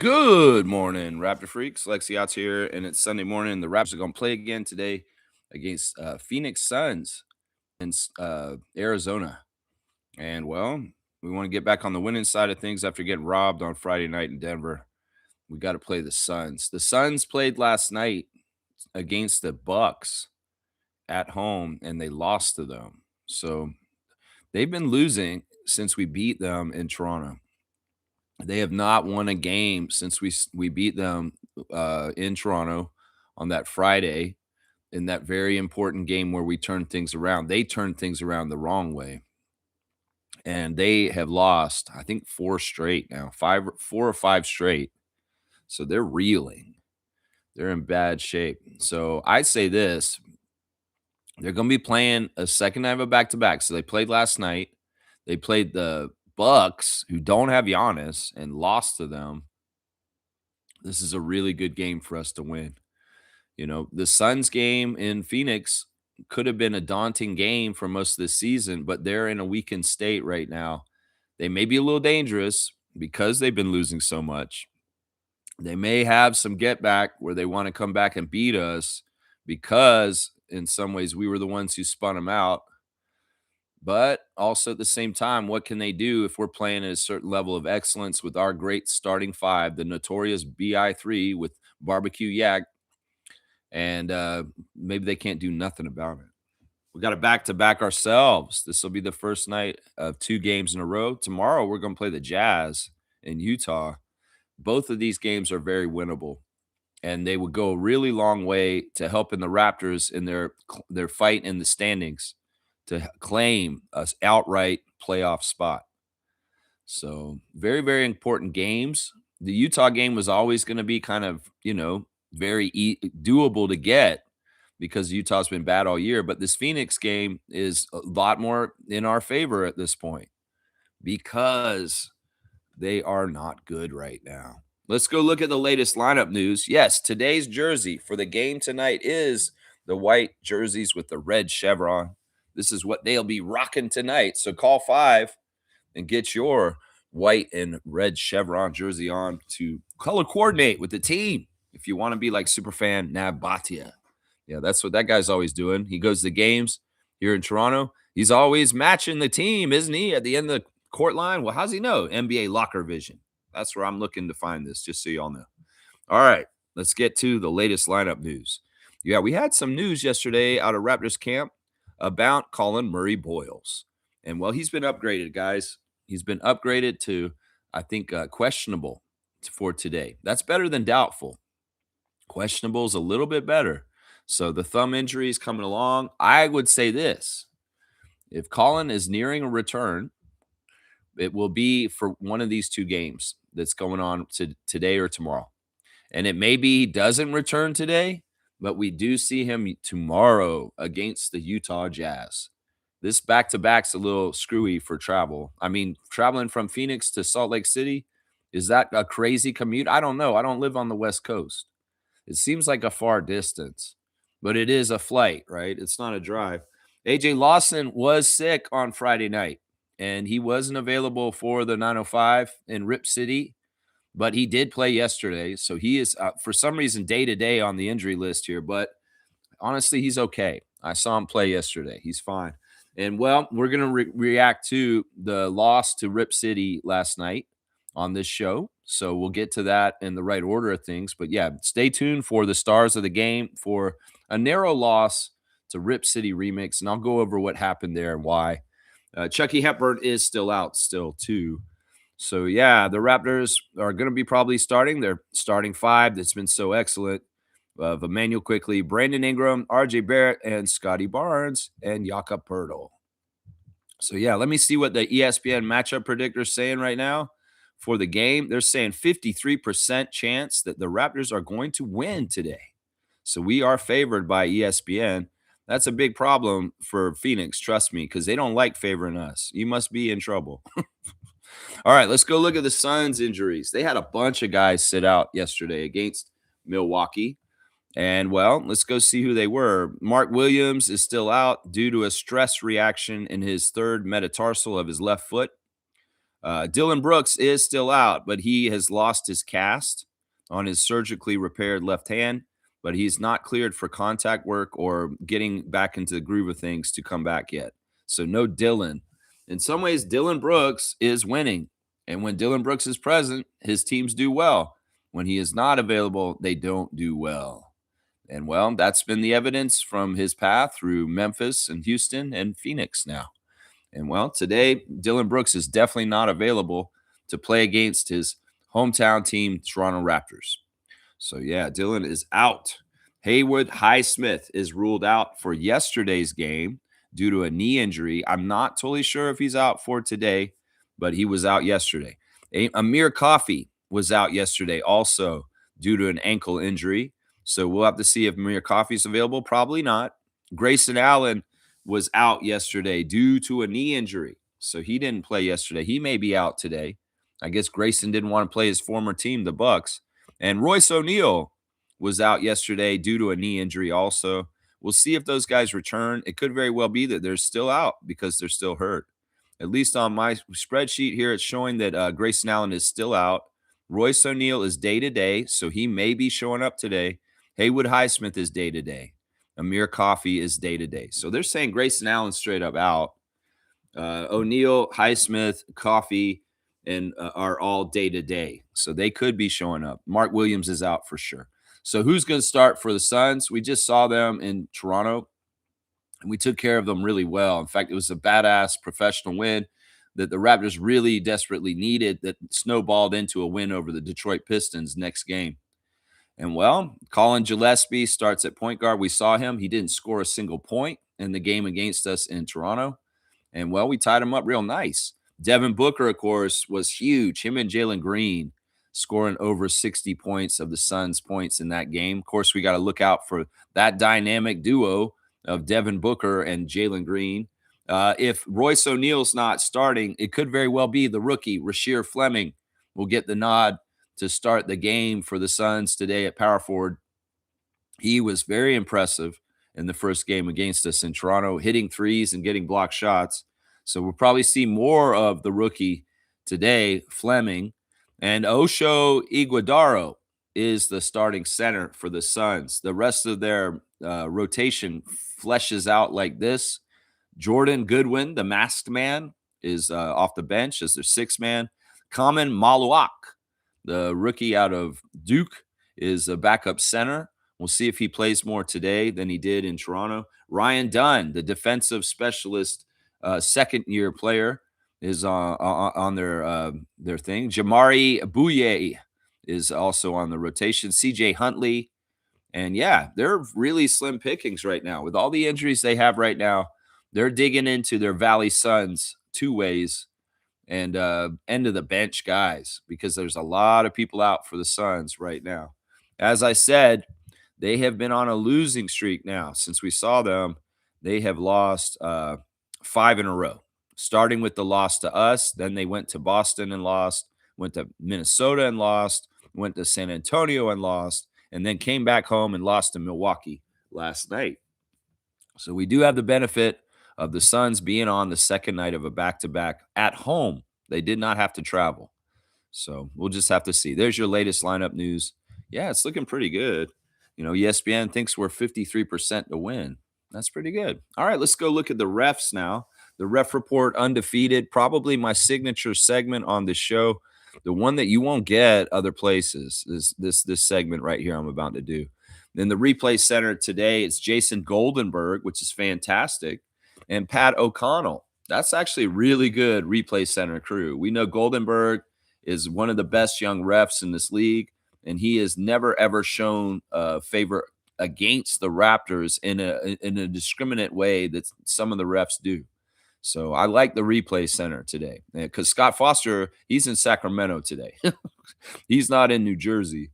Good morning, Raptor Freaks. Lexi out here, and it's Sunday morning. The Raptors are going to play again today against Phoenix Suns in Arizona. And, well, we want to get back on the winning side of things after getting robbed on Friday night in Denver. We got to play the Suns. The Suns played last night against the Bucks at home, and they lost to them. So they've been losing since we beat them in Toronto. They have not won a game since we beat them in Toronto on that Friday in that very important game where we turned things around. They turned things around the wrong way, and they have lost, I think, 4 straight now, 4 or 5 straight. So they're reeling. They're in bad shape. So I'd say this: they're going to be playing a second night of a back-to-back. So they played last night. They played the Bucks, who don't have Giannis, and lost to them. This is a really good game for us to win. You know, the Suns game in Phoenix could have been a daunting game for most of the season, but they're in a weakened state right now. They may be a little dangerous because they've been losing so much. They may have some get back where they want to come back and beat us because in some ways we were the ones who spun them out. But also at the same time, what can they do if we're playing at a certain level of excellence with our great starting five, the notorious BI3 with Barbecue Yak, and maybe they can't do nothing about it. We got to back ourselves. This will be the first night of 2 games in a row. Tomorrow, we're going to play the Jazz in Utah. Both of these games are very winnable, and they would go a really long way to helping the Raptors in their fight in the standings to claim an outright playoff spot. So very, very important games. The Utah game was always going to be kind of, very doable to get because Utah's been bad all year. But this Phoenix game is a lot more in our favor at this point because they are not good right now. Let's go look at the latest lineup news. Yes, today's jersey for the game tonight is the white jerseys with the red chevron. This is what they'll be rocking tonight. So call 5 and get your white and red chevron jersey on to color coordinate with the team if you want to be like superfan Nabatia. Yeah, that's what that guy's always doing. He goes to games here in Toronto. He's always matching the team, isn't he, at the end of the court line? Well, how's he know? NBA locker vision. That's where I'm looking to find this, just so y'all know. All right, let's get to the latest lineup news. Yeah, we had some news yesterday out of Raptors camp about Colin Murray-Boyles. And, well, he's been upgraded, guys. He's been upgraded to, I think, questionable for today. That's better than doubtful. Questionable is a little bit better. So the thumb injury is coming along. I would say this: if Colin is nearing a return, it will be for one of these 2 games that's going on today or tomorrow. And it may be he doesn't return today, but we do see him tomorrow against the Utah Jazz. This back-to-back's a little screwy for travel. I mean, traveling from Phoenix to Salt Lake City, is that a crazy commute? I don't know. I don't live on the West Coast. It seems like a far distance, but it is a flight, right? It's not a drive. AJ Lawson was sick on Friday night, and he wasn't available for the 905 in Rip City, but he did play yesterday. So he is, for some reason, day-to-day on the injury list here, but honestly, he's okay. I saw him play yesterday. He's fine. And, well, we're going to react to the loss to Rip City last night on this show. So we'll get to that in the right order of things. But, yeah, stay tuned for the stars of the game for a narrow loss to Rip City Remix, and I'll go over what happened there and why. Chucky Hepburn is still out too. So, yeah, the Raptors are going to be probably starting. Their starting 5 that's been so excellent of Emmanuel Quickley, Brandon Ingram, RJ Barrett, and Scotty Barnes, and Jakob Poeltl. So, yeah, let me see what the ESPN matchup predictor is saying right now for the game. They're saying 53% chance that the Raptors are going to win today. So we are favored by ESPN. That's a big problem for Phoenix, trust me, because they don't like favoring us. You must be in trouble. All right, let's go look at the Suns' injuries. They had a bunch of guys sit out yesterday against Milwaukee. And, well, let's go see who they were. Mark Williams is still out due to a stress reaction in his 3rd metatarsal of his left foot. Dylan Brooks is still out, but he has lost his cast on his surgically repaired left hand, but he's not cleared for contact work or getting back into the groove of things to come back yet. So no Dylan. In some ways, Dylan Brooks is winning. And when Dylan Brooks is present, his teams do well. When he is not available, they don't do well. And well, that's been the evidence from his path through Memphis and Houston and Phoenix now. And well, today, Dylan Brooks is definitely not available to play against his hometown team, Toronto Raptors. So yeah, Dylan is out. Haywood Highsmith is ruled out for yesterday's game due to a knee injury. I'm not totally sure if he's out for today, but he was out yesterday. Amir Coffey was out yesterday also due to an ankle injury. So we'll have to see if Amir Coffey's available. Probably not. Grayson Allen was out yesterday due to a knee injury. So he didn't play yesterday. He may be out today. I guess Grayson didn't want to play his former team, the Bucks. And Royce O'Neal was out yesterday due to a knee injury also. We'll see if those guys return. It could very well be that they're still out because they're still hurt. At least on my spreadsheet here, it's showing that Grayson Allen is still out. Royce O'Neal is day-to-day, so he may be showing up today. Haywood Highsmith is day-to-day. Amir Coffey is day-to-day. So they're saying Grayson Allen straight up out. O'Neal, Highsmith, Coffey, and are all day-to-day. So they could be showing up. Mark Williams is out for sure. So who's going to start for the Suns? We just saw them in Toronto, and we took care of them really well. In fact, it was a badass professional win that the Raptors really desperately needed that snowballed into a win over the Detroit Pistons next game. And well, Colin Gillespie starts at point guard. We saw him. He didn't score a single point in the game against us in Toronto. And well, we tied him up real nice. Devin Booker, of course, was huge. Him and Jalen Green scoring over 60 points of the Suns' points in that game. Of course, we got to look out for that dynamic duo of Devin Booker and Jalen Green. If Royce O'Neal's not starting, it could very well be the rookie, Rasheer Fleming, will get the nod to start the game for the Suns today at power forward. He was very impressive in the first game against us in Toronto, hitting threes and getting block shots. So we'll probably see more of the rookie today, Fleming. And Osho Iguodaro is the starting center for the Suns. The rest of their rotation fleshes out like this. Jordan Goodwin, the masked man, is off the bench as their sixth man. Kamen Maluak, the rookie out of Duke, is a backup center. We'll see if he plays more today than he did in Toronto. Ryan Dunn, the defensive specialist, second-year player, is on their thing. Jamari Bouye is also on the rotation. C.J. Huntley. And, yeah, they're really slim pickings right now. With all the injuries they have right now, they're digging into their Valley Suns two ways and end of the bench guys because there's a lot of people out for the Suns right now. As I said, they have been on a losing streak now since we saw them. They have lost 5 in a row, starting with the loss to us. Then they went to Boston and lost, went to Minnesota and lost, went to San Antonio and lost, and then came back home and lost to Milwaukee last night. So we do have the benefit of the Suns being on the second night of a back-to-back at home. They did not have to travel. So we'll just have to see. There's your latest lineup news. Yeah, it's looking pretty good. You know, ESPN thinks we're 53% to win. That's pretty good. All right, let's go look at the refs now. The Ref Report Undefeated, probably my signature segment on the show. The one that you won't get other places is this segment right here I'm about to do. In the replay center today, it's Jason Goldenberg, which is fantastic, and Pat O'Connell. That's actually really good replay center crew. We know Goldenberg is one of the best young refs in this league, and he has never, ever shown favor against the Raptors in a discriminate way that some of the refs do. So I like the replay center today because Scott Foster, he's in Sacramento today. He's not in New Jersey.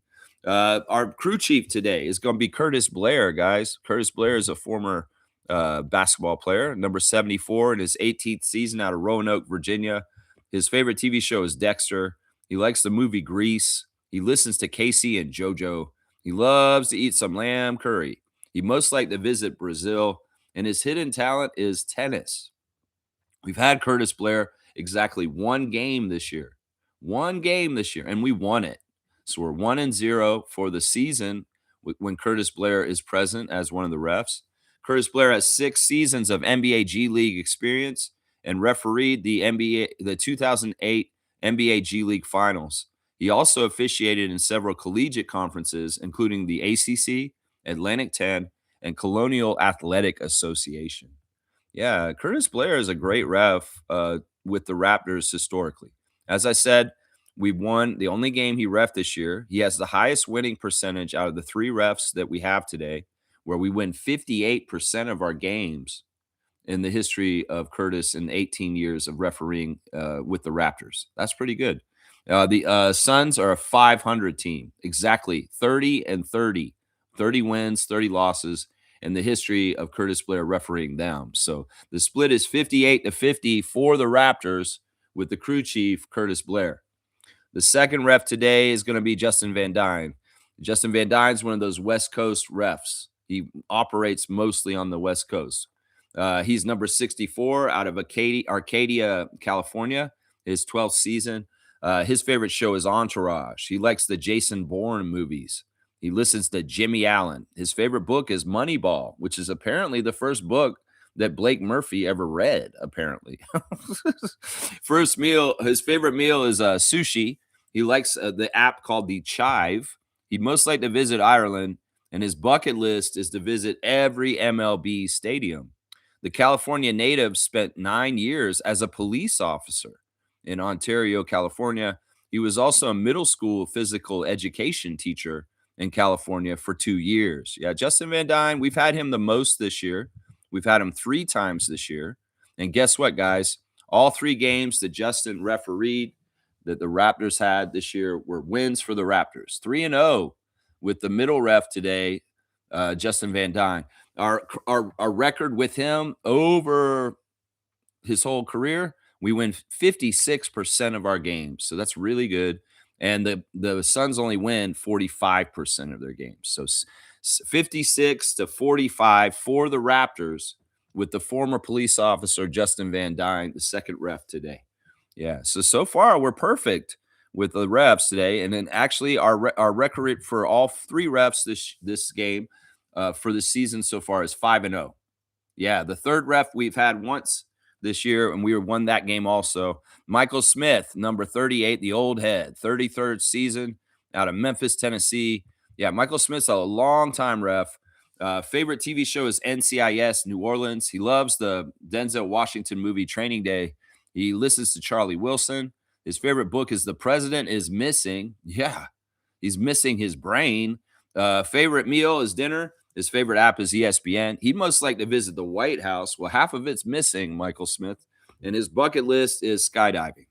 Our crew chief today is going to be Curtis Blair, guys. Curtis Blair is a former basketball player, number 74 in his 18th season out of Roanoke, Virginia. His favorite TV show is Dexter. He likes the movie Grease. He listens to Casey and JoJo. He loves to eat some lamb curry. He most like to visit Brazil, and his hidden talent is tennis. We've had Curtis Blair exactly one game this year. One game this year, and we won it. So we're 1-0 for the season when Curtis Blair is present as one of the refs. Curtis Blair has 6 seasons of NBA G League experience and refereed the 2008 NBA G League Finals. He also officiated in several collegiate conferences, including the ACC, Atlantic 10, and Colonial Athletic Association. Yeah, Curtis Blair is a great ref with the Raptors historically. As I said, we won the only game he ref this year. He has the highest winning percentage out of the 3 refs that we have today, where we win 58% of our games in the history of Curtis in 18 years of refereeing with the Raptors. That's pretty good. The Suns are a 500 team, exactly 30 and 30, 30 wins, 30 losses in the history of Curtis Blair refereeing them. So the split is 58-50 for the Raptors with the crew chief, Curtis Blair. The second ref today is going to be Justin Van Dyne. Justin Van Dyne is one of those West Coast refs. He operates mostly on the West Coast. He's number 64 out of Arcadia, California, his 12th season. His favorite show is Entourage. He likes the Jason Bourne movies. He listens to Jimmy Allen. His favorite book is Moneyball, which is apparently the first book that Blake Murphy ever read, apparently. His favorite meal is sushi. He likes the app called the Chive. He'd most like to visit Ireland, and his bucket list is to visit every MLB stadium. The California native spent 9 years as a police officer in Ontario, California. He was also a middle school physical education teacher in California for 2 years. Yeah, Justin Van Dyne, we've had him the most this year. We've had him 3 times this year. And guess what, guys? All 3 games that Justin refereed that the Raptors had this year were wins for the Raptors. 3-0 with the middle ref today, Justin Van Dyne. Our record with him over his whole career, we win 56% of our games. So that's really good. And the Suns only win 45% of their games. So 56-45 for the Raptors with the former police officer Justin Van Dyne, the second ref today. Yeah, so far we're perfect with the refs today, and then actually our record for all 3 refs this game for the season so far is 5-0. Yeah, the third ref we've had once this year, and we won that game also. Michael Smith, number 38, the old head, 33rd season out of Memphis, Tennessee. Yeah, Michael Smith's a long-time ref. Favorite TV show is NCIS New Orleans. He loves the Denzel Washington movie Training Day. He listens to Charlie Wilson. His favorite book is The President is Missing. Yeah, he's missing his brain. Favorite meal is dinner. His favorite app is ESPN. He'd most like to visit the White House. Well, half of it's missing, Michael Smith. And his bucket list is skydiving.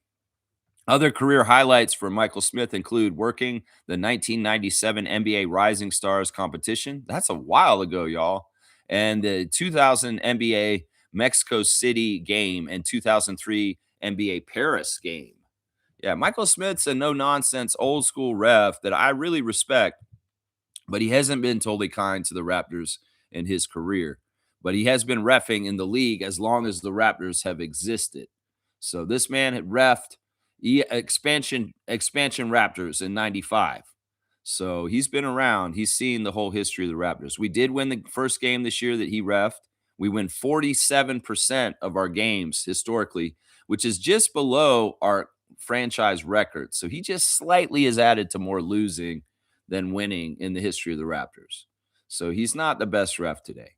Other career highlights for Michael Smith include working the 1997 NBA Rising Stars competition. That's a while ago, y'all. And the 2000 NBA Mexico City game and 2003 NBA Paris game. Yeah, Michael Smith's a no-nonsense old school ref that I really respect, but he hasn't been totally kind to the Raptors in his career. But he has been reffing in the league as long as the Raptors have existed. So this man had reffed expansion Raptors in 95. So he's been around. He's seen the whole history of the Raptors. We did win the first game this year that he reffed. We win 47% of our games historically, which is just below our franchise record. So he just slightly has added to more losing than winning in the history of the Raptors. So he's not the best ref today.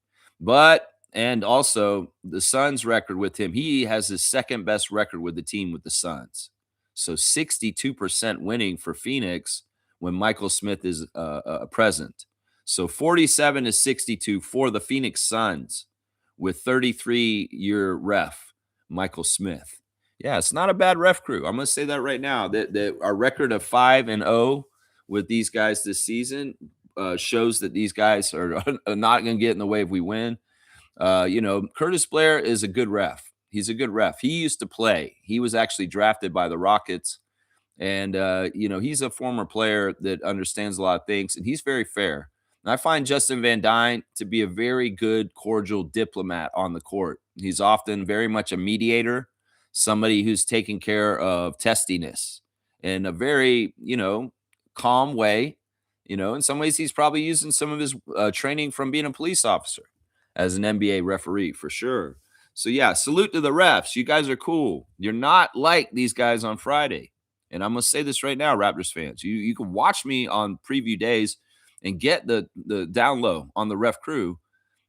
And also the Suns record with him, he has his second best record with the team with the Suns. So 62% winning for Phoenix when Michael Smith is present. So 47-62 for the Phoenix Suns with 33-year ref, Michael Smith. Yeah, it's not a bad ref crew. I'm going to say that right now. That our record of 5-0 with these guys this season shows that these guys are not going to get in the way if we win. Curtis Blair is a good ref. He's a good ref. He used to play. He was actually drafted by the Rockets. And, he's a former player that understands a lot of things, and he's very fair. And I find Justin Van Dyne to be a very good, cordial diplomat on the court. He's often very much a mediator. somebody who's taking care of testiness in a very, calm way. In some ways, he's probably using some of his training from being a police officer as an NBA referee for sure. So, yeah, salute to the refs. You guys are cool. You're not like these guys on Friday. And I'm going to say this right now, Raptors fans. You can watch me on preview days and get the down low on the ref crew.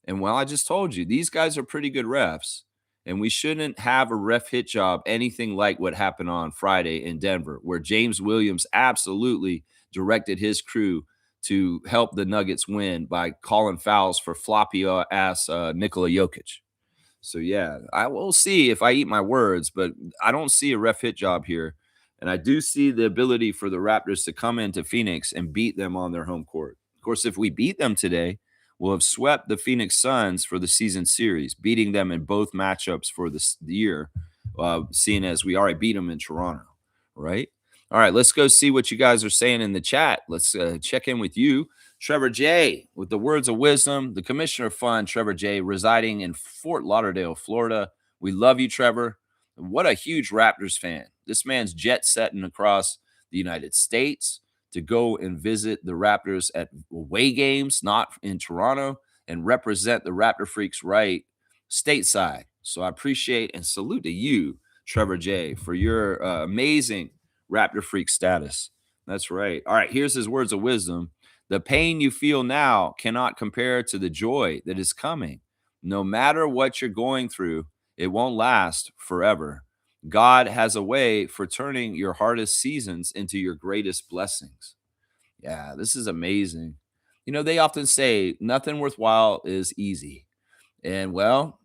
And well, I just told you, these guys are pretty good refs, and we shouldn't have a ref hit job anything like what happened on Friday in Denver, where James Williams absolutely directed his crew to help the Nuggets win by calling fouls for floppy ass Nikola Jokic. So yeah, I will see if I eat my words, but I don't see a ref hit job here. And I do see the ability for the Raptors to come into Phoenix and beat them on their home court. Of course, if we beat them today, we'll have swept the Phoenix Suns for the season series, beating them in both matchups for the year, seeing as we already beat them in Toronto, right? All right, let's go see what you guys are saying in the chat. Let's check in with you. Trevor J. with the words of wisdom, the commissioner of fun, Trevor J. residing in Fort Lauderdale, Florida. We love you, Trevor. What a huge Raptors fan. This man's jet setting across the United States to go and visit the Raptors at away games, not in Toronto, and represent the Raptor Freaks right stateside. So I appreciate and salute to you, Trevor J., for your amazing Raptor Freak status. That's right. All right, here's his words of wisdom. The pain you feel now cannot compare to the joy that is coming. No matter what you're going through, it won't last forever. God has a way for turning your hardest seasons into your greatest blessings. Yeah, this is amazing. They often say nothing worthwhile is easy. And well,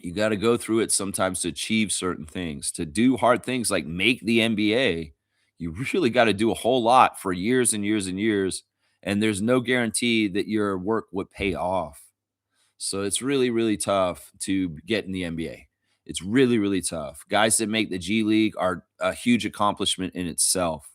you got to go through it sometimes to achieve certain things. To do hard things like make the NBA, you really got to do a whole lot for years and years and years. And there's no guarantee that your work would pay off. So it's really, really tough to get in the NBA. It's really, really tough. Guys that make the G League are a huge accomplishment in itself.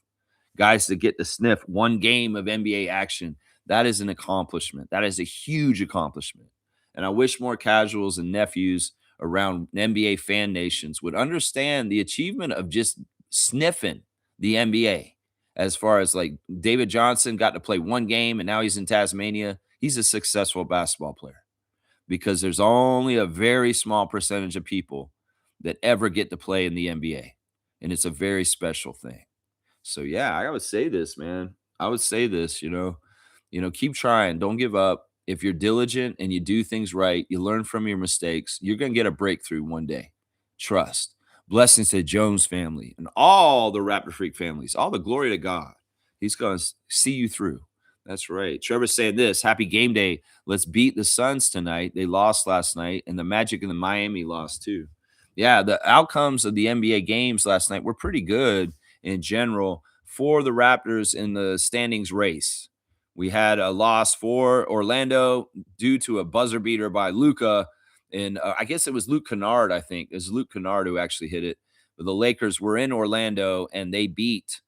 Guys that get to sniff one game of NBA action, that is an accomplishment. That is a huge accomplishment. And I wish more casuals and nephews around NBA fan nations would understand the achievement of just sniffing the NBA. As far as like David Johnson got to play one game and now he's in Tasmania, he's a successful basketball player because there's only a very small percentage of people that ever get to play in the NBA. And it's a very special thing. So yeah, I would say this, man. I would say this, keep trying. Don't give up. If you're diligent and you do things right, you learn from your mistakes, you're going to get a breakthrough one day. Trust. Blessings to the Jones family and all the Raptor Freak families. All the glory to God. He's going to see you through. That's right. Trevor's saying this. Happy game day. Let's beat the Suns tonight. They lost last night, and the Magic and the Miami lost too. Yeah, the outcomes of the NBA games last night were pretty good in general for the Raptors in the standings race. We had a loss for Orlando due to a buzzer beater by Luka. And I guess it was Luke Kennard, I think. It was Luke Kennard who actually hit it. But the Lakers were in Orlando, and they beat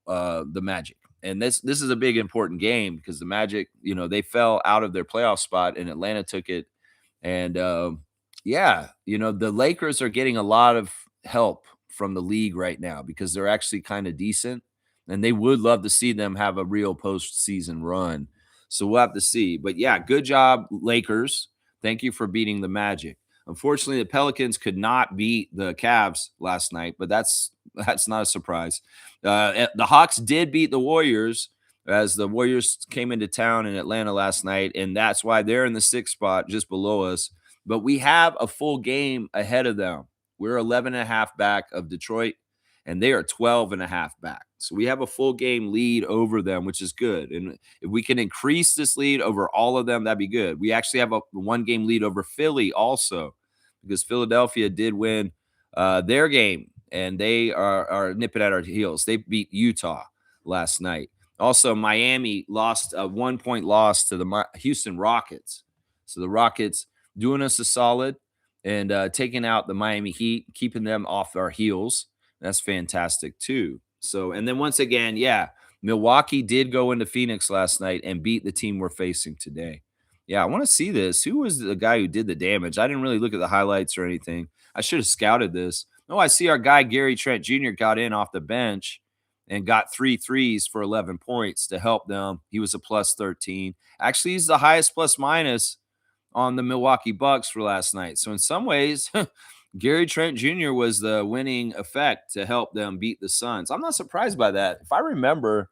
the Magic. And this is a big, important game because the Magic, they fell out of their playoff spot, and Atlanta took it. And, the Lakers are getting a lot of help from the league right now because they're actually kind of decent, and they would love to see them have a real postseason run. So we'll have to see. But yeah, good job, Lakers. Thank you for beating the Magic. Unfortunately, the Pelicans could not beat the Cavs last night, but that's not a surprise. The Hawks did beat the Warriors as the Warriors came into town in Atlanta last night, and that's why they're in the sixth spot just below us. But we have a full game ahead of them. We're 11 and a half back of Detroit, and they are 12 and a half back. So we have a full game lead over them, which is good. And if we can increase this lead over all of them, that'd be good. We actually have a one-game lead over Philly also because Philadelphia did win their game, and they are nipping at our heels. They beat Utah last night. Also, Miami lost a 1-point loss to the Houston Rockets. So the Rockets doing us a solid and taking out the Miami Heat, keeping them off our heels. That's fantastic too. So, and then once again, yeah, Milwaukee did go into Phoenix last night and beat the team we're facing today. Yeah, I want to see this. Who was the guy who did the damage? I didn't really look at the highlights or anything. I should have scouted this. Oh, I see our guy Gary Trent Jr. got in off the bench and got 3 threes for 11 points to help them. He was a plus 13. Actually, he's the highest plus minus on the Milwaukee Bucks for last night. So in some ways, Gary Trent Jr. was the winning effect to help them beat the Suns. I'm not surprised by that. If I remember,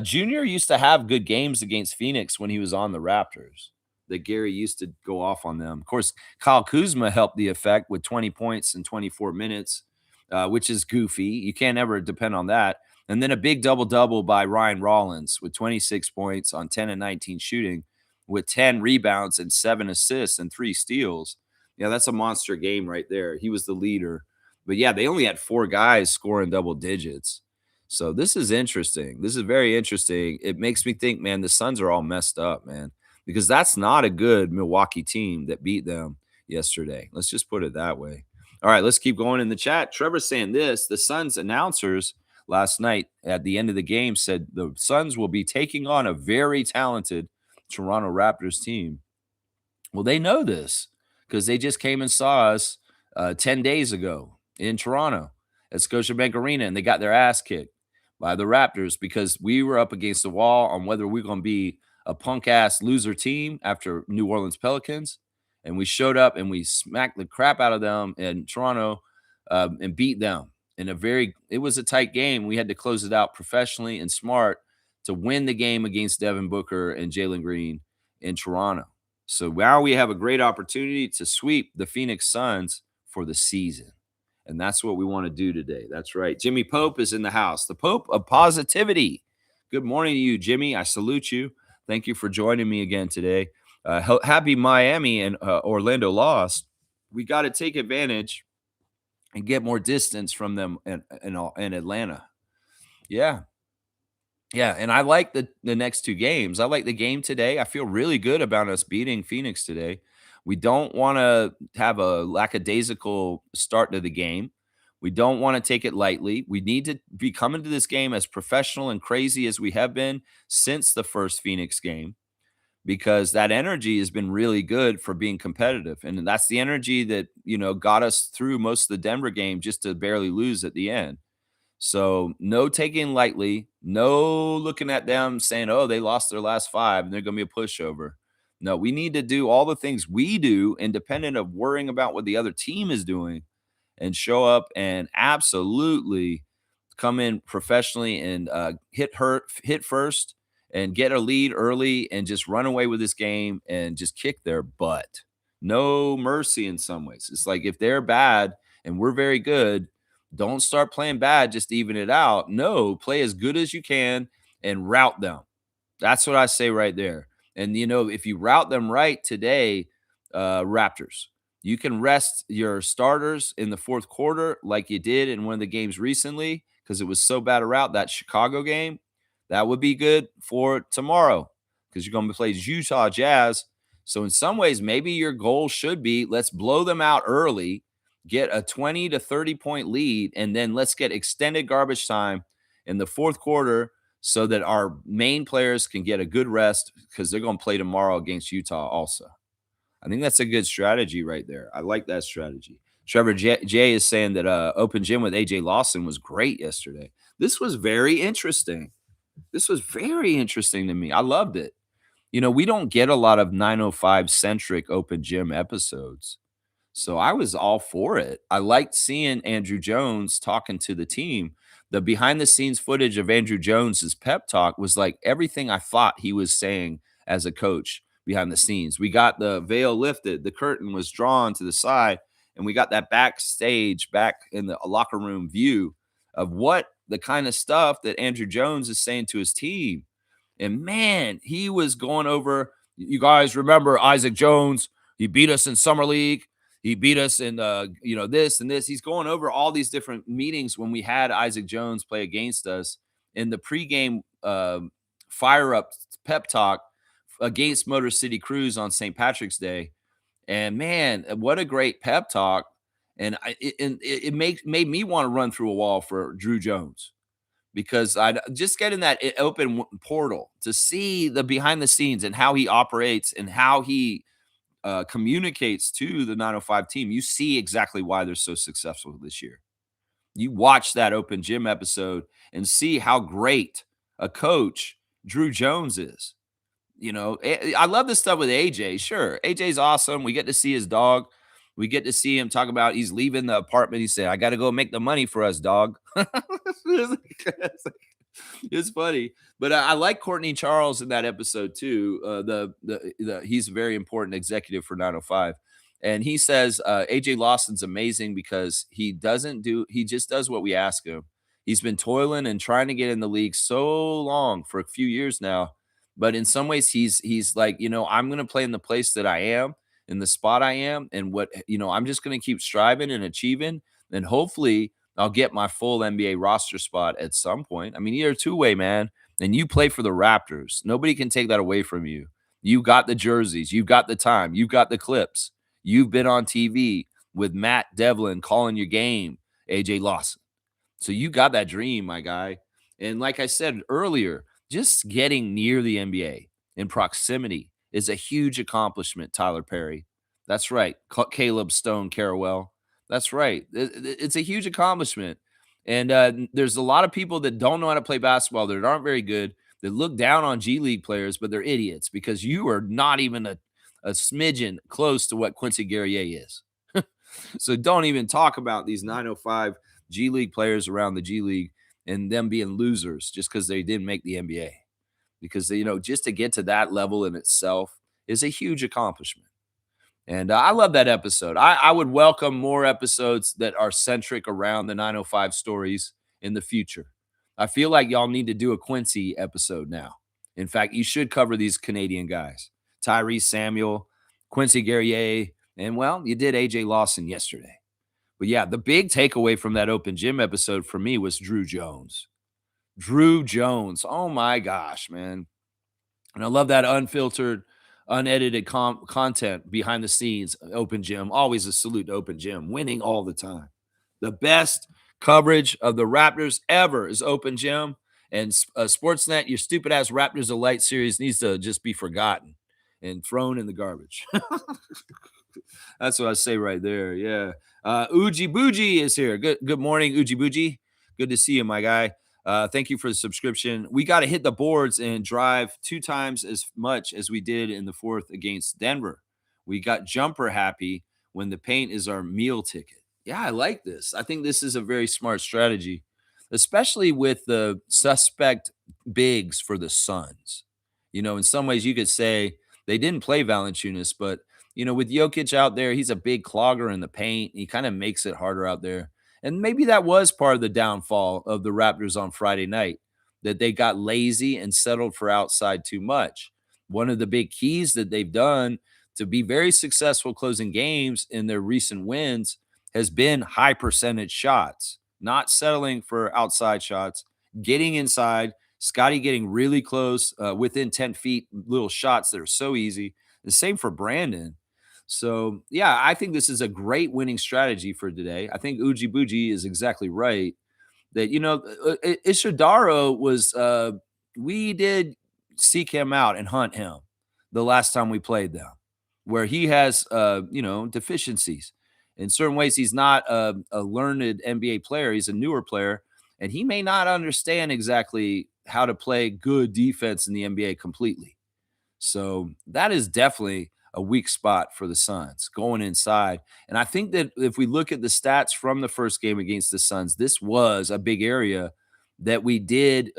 Junior used to have good games against Phoenix when he was on the Raptors. That Gary used to go off on them. Of course, Kyle Kuzma helped the effect with 20 points in 24 minutes, which is goofy. You can't ever depend on that. And then a big double-double by Ryan Rollins with 26 points on 10 and 19 shooting with 10 rebounds and 7 assists and 3 steals. Yeah, that's a monster game right there. He was the leader. But yeah, they only had 4 guys scoring double digits. So this is interesting. This is very interesting. It makes me think, man, the Suns are all messed up, man, because that's not a good Milwaukee team that beat them yesterday. Let's just put it that way. All right, let's keep going in the chat. Trevor's saying this: the Suns announcers last night at the end of the game said the Suns will be taking on a very talented Toronto Raptors team. Well, they know this because they just came and saw us 10 days ago in Toronto at Scotiabank Arena, and they got their ass kicked by the Raptors because we were up against the wall on whether we're going to be a punk ass loser team after New Orleans Pelicans. And we showed up and we smacked the crap out of them in Toronto and beat them in it was a tight game. We had to close it out professionally and smart to win the game against Devin Booker and Jalen Green in Toronto. So now we have a great opportunity to sweep the Phoenix Suns for the season. And that's what we want to do today. That's right. Jimmy Pope is in the house, the Pope of positivity. Good morning to you, Jimmy. I salute you. Thank you for joining me again today. Happy Miami and Orlando lost. We got to take advantage and get more distance from them in Atlanta. Yeah. Yeah, and I like the next 2 games. I like the game today. I feel really good about us beating Phoenix today. We don't wanna have a lackadaisical start to the game. We don't wanna take it lightly. We need to be coming to this game as professional and crazy as we have been since the first Phoenix game, because that energy has been really good for being competitive, and that's the energy that, got us through most of the Denver game just to barely lose at the end. So no taking lightly, no looking at them saying, oh, they lost their last 5 and they're going to be a pushover. No, we need to do all the things we do independent of worrying about what the other team is doing and show up and absolutely come in professionally and hit first and get a lead early and just run away with this game and just kick their butt. No mercy in some ways. It's like if they're bad and we're very good, don't start playing bad just to even it out. No, play as good as you can and route them. That's what I say right there. And if you route them right today, Raptors, you can rest your starters in the fourth quarter like you did in one of the games recently because it was so bad a route. That Chicago game, that would be good for tomorrow because you're going to play Utah Jazz. So in some ways, maybe your goal should be let's blow them out early, get a 20 to 30 point lead, and then let's get extended garbage time in the fourth quarter so that our main players can get a good rest because they're going to play tomorrow against Utah also. I think that's a good strategy right there. I like that strategy. Trevor J is saying that Open Gym with AJ Lawson was great yesterday. This was very interesting. This was very interesting to me. I loved it. We don't get a lot of 905 centric Open Gym episodes. So I was all for it. I liked seeing Andrew Jones talking to the team. The behind the scenes footage of Andrew Jones's pep talk was like everything I thought he was saying as a coach behind the scenes. We got the veil lifted, the curtain was drawn to the side, and we got that backstage, back in the locker room view of what the kind of stuff that Andrew Jones is saying to his team. And man, he was going over, you guys remember Isaac Jones? He beat us in Summer League. He beat us in, this and this. He's going over all these different meetings when we had Isaac Jones play against us in the pregame fire up pep talk against Motor City Cruise on St. Patrick's Day. And man, what a great pep talk. And it made me want to run through a wall for Drew Jones because I just get in that open portal to see the behind the scenes and how he operates and how he communicates to the 905 team, you see exactly why they're so successful this year. You watch that open gym episode and see how great a coach Drew Jones is. I love this stuff with AJ. Sure, AJ's awesome. We get to see his dog. We get to see him talk about he's leaving the apartment. He said, "I got to go make the money for us, dog." It's funny, but I like Courtney Charles in that episode too. He's a very important executive for 905, and he says AJ Lawson's amazing because he just does what we ask him. He's been toiling and trying to get in the league so long for a few years now, but in some ways he's like, I'm going to play in the place that I am, in the spot I am, and I'm just going to keep striving and achieving, and hopefully I'll get my full NBA roster spot at some point. I mean, you're a two-way, man, and you play for the Raptors. Nobody can take that away from you. You got the jerseys. You've got the time. You've got the clips. You've been on TV with Matt Devlin calling your game, AJ Lawson. So you got that dream, my guy. And like I said earlier, just getting near the NBA in proximity is a huge accomplishment, Tyler Perry. That's right. Caleb Stone Carrawell. That's right. It's a huge accomplishment. And there's a lot of people that don't know how to play basketball, that aren't very good, that look down on G League players, but they're idiots because you are not even a smidgen close to what Quincy Guerrier is. So don't even talk about these 905 G League players around the G League and them being losers just because they didn't make the NBA. Because, just to get to that level in itself is a huge accomplishment. And I love that episode. I would welcome more episodes that are centric around the 905 stories in the future. I feel like y'all need to do a Quincy episode now. In fact, you should cover these Canadian guys. Tyrese Samuel, Quincy Guerrier, and, well, you did AJ Lawson yesterday. But, yeah, the big takeaway from that open gym episode for me was Drew Jones. Drew Jones. Oh, my gosh, man. And I love that unfiltered, unedited content behind the scenes. Open gym, always a salute to open gym, winning all the time. The best coverage of the Raptors ever is open gym. And Sportsnet, your stupid ass Raptors of Light series needs to just be forgotten and thrown in the garbage. That's what I say right there. Yeah. Uji Bougie is here. Good morning, Uji Bougie. Good to see you, my guy. Thank you for the subscription. We got to hit the boards and drive 2 times as much as we did in the fourth against Denver. We got jumper happy when the paint is our meal ticket. Yeah, I like this. I think this is a very smart strategy, especially with the suspect bigs for the Suns. In some ways you could say they didn't play Valanciunas, but, with Jokic out there, he's a big clogger in the paint. He kind of makes it harder out there. And maybe that was part of the downfall of the Raptors on Friday night, that they got lazy and settled for outside too much. One of the big keys that they've done to be very successful closing games in their recent wins has been high percentage shots, not settling for outside shots, getting inside, Scotty getting really close, within 10 feet, little shots that are so easy. The same for Brandon. So, yeah, I think this is a great winning strategy for today. I think Uji Bougie is exactly right that, Ishidaro was, we did seek him out and hunt him the last time we played them, where he has, deficiencies. In certain ways, he's not a learned NBA player. He's a newer player, and he may not understand exactly how to play good defense in the NBA completely. So that is definitely a weak spot for the Suns going inside. And I think that if we look at the stats from the first game against the Suns, this was a big area that we did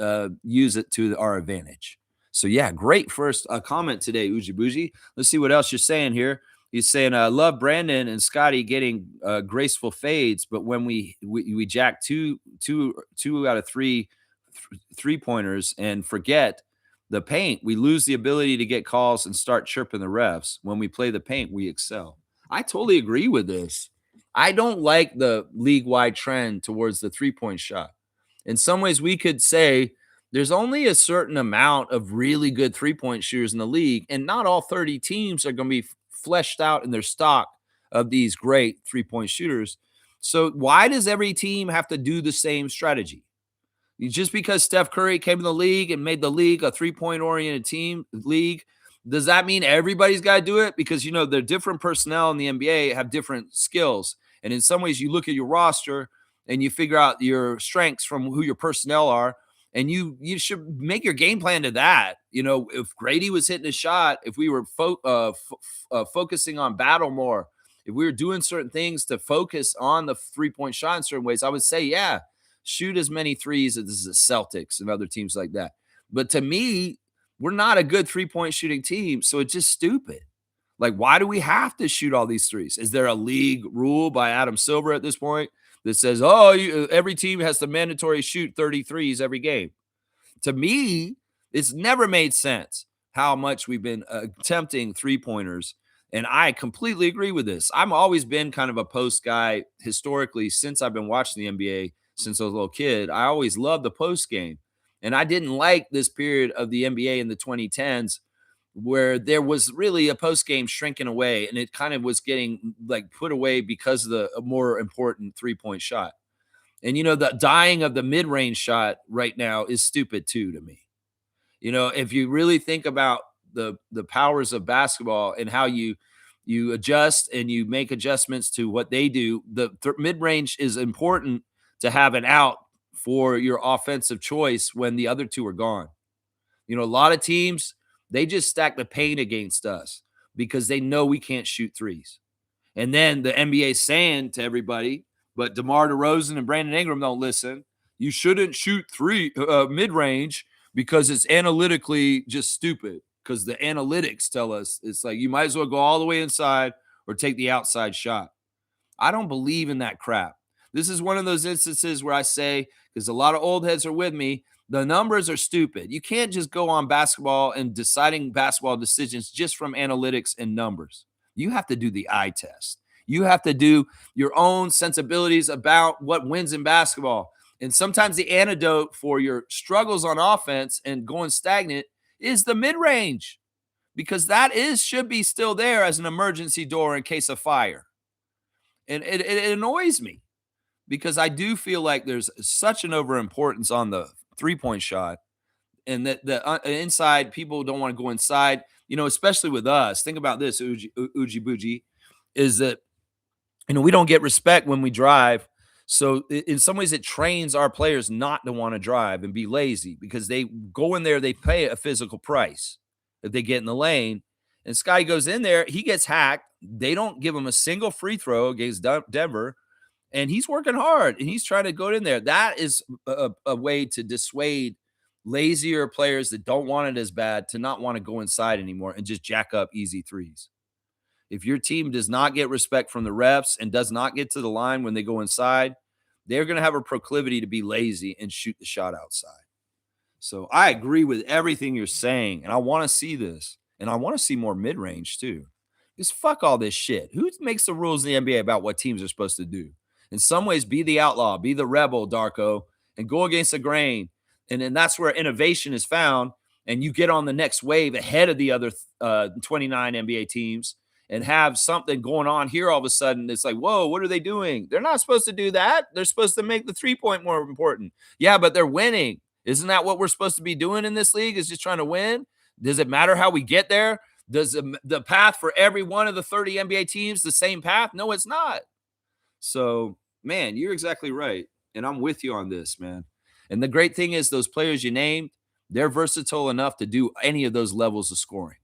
use it to our advantage. So, yeah, great first comment today, Uji Bougie. Let's see what else you're saying here. He's saying, I love Brandon and Scotty getting graceful fades, but when we jack two out of three-pointers and forget the paint, we lose the ability to get calls and start chirping the refs. When we play the paint, we excel. I totally agree with this. I don't like the league-wide trend towards the three-point shot. In some ways, we could say there's only a certain amount of really good three-point shooters in the league, and not all 30 teams are going to be fleshed out in their stock of these great three-point shooters. So why does every team have to do the same strategy? Just because Steph Curry came in the league and made the league a three-point oriented team league Does that mean everybody's got to do it? Because, the different personnel in the NBA have different skills. And in some ways, you look at your roster and you figure out your strengths from who your personnel are. And you should make your game plan to that. If Grady was hitting a shot, if we were focusing on battle more, if we were doing certain things to focus on the 3-point shot in certain ways, I would say, yeah, shoot as many threes as the Celtics and other teams like that. But to me, we're not a good 3-point shooting team, so it's just stupid. Like, why do we have to shoot all these threes? Is there a league rule by Adam Silver at this point that says, every team has to mandatory shoot 30 threes every game? To me, it's never made sense how much we've been attempting three-pointers, and I completely agree with this. I've always been kind of a post guy historically since I've been watching the NBA since I was a little kid. I always loved the post game. And I didn't like this period of the NBA in the 2010s where there was really a post game shrinking away, and it kind of was getting like put away because of the more important 3-point shot. And, the dying of the mid range shot right now is stupid too, to me. If you really think about the powers of basketball and how you adjust and you make adjustments to what they do, the mid range is important to have an out for your offensive choice when the other two are gone. A lot of teams, they just stack the paint against us because they know we can't shoot threes. And then the NBA is saying to everybody, but DeMar DeRozan and Brandon Ingram don't listen. You shouldn't shoot mid-range because it's analytically just stupid, because the analytics tell us it's like you might as well go all the way inside or take the outside shot. I don't believe in that crap. This is one of those instances where I say, because a lot of old heads are with me, the numbers are stupid. You can't just go on basketball and deciding basketball decisions just from analytics and numbers. You have to do the eye test. You have to do your own sensibilities about what wins in basketball. And sometimes the antidote for your struggles on offense and going stagnant is the mid-range, because that should be still there as an emergency door in case of fire. And it annoys me, because I do feel like there's such an overimportance on the 3-point shot, and that the inside people don't want to go inside, especially with us. Think about this, Uji Buji, is that, we don't get respect when we drive. So in some ways it trains our players not to want to drive and be lazy, because they go in there, they pay a physical price if they get in the lane. And Sky goes in there, he gets hacked. They don't give him a single free throw against Denver. And he's working hard and he's trying to go in there. That is a way to dissuade lazier players that don't want it as bad to not want to go inside anymore and just jack up easy threes. If your team does not get respect from the refs and does not get to the line when they go inside, they're going to have a proclivity to be lazy and shoot the shot outside. So I agree with everything you're saying, and I want to see this. And I want to see more mid-range too. Because fuck all this shit. Who makes the rules in the NBA about what teams are supposed to do? In some ways, be the outlaw, be the rebel, Darko, and go against the grain. And then that's where innovation is found. And you get on the next wave ahead of the other 29 NBA teams and have something going on here all of a sudden. It's like, whoa, what are they doing? They're not supposed to do that. They're supposed to make the 3-point more important. Yeah, but they're winning. Isn't that what we're supposed to be doing in this league, is just trying to win? Does it matter how we get there? Does the path for every one of the 30 NBA teams the same path? No, it's not. So, man, you're exactly right. And I'm with you on this, man. And the great thing is those players you named, they're versatile enough to do any of those levels of scoring.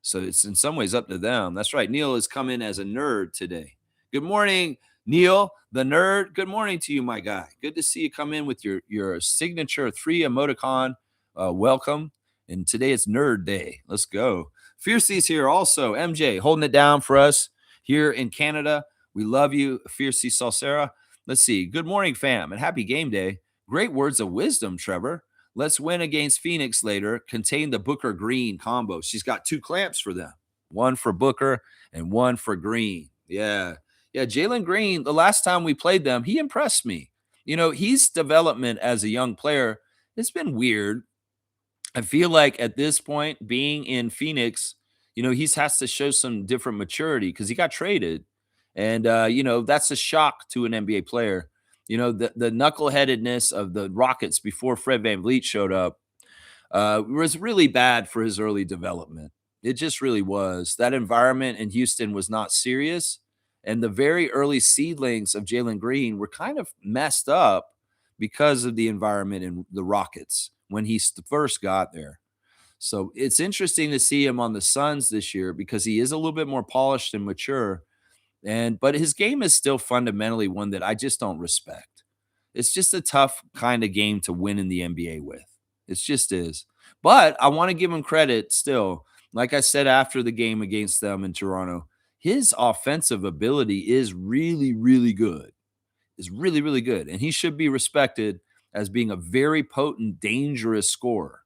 So it's in some ways up to them. That's right. Neil has come in as a nerd today. Good morning, Neil, the nerd. Good morning to you, my guy. Good to see you come in with your signature 3 emoticon. Welcome. And today it's Nerd Day. Let's go. Fiercey's here also. MJ holding it down for us here in Canada. We love you, Fiercey Salsera. Let's see. Good morning, fam, and happy game day. Great words of wisdom, Trevor. Let's win against Phoenix later. Contain the Booker Green combo. She's got 2 clamps for them. One for Booker and one for Green. Yeah. Jalen Green, the last time we played them, he impressed me. His development as a young player, it's been weird. I feel like at this point, being in Phoenix, he has to show some different maturity because he got traded. And, that's a shock to an NBA player. The knuckleheadedness of the Rockets before Fred VanVleet showed up was really bad for his early development. It just really was. That environment in Houston was not serious, and the very early seedlings of Jalen Green were kind of messed up because of the environment in the Rockets when he first got there. So it's interesting to see him on the Suns this year because he is a little bit more polished and mature, and but his game is still fundamentally one that I just don't respect. It's just a tough kind of game to win in the NBA with. It just is. But I want to give him credit still. Like I said after the game against them in Toronto, his offensive ability is really, really good. Is really, really good. And he should be respected as being a very potent, dangerous scorer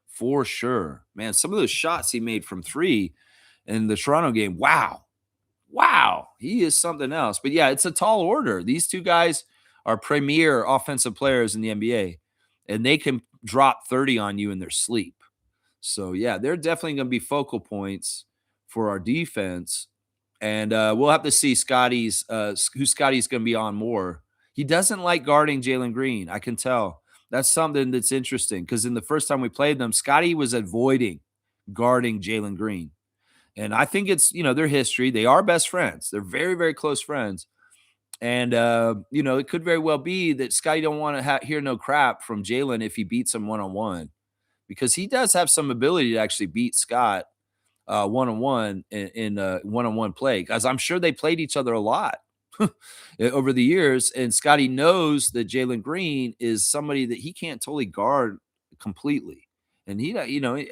for sure. Man, some of those shots he made from three in the Toronto game, wow, wow, he is something else. But yeah, it's a tall order. These two guys are premier offensive players in the NBA, and they can drop 30 on you in their sleep. So yeah, they're definitely going to be focal points for our defense, and we'll have to see who Scotty's going to be on more. He doesn't like guarding Jalen Green. I can tell. That's something that's interesting because in the first time we played them, Scotty was avoiding guarding Jalen Green. And I think it's, their history. They are best friends. They're very, very close friends. And, it could very well be that Scotty don't want to hear no crap from Jalen if he beats him one-on-one because he does have some ability to actually beat Scott one-on-one in one-on-one play because I'm sure they played each other a lot over the years. And Scotty knows that Jalen Green is somebody that he can't totally guard completely. And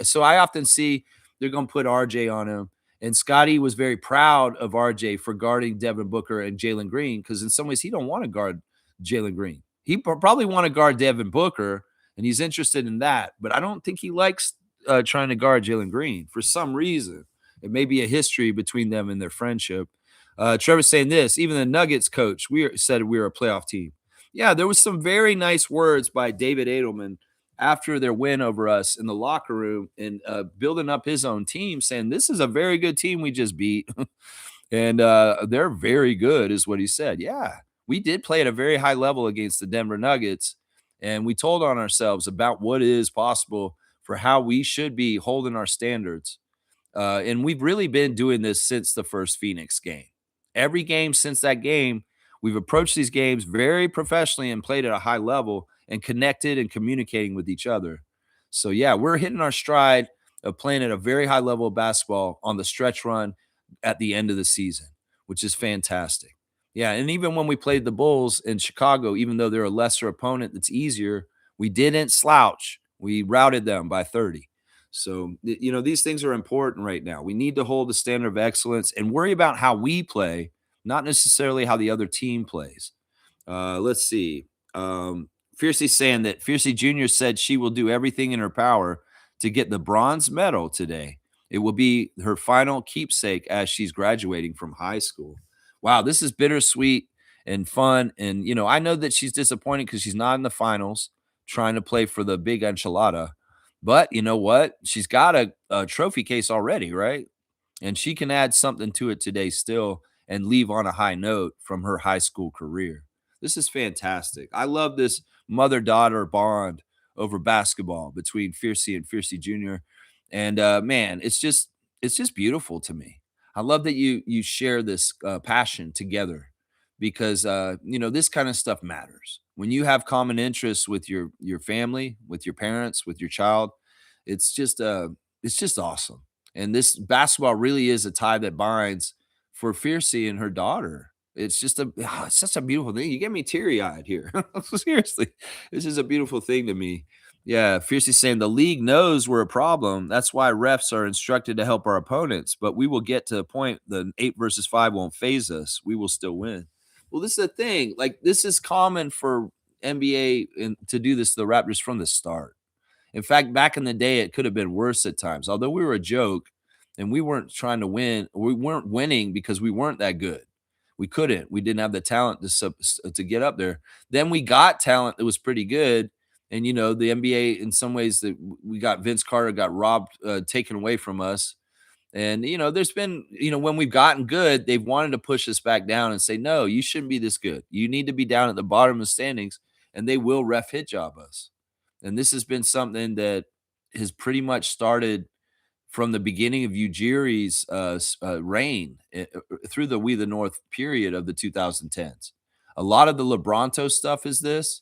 so I often see they're going to put RJ on him. And Scotty was very proud of RJ for guarding Devin Booker and Jalen Green because in some ways he don't want to guard Jalen Green. He probably want to guard Devin Booker, and he's interested in that. But I don't think he likes trying to guard Jalen Green for some reason. It may be a history between them and their friendship. Trevor's saying this, even the Nuggets coach, said we were a playoff team. Yeah, there was some very nice words by David Edelman after their win over us in the locker room and building up his own team, saying this is a very good team we just beat. And they're very good is what he said. Yeah, we did play at a very high level against the Denver Nuggets, and we told on ourselves about what is possible for how we should be holding our standards. And we've really been doing this since the first Phoenix game. Every game since that game, we've approached these games very professionally and played at a high level and connected and communicating with each other. So, yeah, we're hitting our stride of playing at a very high level of basketball on the stretch run at the end of the season, which is fantastic. Yeah, and even when we played the Bulls in Chicago, even though they're a lesser opponent that's easier, we didn't slouch. We routed them by 30. So, these things are important right now. We need to hold the standard of excellence and worry about how we play, not necessarily how the other team plays. Let's see. Fiercey saying that Fiercey Jr. said she will do everything in her power to get the bronze medal today. It will be her final keepsake as she's graduating from high school. Wow, this is bittersweet and fun. And, I know that she's disappointed because she's not in the finals trying to play for the big enchilada. But you know what? She's got a trophy case already, right? And she can add something to it today still and leave on a high note from her high school career. This is fantastic. I love this mother-daughter bond over basketball between Fiercey and Fiercey Jr. And man, it's just beautiful to me. I love that you share this passion together because this kind of stuff matters. When you have common interests with your family, with your parents, with your child, it's just awesome. And this basketball really is a tie that binds for Fiercey and her daughter. It's such a beautiful thing. You get me teary eyed here. Seriously, this is a beautiful thing to me. Yeah, Fiercey saying the league knows we're a problem. That's why refs are instructed to help our opponents. But we will get to a point the 8 versus 5 won't phase us. We will still win. Well, this is the thing. Like this is common for NBA and to do this to the Raptors from the start. In fact, back in the day, it could have been worse at times. Although we were a joke and we weren't trying to win, we weren't winning because we weren't that good. We couldn't. We didn't have the talent to get up there. Then we got talent that was pretty good. And, the NBA, in some ways, that we got Vince Carter got robbed, taken away from us. And, there's been, when we've gotten good, they've wanted to push us back down and say, no, you shouldn't be this good. You need to be down at the bottom of the standings, and they will ref hit job us. And this has been something that has pretty much started from the beginning of Ujiri's reign through the We the North period of the 2010s. A lot of the Lebronto stuff is this.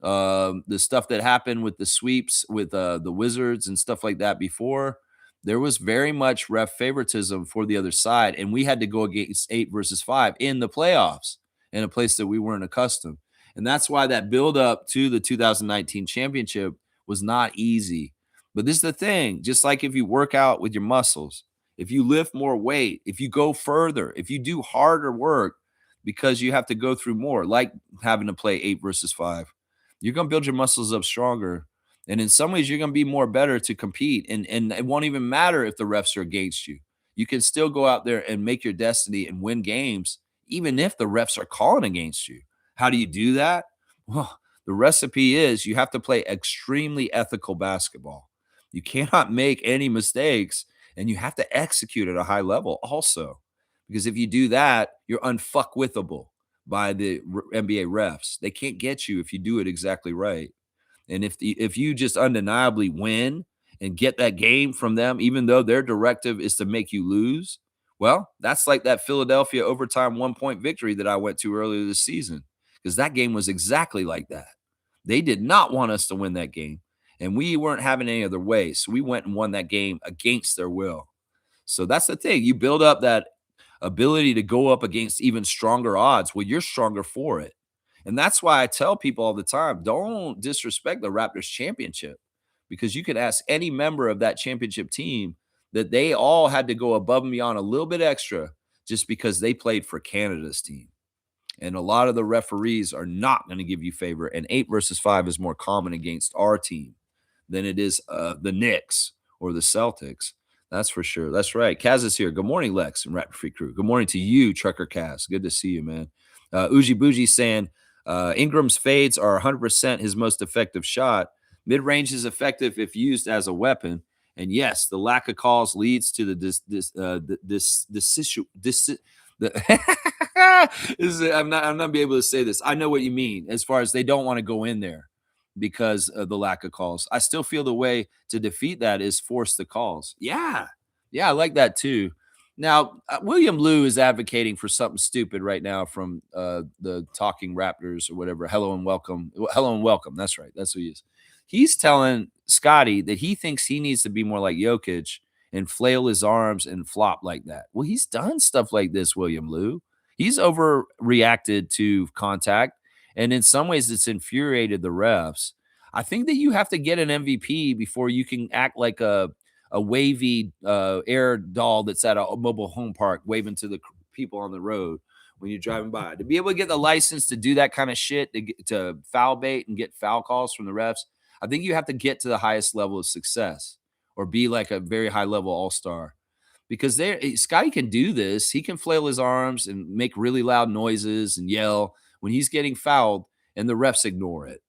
The stuff that happened with the sweeps with the Wizards and stuff like that before, there was very much ref favoritism for the other side, and we had to go against 8 versus 5 in the playoffs in a place that we weren't accustomed. And that's why that build up to the 2019 championship was not easy. But this is the thing, just like if you work out with your muscles, if you lift more weight, if you go further, if you do harder work because you have to go through more, like having to play 8 versus 5, you're going to build your muscles up stronger. And in some ways, you're going to be more better to compete. And it won't even matter if the refs are against you. You can still go out there and make your destiny and win games, even if the refs are calling against you. How do you do that? Well, the recipe is you have to play extremely ethical basketball. You cannot make any mistakes, and you have to execute at a high level also. Because if you do that, you're unfuckwithable by the NBA refs. They can't get you if you do it exactly right. And if you just undeniably win and get that game from them, even though their directive is to make you lose, well, that's like that Philadelphia overtime 1-point victory that I went to earlier this season, because that game was exactly like that. They did not want us to win that game, and we weren't having any other way. So we went and won that game against their will. So that's the thing. You build up that ability to go up against even stronger odds. Well, you're stronger for it. And that's why I tell people all the time, don't disrespect the Raptors championship, because you could ask any member of that championship team that they all had to go above and beyond a little bit extra just because they played for Canada's team. And a lot of the referees are not going to give you favor. And 8 versus 5 is more common against our team than it is the Knicks or the Celtics. That's for sure. That's right. Kaz is here. Good morning, Lex and Raptor Free Crew. Good morning to you, Trucker Kaz. Good to see you, man. Uji Bougie saying Ingram's fades are 100% his most effective shot. Mid-range is effective if used as a weapon. And yes, the lack of calls leads to I'm not be able to say this. I know what you mean as far as they don't want to go in there because of the lack of calls. I still feel the way to defeat that is force the calls. Yeah, I like that too. Now, William Liu is advocating for something stupid right now from the Talking Raptors or whatever. Hello and welcome. Hello and welcome. That's right. That's who he is. He's telling Scotty that he thinks he needs to be more like Jokic and flail his arms and flop like that. Well, he's done stuff like this, William Liu. He's overreacted to contact, and in some ways, it's infuriated the refs. I think that you have to get an MVP before you can act like a wavy air doll that's at a mobile home park waving to the people on the road when you're driving by. To be able to get the license to do that kind of shit, to foul bait and get foul calls from the refs, I think you have to get to the highest level of success or be like a very high level all-star. Because Scotty can do this. He can flail his arms and make really loud noises and yell when he's getting fouled, and the refs ignore it.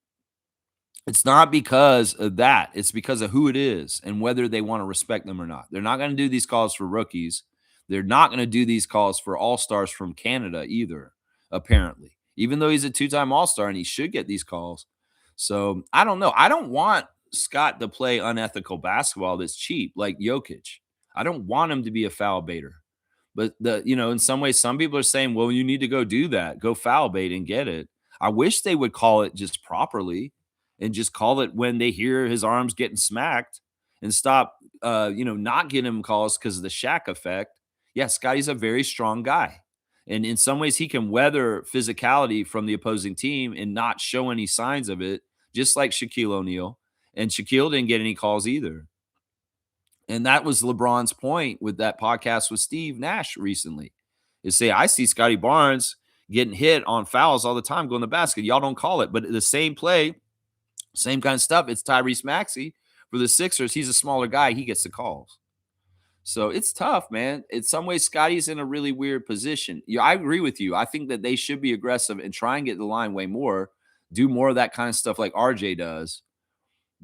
It's not because of that. It's because of who it is and whether they want to respect them or not. They're not going to do these calls for rookies. They're not going to do these calls for all-stars from Canada either, apparently, even though he's a two-time all-star and he should get these calls. So I don't know. I don't want Scott to play unethical basketball that's cheap like Jokic. I don't want him to be a foul baiter. But in some ways, some people are saying, well, you need to go do that. Go foul bait and get it. I wish they would call it just properly and just call it when they hear his arms getting smacked and stop, not getting him calls because of the Shaq effect. Yeah, Scotty's a very strong guy. And in some ways, he can weather physicality from the opposing team and not show any signs of it, just like Shaquille O'Neal. And Shaquille didn't get any calls either. And that was LeBron's point with that podcast with Steve Nash recently, is say, I see Scotty Barnes getting hit on fouls all the time, going to the basket. Y'all don't call it. But the same play, same kind of stuff. It's Tyrese Maxey for the Sixers. He's a smaller guy. He gets the calls. So it's tough, man. In some ways, Scotty's in a really weird position. Yeah, I agree with you. I think that they should be aggressive and try and get the line way more, do more of that kind of stuff like RJ does.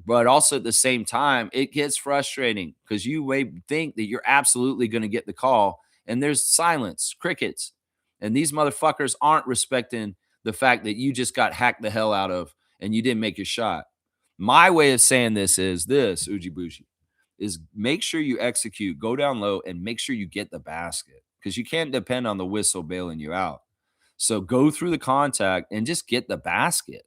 But also at the same time, it gets frustrating because you may think that you're absolutely going to get the call, and there's silence, crickets. And these motherfuckers aren't respecting the fact that you just got hacked the hell out of and you didn't make your shot. My way of saying this is this, Uji Bushi. is make sure you execute, go down low, and make sure you get the basket because you can't depend on the whistle bailing you out. So go through the contact and just get the basket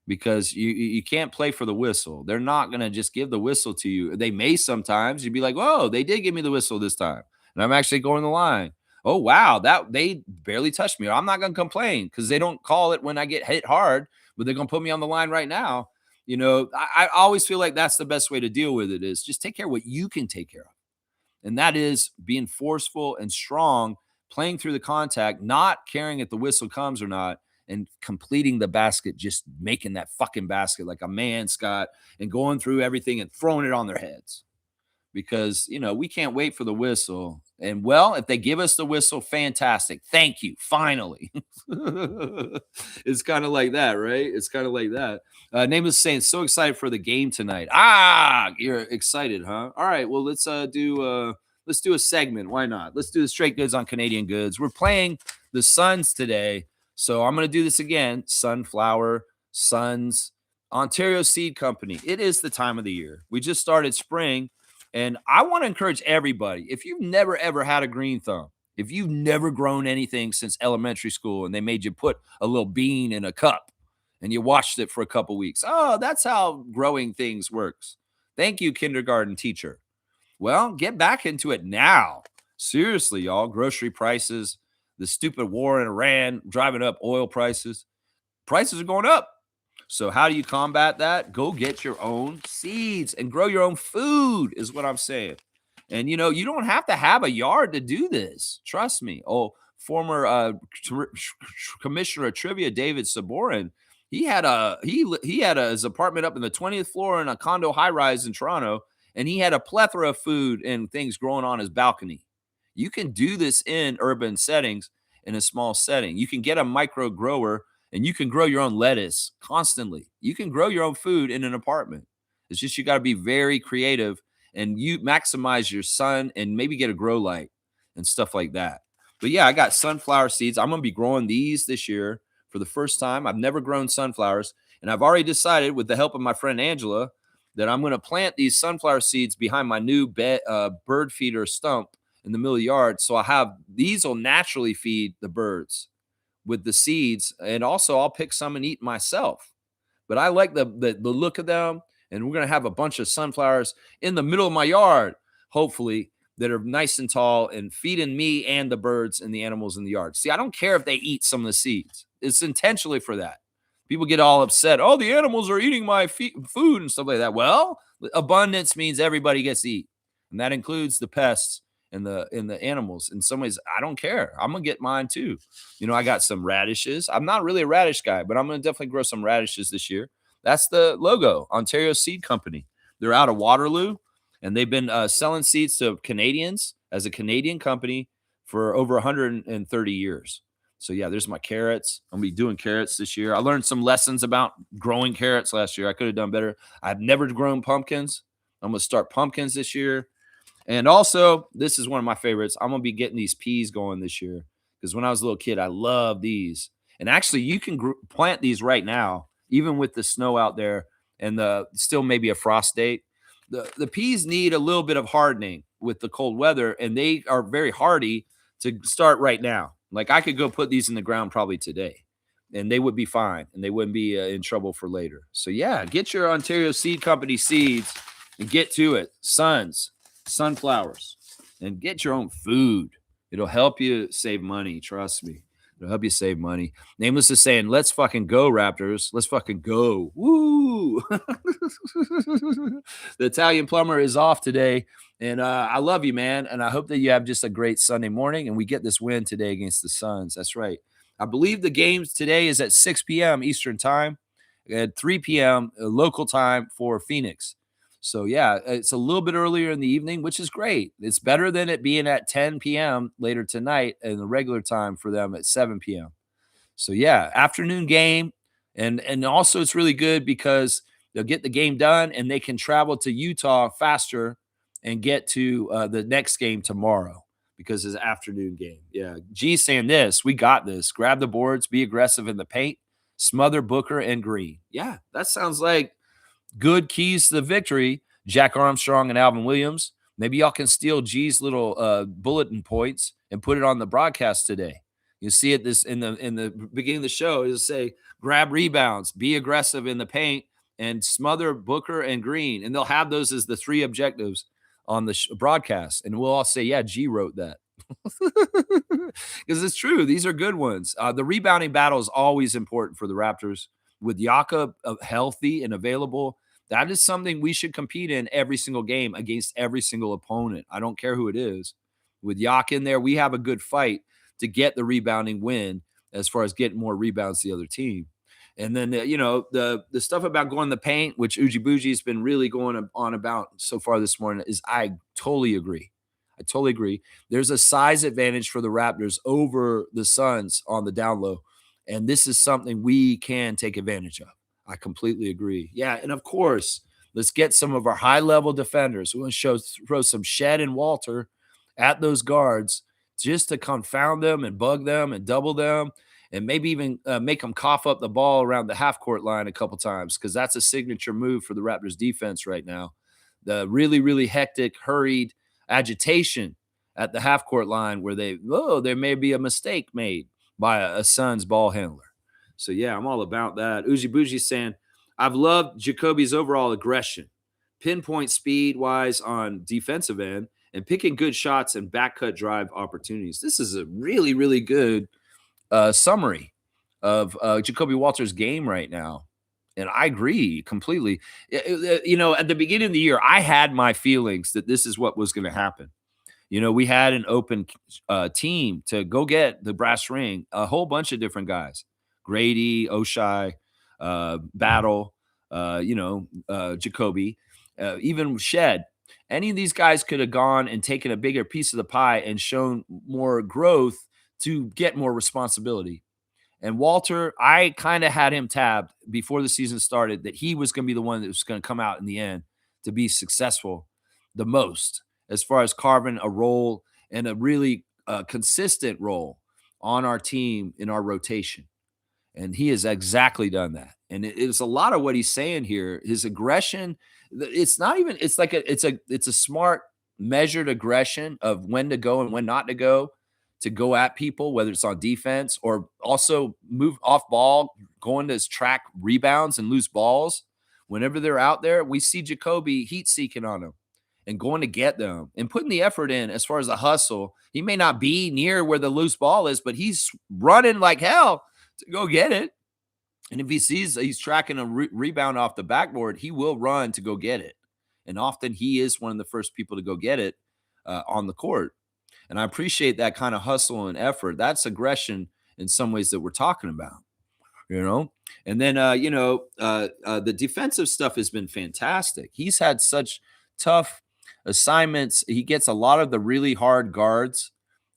because you can't play for the whistle. They're not going to just give the whistle to you. They may sometimes. You'd be like, "Whoa, they did give me the whistle this time." And I'm actually going the line. Oh, wow, that they barely touched me. I'm not going to complain because they don't call it when I get hit hard, but they're going to put me on the line right now. I always feel like that's the best way to deal with it is just take care of what you can take care of. And that is being forceful and strong, playing through the contact, not caring if the whistle comes or not, and completing the basket, just making that fucking basket like a man, Scott, and going through everything and throwing it on their heads because we can't wait for the whistle. And well, if they give us the whistle, fantastic. Thank you. Finally. It's kind of like that, right? It's kind of like that. Nameless saying, so excited for the game tonight. You're excited, huh? All right. Well, let's do a segment. Why not? Let's do the straight goods on Canadian goods. We're playing the Suns today. So I'm going to do this again. Sunflower, Suns, Ontario Seed Company. It is the time of the year. We just started spring. And I want to encourage everybody, if you've never, ever had a green thumb, if you've never grown anything since elementary school and they made you put a little bean in a cup and you watched it for a couple weeks, that's how growing things works. Thank you, kindergarten teacher. Well, get back into it now. Seriously, y'all, grocery prices, the stupid war in Iran, driving up oil prices. Prices are going up. So how do you combat that? Go get your own seeds and grow your own food is what I'm saying. And, you don't have to have a yard to do this. Trust me. Oh, former commissioner of trivia, David Saborin, he had his apartment up in the 20th floor in a condo high rise in Toronto, and he had a plethora of food and things growing on his balcony. You can do this in urban settings in a small setting. You can get a micro grower and you can grow your own lettuce constantly. You can grow your own food in an apartment. It's just you got to be very creative and you maximize your sun and maybe get a grow light and stuff like that. But yeah, I got sunflower seeds. I'm going to be growing these this year for the first time. I've never grown sunflowers. And I've already decided with the help of my friend Angela that I'm going to plant these sunflower seeds behind my new bird feeder stump in the middle of the yard. So these will naturally feed the birds with the seeds, and also I'll pick some and eat myself. But I like the look of them, and we're gonna have a bunch of sunflowers in the middle of my yard, hopefully, that are nice and tall and feeding me and the birds and the animals in the yard. See, I don't care if they eat some of the seeds. It's intentionally for that. People get all upset. Oh, the animals are eating my food and stuff like that. Well, abundance means everybody gets to eat, and that includes the pests and the animals. In some ways, I don't care. I'm gonna get mine too. I got some radishes. I'm not really a radish guy, but I'm gonna definitely grow some radishes this year. That's the logo, Ontario Seed Company. They're out of Waterloo, and they've been selling seeds to Canadians as a Canadian company for over 130 years. So yeah, there's my carrots. I'm gonna be doing carrots this year. I learned some lessons about growing carrots last year. I could have done better. I've never grown pumpkins. I'm gonna start pumpkins this year. And also, this is one of my favorites. I'm going to be getting these peas going this year because when I was a little kid, I loved these. And actually, you can plant these right now, even with the snow out there and still maybe a frost date. The peas need a little bit of hardening with the cold weather, and they are very hardy to start right now. Like I could go put these in the ground probably today, and they would be fine, and they wouldn't be in trouble for later. So yeah, get your Ontario Seed Company seeds and get to it. Sunflowers, and get your own food. It'll help you save money. Trust me. It'll help you save money. Nameless is saying, let's fucking go, Raptors. Let's fucking go. Woo! The Italian plumber is off today. And I love you, man. And I hope that you have just a great Sunday morning and we get this win today against the Suns. That's right. I believe the game today is at 6 p.m. Eastern time, at 3 p.m. Local time for Phoenix. So, yeah, it's a little bit earlier in the evening, which is great. It's better than it being at 10 p.m. later tonight and the regular time for them at 7 p.m. So, yeah, afternoon game. And also it's really good because they'll get the game done and they can travel to Utah faster and get to the next game tomorrow because it's an afternoon game. Yeah, G's saying this. We got this. Grab the boards, be aggressive in the paint, smother Booker and Green. Yeah, that sounds like good keys to the victory. Jack Armstrong and Alvin Williams. Maybe y'all can steal G's little bulletin points and put it on the broadcast today. You see it this in the beginning of the show. It'll say grab rebounds, be aggressive in the paint, and smother Booker and Green. And they'll have those as the three objectives on the broadcast. And we'll all say, yeah, G wrote that. Because it's true. These are good ones. The rebounding battle is always important for the Raptors. With Yaka healthy and available, that is something we should compete in every single game against every single opponent. I don't care who it is. With Yak in there, we have a good fight to get the rebounding win as far as getting more rebounds to the other team. And then, the stuff about going the paint, which Uji Buji has been really going on about so far this morning, is I totally agree. I totally agree. There's a size advantage for the Raptors over the Suns on the down low. And this is something we can take advantage of. I completely agree. Yeah, and of course, let's get some of our high-level defenders. We want to throw some Shed and Walter at those guards just to confound them and bug them and double them and maybe even make them cough up the ball around the half-court line a couple times, because that's a signature move for the Raptors defense right now. The really, really hectic, hurried agitation at the half-court line where there may be a mistake made by a Suns ball handler. So, yeah, I'm all about that. Uji Buji saying, I've loved Jacoby's overall aggression, pinpoint speed-wise on defensive end, and picking good shots and back-cut drive opportunities. This is a really, really good summary of Jacoby Walter's game right now. And I agree completely. At the beginning of the year, I had my feelings that this is what was going to happen. We had an open team to go get the brass ring, a whole bunch of different guys. Grady, Oshai, Battle, Jacoby, even Shed. Any of these guys could have gone and taken a bigger piece of the pie and shown more growth to get more responsibility. And Walter, I kind of had him tabbed before the season started that he was going to be the one that was going to come out in the end to be successful the most as far as carving a role and a really consistent role on our team in our rotation. And he has exactly done that. And it's a lot of what he's saying here. His aggression, it's a smart, measured aggression of when to go and when not to go at people, whether it's on defense or also move off ball, going to track rebounds and loose balls. Whenever they're out there, we see Jacoby heat seeking on them and going to get them and putting the effort in as far as the hustle. He may not be near where the loose ball is, but he's running like hell to go get it. And if he sees he's tracking a rebound off the backboard, he will run to go get it. And often he is one of the first people to go get it on the court. And I appreciate that kind of hustle and effort. That's aggression in some ways that we're talking about, And then, the defensive stuff has been fantastic. He's had such tough assignments. He gets a lot of the really hard guards,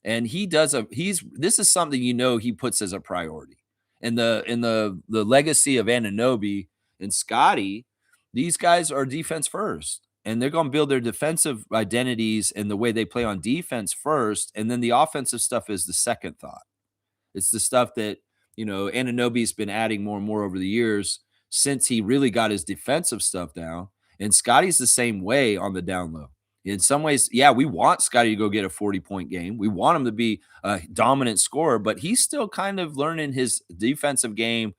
and this is something he puts as a priority. And the legacy of Anunoby and Scotty, these guys are defense first. And they're going to build their defensive identities and the way they play on defense first. And then the offensive stuff is the second thought. It's the stuff that, Anunoby's been adding more and more over the years since he really got his defensive stuff down. And Scotty's the same way on the down low. In some ways, yeah, we want Scotty to go get a 40-point game. We want him to be a dominant scorer, but he's still kind of learning his defensive game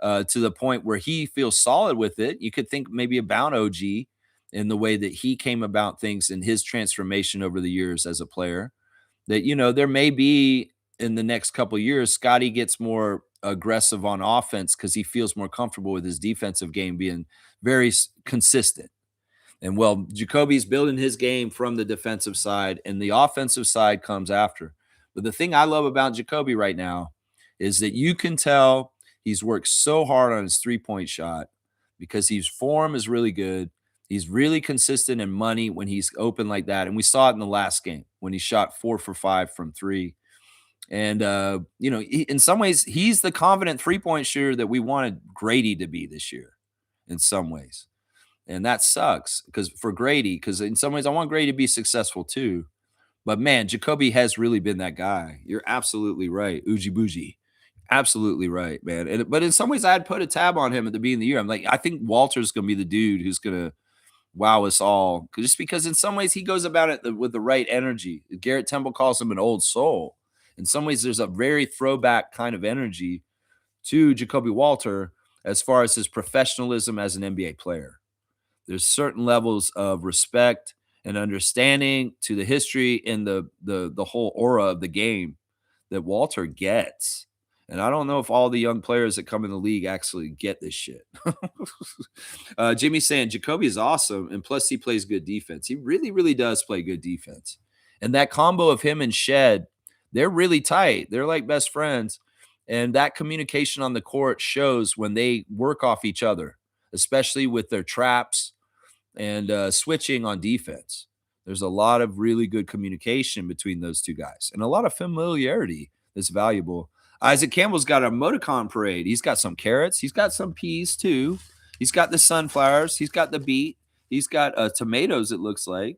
to the point where he feels solid with it. You could think maybe about OG in the way that he came about things in his transformation over the years as a player, that, there may be in the next couple of years, Scotty gets more aggressive on offense because he feels more comfortable with his defensive game being very consistent. And Jacoby's building his game from the defensive side, and the offensive side comes after. But the thing I love about Jacoby right now is that you can tell he's worked so hard on his three-point shot because his form is really good. He's really consistent in money when he's open like that. And we saw it in the last game when he shot 4 for 5 from three. And, in some ways, he's the confident three-point shooter that we wanted Grady to be this year in some ways. And that sucks for Grady, because in some ways I want Grady to be successful too. But, man, Jacoby has really been that guy. You're absolutely right, Uji Buji. Absolutely right, man. But in some ways I had put a tab on him at the beginning of the year. I'm like, I think Walter's going to be the dude who's going to wow us all, just because in some ways he goes about it with the right energy. Garrett Temple calls him an old soul. In some ways, there's a very throwback kind of energy to Jacoby Walter as far as his professionalism as an NBA player. There's certain levels of respect and understanding to the history and the whole aura of the game that Walter gets. And I don't know if all the young players that come in the league actually get this shit. Jimmy's saying Jacoby is awesome, and plus he plays good defense. He really, really does play good defense. And that combo of him and Shed, they're really tight. They're like best friends. And that communication on the court shows when they work off each other, especially with their traps and switching on defense. There's a lot of really good communication between those two guys and a lot of familiarity that's valuable. Isaac Campbell's got a emoticon parade. He's got some carrots. He's got some peas too. He's got the sunflowers. He's got the beet. He's got tomatoes, it looks like,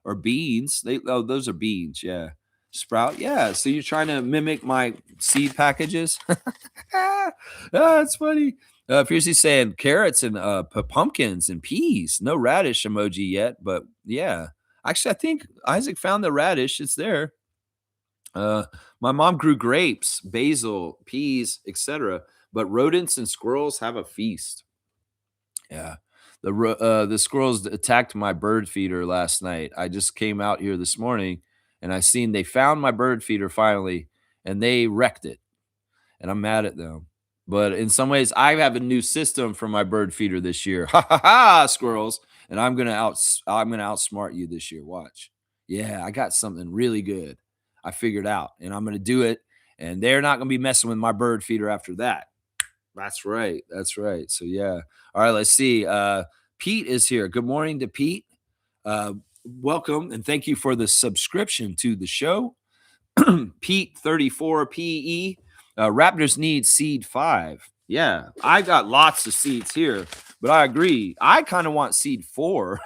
or beans. Those are beans. Yeah. Sprout. Yeah. So you're trying to mimic my seed packages. That's funny. Fiercely saying carrots and pumpkins and peas. No radish emoji yet, but yeah. Actually, I think Isaac found the radish. It's there. My mom grew grapes, basil, peas, etc. But rodents and squirrels have a feast. Yeah. The squirrels attacked my bird feeder last night. I just came out here this morning and I seen they found my bird feeder finally and they wrecked it. And I'm mad at them. But in some ways, I have a new system for my bird feeder this year. Ha ha ha, squirrels! And I'm gonna outsmart you this year. Watch. Yeah, I got something really good. I figured out, and I'm gonna do it. And they're not gonna be messing with my bird feeder after that. That's right. That's right. So yeah. All right. Let's see. Pete is here. Good morning to Pete. Welcome and thank you for the subscription to the show. Pete 34 PE. Raptors need seed 5. Yeah, I got lots of seeds here, but I agree. I kind of want seed 4.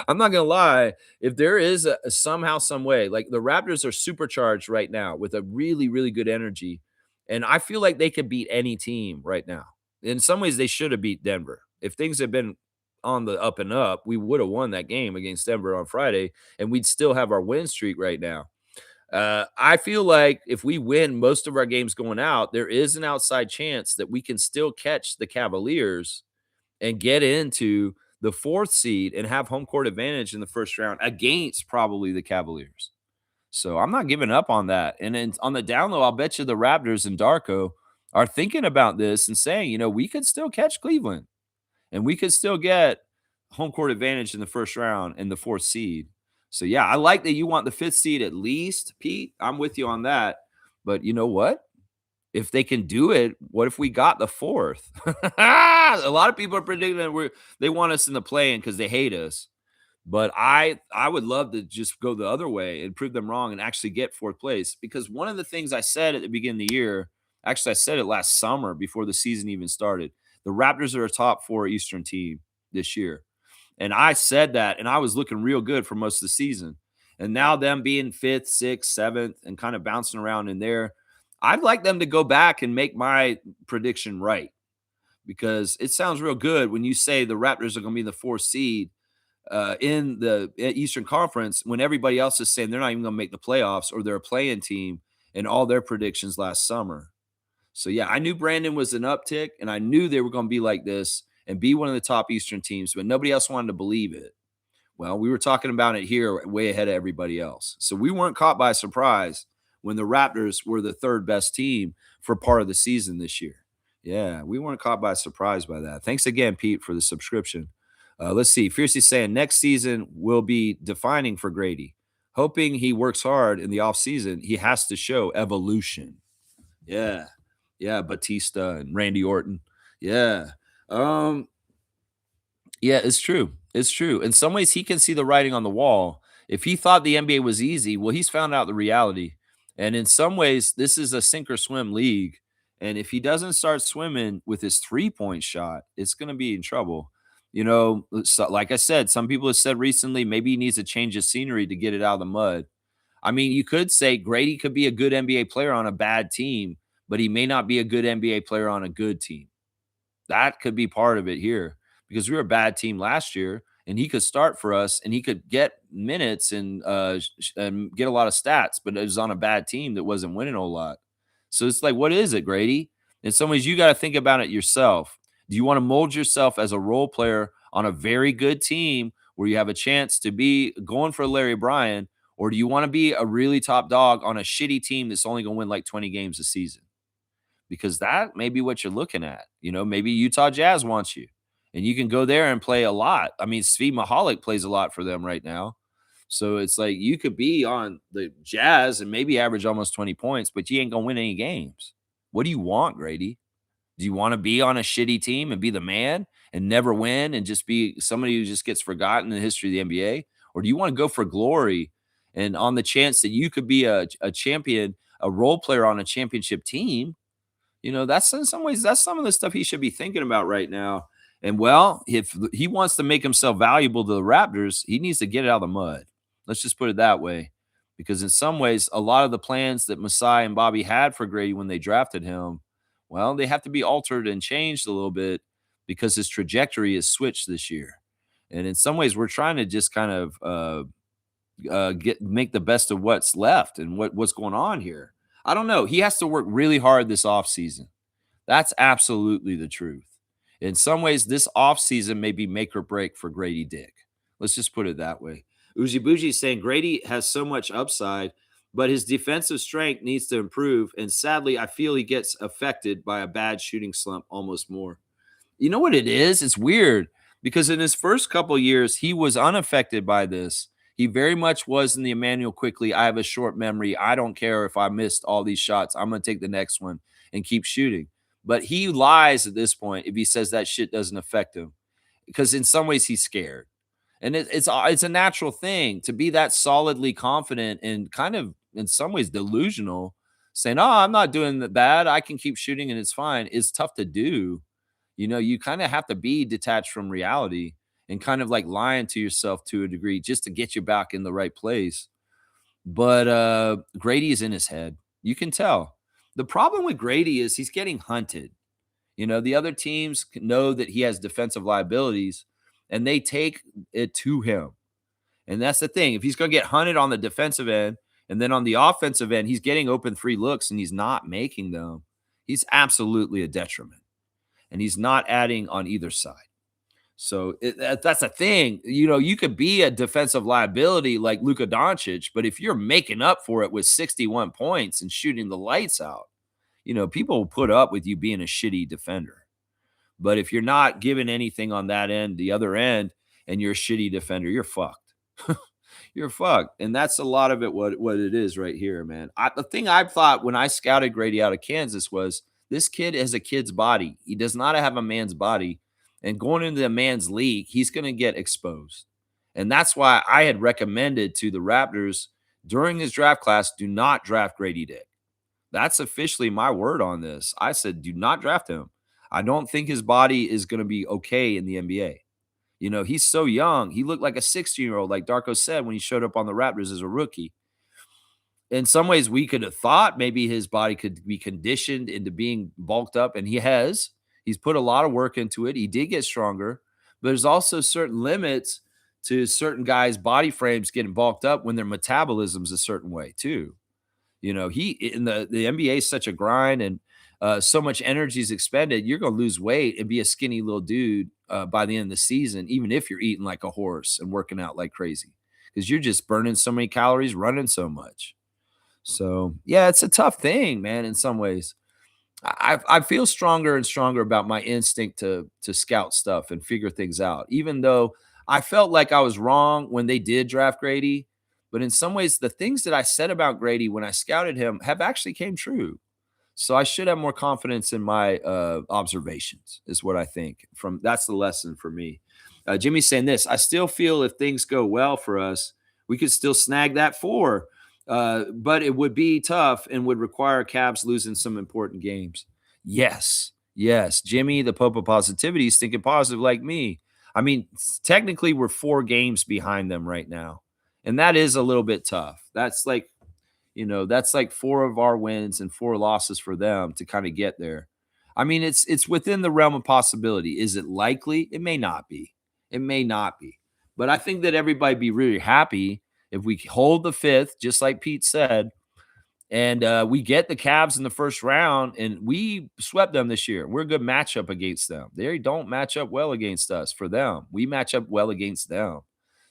I'm not gonna lie. If there is a somehow, some way, like the Raptors are supercharged right now with a really, really good energy, and I feel like they could beat any team right now. In some ways, they should have beat Denver. If things had been on the up and up, we would have won that game against Denver on Friday, and we'd still have our win streak right now. I feel like if we win most of our games going out, there is an outside chance that we can still catch the Cavaliers and get into the 4th seed and have home court advantage in the first round against probably the Cavaliers. So I'm not giving up on that. And then on the down low, I'll bet you the Raptors and Darko are thinking about this and saying, we could still catch Cleveland and we could still get home court advantage in the first round in the 4th seed. So, yeah, I like that you want the 5th seed at least, Pete. I'm with you on that. But you know what? If they can do it, what if we got the 4th? A lot of people are predicting that they want us in the play-in because they hate us. But I would love to just go the other way and prove them wrong and actually get 4th place. Because one of the things I said at the beginning of the year, actually I said it last summer before the season even started, the Raptors are a top 4 Eastern team this year. And I said that, and I was looking real good for most of the season. And now them being 5th, 6th, 7th, and kind of bouncing around in there, I'd like them to go back and make my prediction right. Because it sounds real good when you say the Raptors are going to be the 4th seed in the Eastern Conference when everybody else is saying they're not even going to make the playoffs or they're a play-in team in all their predictions last summer. So, yeah, I knew Brandon was an uptick, and I knew they were going to be like this and be one of the top Eastern teams, but nobody else wanted to believe it. Well, we were talking about it here way ahead of everybody else. So we weren't caught by surprise when the Raptors were the 3rd best team for part of the season this year. Yeah, we weren't caught by surprise by that. Thanks again, Pete, for the subscription. Let's see. Fiercely saying next season will be defining for Grady. Hoping he works hard in the offseason, he has to show evolution. Yeah. Yeah, Batista and Randy Orton. Yeah. Yeah, it's true. It's true. In some ways, he can see the writing on the wall. If he thought the NBA was easy, well, he's found out the reality. And in some ways, this is a sink or swim league. And if he doesn't start swimming with his 3-point shot, it's going to be in trouble. Like I said, some people have said recently, maybe he needs a change of scenery to get it out of the mud. I mean, you could say Grady could be a good NBA player on a bad team, but he may not be a good NBA player on a good team. That could be part of it here because we were a bad team last year and he could start for us, and he could get minutes and get a lot of stats, but it was on a bad team that wasn't winning a whole lot. So it's like, what is it, Grady? In some ways, you got to think about it yourself. Do you want to mold yourself as a role player on a very good team where you have a chance to be going for Larry Bryan, or do you want to be a really top dog on a shitty team that's only going to win like 20 games a season? Because that may be what you're looking at. Maybe Utah Jazz wants you, and you can go there and play a lot. I mean, Svi Mihalik plays a lot for them right now. So it's like you could be on the Jazz and maybe average almost 20 points, but you ain't going to win any games. What do you want, Grady? Do you want to be on a shitty team and be the man and never win and just be somebody who just gets forgotten in the history of the NBA? Or do you want to go for glory and on the chance that you could be a champion, a role player on a championship team? That's in some ways, that's some of the stuff he should be thinking about right now. And well, if he wants to make himself valuable to the Raptors, he needs to get it out of the mud. Let's just put it that way. Because in some ways, a lot of the plans that Masai and Bobby had for Grady when they drafted him, well, they have to be altered and changed a little bit because his trajectory is switched this year. And in some ways, we're trying to just kind of make the best of what's left and what's going on here. I don't know. He has to work really hard this offseason. That's absolutely the truth. In some ways, this offseason may be make or break for Grady Dick. Let's just put it that way. Uji Bougie is saying Grady has so much upside, but his defensive strength needs to improve. And sadly, I feel he gets affected by a bad shooting slump almost more. You know what it is? It's weird because in his first couple years, he was unaffected by this. He very much was in the Emmanuel Quickly. I have a short memory. I don't care if I missed all these shots. I'm going to take the next one and keep shooting. But he lies at this point if he says that shit doesn't affect him because in some ways he's scared. And it's a natural thing to be that solidly confident and kind of in some ways delusional, saying, "Oh, I'm not doing that bad. I can keep shooting and it's fine." It's tough to do. You kind of have to be detached from reality and kind of like lying to yourself to a degree just to get you back in the right place. But Grady is in his head. You can tell. The problem with Grady is he's getting hunted. The other teams know that he has defensive liabilities and they take it to him. And that's the thing. If he's going to get hunted on the defensive end and then on the offensive end, he's getting open 3 looks and he's not making them, he's absolutely a detriment. And he's not adding on either side. So that's a thing. You could be a defensive liability like Luka Doncic, but if you're making up for it with 61 points and shooting the lights out, people will put up with you being a shitty defender. But if you're not giving anything on that end, the other end, and you're a shitty defender, you're fucked. You're fucked. And that's a lot of it, what it is right here, man. The thing I thought when I scouted Grady out of Kansas was this kid has a kid's body. He does not have a man's body. And going into the man's league, he's going to get exposed. And that's why I had recommended to the Raptors during his draft class, do not draft Grady Dick. That's officially my word on this. I said, do not draft him. I don't think his body is going to be okay in the NBA. He's so young. He looked like a 16-year-old, like Darko said, when he showed up on the Raptors as a rookie. In some ways, we could have thought maybe his body could be conditioned into being bulked up, and he has. He's put a lot of work into it. He did get stronger, but there's also certain limits to certain guys' body frames getting bulked up when their metabolism's a certain way too. He in the NBA is such a grind and so much energy is expended. You're going to lose weight and be a skinny little dude by the end of the season, even if you're eating like a horse and working out like crazy, because you're just burning so many calories, running so much. So yeah, it's a tough thing, man. In some ways, I feel stronger and stronger about my instinct to scout stuff and figure things out, even though I felt like I was wrong when they did draft Grady. But in some ways, the things that I said about Grady when I scouted him have actually came true. So I should have more confidence in my observations, is what I think. That's the lesson for me. Jimmy's saying this. I still feel if things go well for us, we could still snag that 4. But it would be tough and would require Cavs losing some important games. Yes. Jimmy, the Pope of Positivity, is thinking positive like me. I mean, technically, we're 4 games behind them right now. And that is a little bit tough. That's like 4 of our wins and 4 losses for them to kind of get there. I mean, it's within the realm of possibility. Is it likely? It may not be. But I think that everybody be really happy if we hold the fifth, just like Pete said, and we get the Cavs in the first round, and we swept them this year. We're a good matchup against them. They don't match up well against us for them. We match up well against them.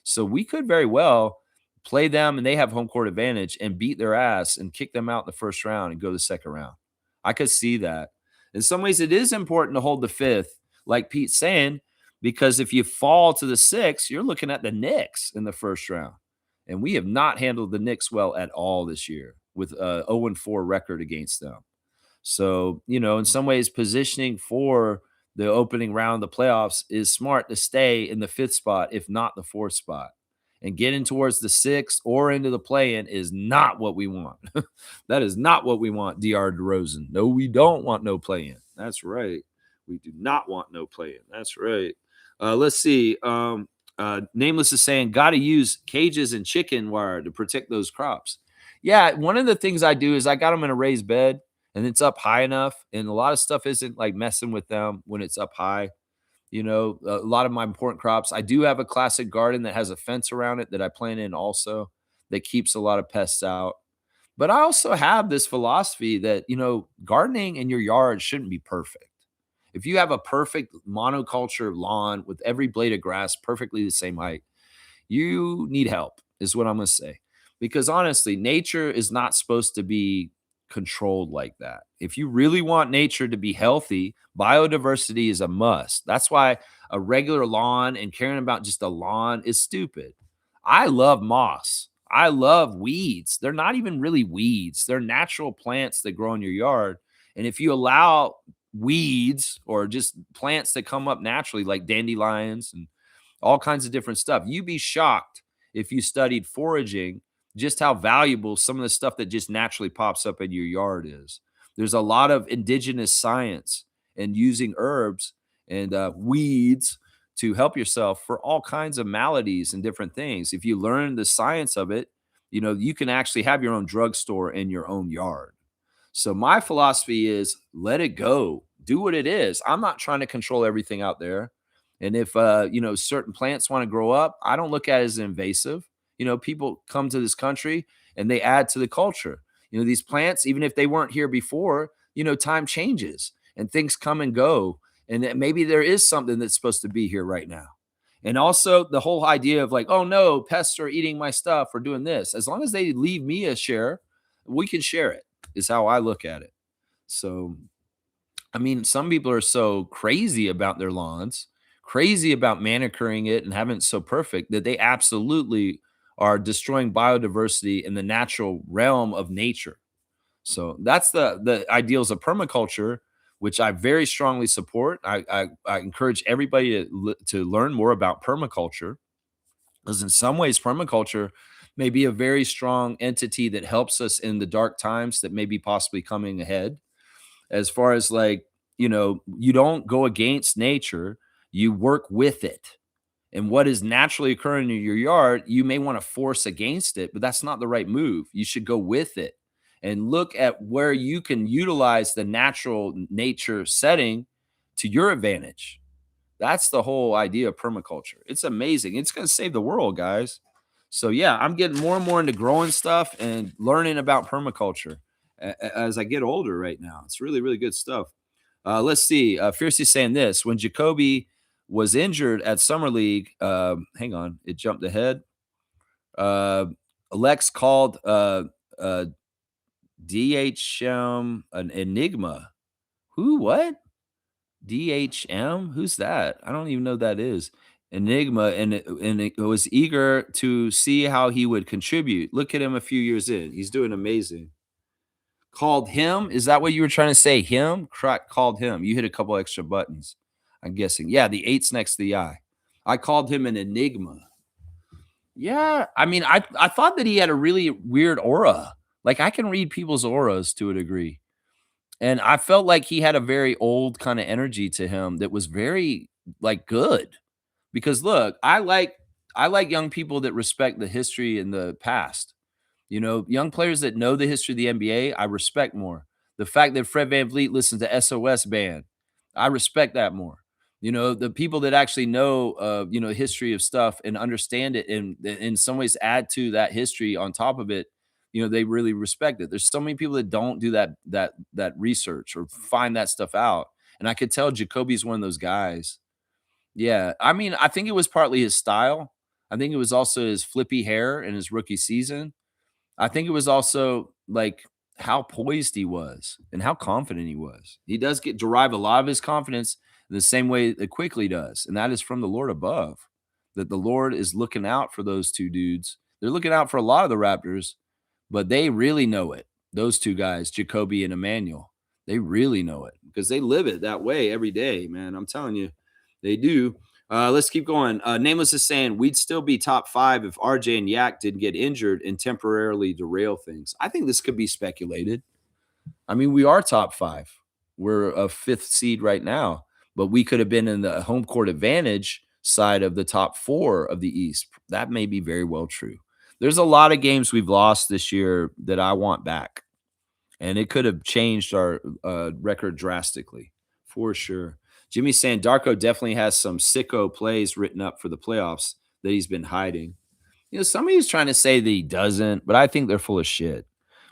So we could very well play them, and they have home court advantage and beat their ass and kick them out in the first round and go to the second round. I could see that. In some ways, it is important to hold the fifth, like Pete's saying, because if you fall to the sixth, you're looking at the Knicks in the first round. And we have not handled the Knicks well at all this year with a 0-4 record against them. So, in some ways, positioning for the opening round of the playoffs is smart to stay in the fifth spot, if not the fourth spot. And getting towards the sixth or into the play-in is not what we want. That is not what we want, DR DeRozan. No, we don't want no play-in. That's right. We do not want no play-in. That's right. Let's see. Nameless is saying, got to use cages and chicken wire to protect those crops. Yeah, one of the things I do is I got them in a raised bed and it's up high enough. And a lot of stuff isn't like messing with them when it's up high. A lot of my important crops. I do have a classic garden that has a fence around it that I plant in also that keeps a lot of pests out. But I also have this philosophy that, gardening in your yard shouldn't be perfect. If you have a perfect monoculture lawn with every blade of grass perfectly the same height, you need help, is what I'm going to say. Because honestly, nature is not supposed to be controlled like that. If you really want nature to be healthy, biodiversity is a must. That's why a regular lawn and caring about just a lawn is stupid. I love moss. I love weeds. They're not even really weeds, they're natural plants that grow in your yard. And if you allow weeds or just plants that come up naturally, like dandelions and all kinds of different stuff, you'd be shocked if you studied foraging just how valuable some of the stuff that just naturally pops up in your yard is. There's a lot of indigenous science and using herbs and weeds to help yourself for all kinds of maladies and different things. If you learn the science of it, you can actually have your own drugstore in your own yard. So my philosophy is let it go. Do what it is. I'm not trying to control everything out there. And if certain plants want to grow up, I don't look at it as invasive. People come to this country and they add to the culture. These plants, even if they weren't here before, time changes and things come and go. And maybe there is something that's supposed to be here right now. And also the whole idea of like, oh no, pests are eating my stuff or doing this. As long as they leave me a share, we can share it, is how I look at it. So, I mean, some people are so crazy about their lawns, crazy about manicuring it and having it so perfect that they absolutely are destroying biodiversity in the natural realm of nature. So that's the ideals of permaculture, which I very strongly support. I encourage everybody to learn more about permaculture, because in some ways permaculture may be a very strong entity that helps us in the dark times that may be possibly coming ahead. As far as like, you don't go against nature, you work with it. And what is naturally occurring in your yard, you may want to force against it, but that's not the right move. You should go with it and look at where you can utilize the natural nature setting to your advantage. That's the whole idea of permaculture. It's amazing. It's going to save the world, guys. So yeah, I'm getting more and more into growing stuff and learning about permaculture as I get older right now. It's really, really good stuff. Let's see. Fiercely saying this: when Jacoby was injured at Summer League, hang on, it jumped ahead. Lex called DHM an enigma. Who? What? DHM? Who's that? I don't even know who that is. Enigma, and it was eager to see how he would contribute. Look at him a few years in. He's doing amazing. Called him? Is that what you were trying to say? Him? Called him. You hit a couple extra buttons, I'm guessing. Yeah, the eight's next to the I. I called him an enigma. Yeah, I mean, I thought that he had a really weird aura. Like I can read people's auras to a degree. And I felt like he had a very old kind of energy to him that was very like good. Because look, I like young people that respect the history and the past. Young players that know the history of the NBA, I respect more. The fact that Fred VanVleet listens to SOS Band, I respect that more. The people that actually know, history of stuff and understand it, and in some ways add to that history on top of it, they really respect it. There's so many people that don't do that research or find that stuff out, and I could tell Jacoby's one of those guys. Yeah, I mean, I think it was partly his style. I think it was also his flippy hair in his rookie season. I think it was also, like, how poised he was and how confident he was. He does get derive a lot of his confidence in the same way that Quickly does, and that is from the Lord above, that the Lord is looking out for those 2 dudes. They're looking out for a lot of the Raptors, but they really know it. Those 2 guys, Jacoby and Emmanuel, they really know it because they live it that way every day, man. I'm telling you, they do. Let's keep going. Nameless is saying we'd still be top 5 if RJ and Yak didn't get injured and temporarily derail things. I think this could be speculated. I mean, we are top 5. We're a 5th seed right now, but we could have been in the home court advantage side of the top 4 of the East. That may be very well true. There's a lot of games we've lost this year that I want back, and it could have changed our record drastically for sure. Jimmy's saying Darko definitely has some sicko plays written up for the playoffs that he's been hiding. Somebody's trying to say that he doesn't, but I think they're full of shit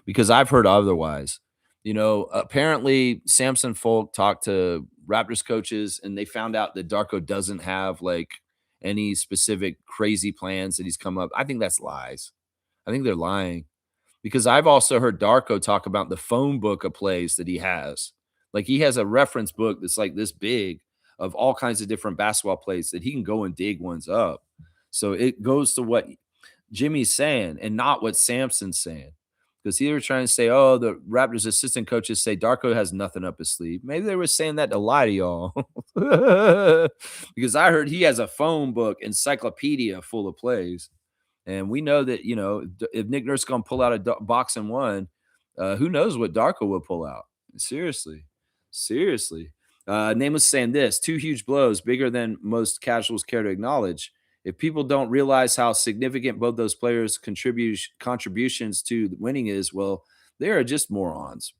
because I've heard otherwise. Apparently Samson Folk talked to Raptors coaches and they found out that Darko doesn't have like any specific crazy plans that he's come up. I think that's lies. I think they're lying because I've also heard Darko talk about the phone book of plays that he has. Like he has a reference book that's like this big of all kinds of different basketball plays that he can go and dig ones up. So it goes to what Jimmy's saying and not what Samson's saying. Because he was trying to say, oh, the Raptors assistant coaches say Darko has nothing up his sleeve. Maybe they were saying that to lie to y'all. Because I heard he has a phone book encyclopedia full of plays. And we know that, if Nick Nurse is going to pull out a box and one, who knows what Darko will pull out. Seriously. Seriously. Nameless saying this, 2 huge blows, bigger than most casuals care to acknowledge. If people don't realize how significant both those players' contributions to winning is, well, they are just morons.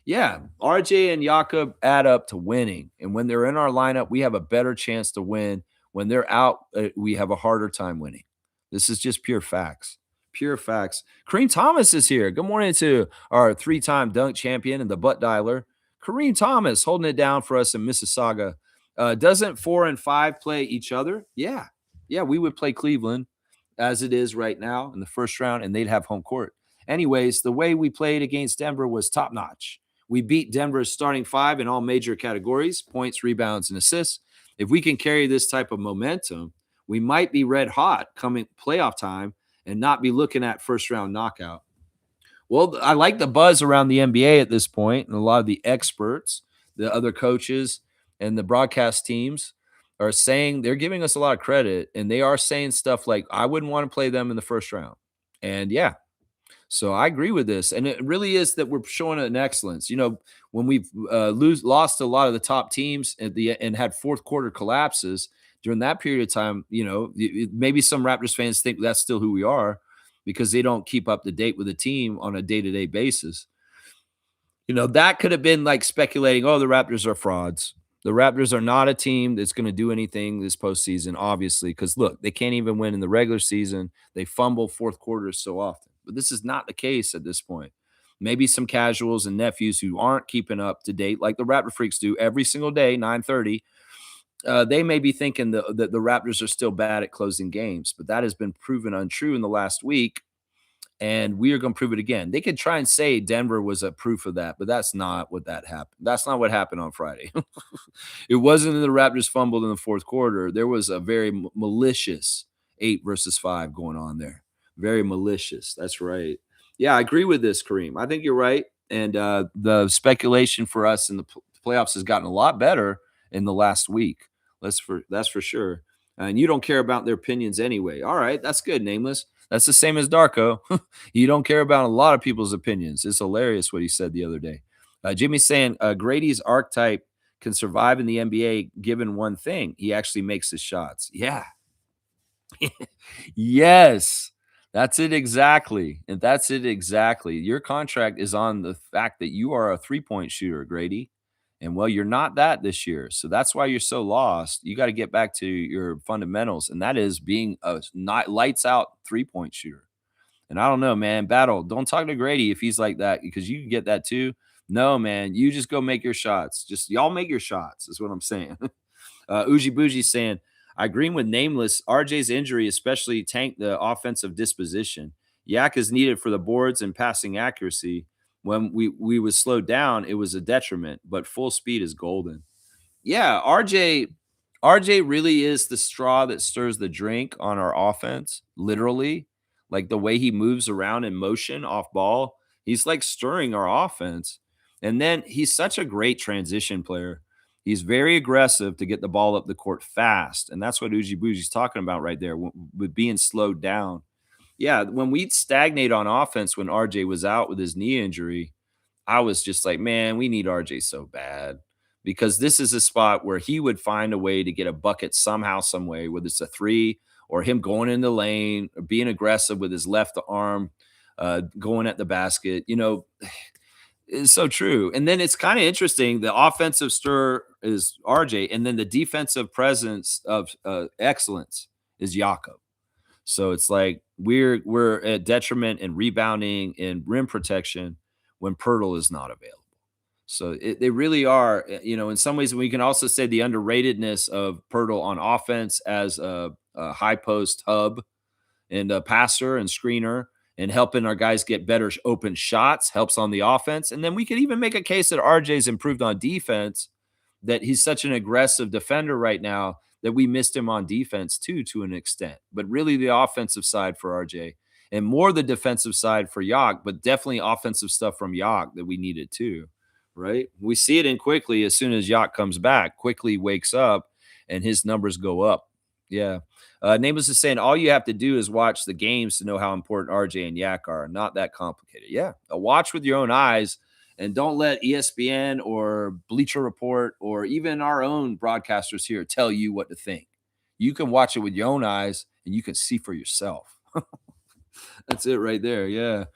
Yeah, RJ and Jakob add up to winning. And when they're in our lineup, we have a better chance to win. When they're out, we have a harder time winning. This is just pure facts. Pure facts. Kareem Thomas is here. Good morning to our 3-time dunk champion and the butt dialer. Kareem Thomas holding it down for us in Mississauga. Doesn't 4 and 5 play each other? Yeah. Yeah, we would play Cleveland as it is right now in the first round, and they'd have home court. Anyways, the way we played against Denver was top notch. We beat Denver's starting 5 in all major categories, points, rebounds, and assists. If we can carry this type of momentum, we might be red hot coming playoff time and not be looking at first round knockout. Well, I like the buzz around the NBA at this point, and a lot of the experts, the other coaches, and the broadcast teams are saying they're giving us a lot of credit, and they are saying stuff like, I wouldn't want to play them in the first round. And yeah, so I agree with this. And it really is that we're showing an excellence. When we've lost a lot of the top teams and had fourth quarter collapses during that period of time, maybe some Raptors fans think that's still who we are because they don't keep up to date with the team on a day-to-day basis. That could have been like speculating, oh, the Raptors are frauds. The Raptors are not a team that's going to do anything this postseason, obviously, because look, they can't even win in the regular season. They fumble fourth quarters so often. But this is not the case at this point. Maybe some casuals and nephews who aren't keeping up to date, like the Raptor Freaks do every single day, 9:30. They may be thinking that the Raptors are still bad at closing games, but that has been proven untrue in the last week. And we are going to prove it again. They could try and say Denver was a proof of that, but that's not what that happened. That's not what happened on Friday. It wasn't the Raptors fumbled in the fourth quarter. There was a very malicious 8 versus 5 going on there. Very malicious. That's right. Yeah, I agree with this, Kareem. I think you're right. And the speculation for us in the playoffs has gotten a lot better in the last week. That's for sure. And you don't care about their opinions anyway. All right, that's good, Nameless. That's the same as Darko. You don't care about a lot of people's opinions. It's hilarious what he said the other day. Jimmy's saying Grady's archetype can survive in the NBA given one thing. He actually makes his shots. Yeah. Yes. That's it exactly. And that's it exactly. Your contract is on the fact that you are a 3-point shooter, Grady. And well, you're not that this year. So that's why you're so lost. You got to get back to your fundamentals, and that is being a not lights out 3-point shooter. And I don't know, man. Battle. Don't talk to Grady if he's like that because you can get that too. No, man. You just go make your shots. Just y'all make your shots, is what I'm saying. Uji Bougie saying, I agree with Nameless. RJ's injury especially tanked the offensive disposition. Yak is needed for the boards and passing accuracy. When we was slowed down, it was a detriment, but full speed is golden. Yeah, RJ really is the straw that stirs the drink on our offense, literally. Like the way he moves around in motion off ball, he's like stirring our offense. And then he's such a great transition player. He's very aggressive to get the ball up the court fast. And that's what Uji Buji's talking about right there with being slowed down. Yeah, when we stagnate on offense when RJ was out with his knee injury, I was just like, man, we need RJ so bad because this is a spot where he would find a way to get a bucket somehow, some way, whether it's a three or him going in the lane or being aggressive with his left arm, going at the basket. It's so true. And then it's kind of interesting. The offensive stir is RJ, and then the defensive presence of excellence is Jakob. So it's like we're at detriment in rebounding and rim protection when Pirtle is not available. So they really are, in some ways we can also say the underratedness of Pirtle on offense as a high post hub and a passer and screener and helping our guys get better open shots helps on the offense. And then we could even make a case that RJ's improved on defense, that he's such an aggressive defender right now that we missed him on defense too, to an extent. But really the offensive side for RJ and more the defensive side for Yak, but definitely offensive stuff from Yak that we needed too, right? We see it in quickly as soon as Yak comes back, quickly wakes up and his numbers go up. Yeah. Nameless is saying all you have to do is watch the games to know how important RJ and Yak are. Not that complicated. Yeah. Watch with your own eyes and don't let ESPN or Bleacher Report or even our own broadcasters here tell you what to think. You can watch it with your own eyes and you can see for yourself. That's it right there. Yeah.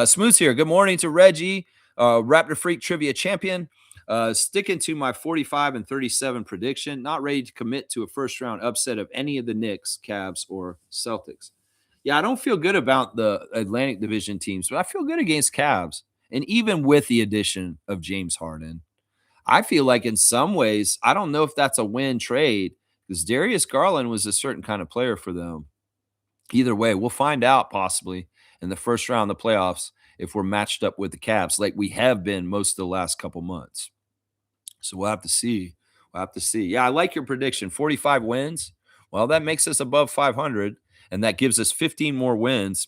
Smooth's here. Good morning to Reggie, Raptor Freak Trivia Champion. Sticking to my 45-37 prediction, not ready to commit to a first round upset of any of the Knicks, Cavs, or Celtics. Yeah, I don't feel good about the Atlantic Division teams, but I feel good against Cavs. And even with the addition of James Harden, I feel like in some ways, I don't know if that's a win trade because Darius Garland was a certain kind of player for them. Either way, we'll find out possibly in the first round of the playoffs if we're matched up with the Cavs like we have been most of the last couple months. So we'll have to see. We'll have to see. Yeah, I like your prediction. 45 wins. Well, that makes us above 500, and that gives us 15 more wins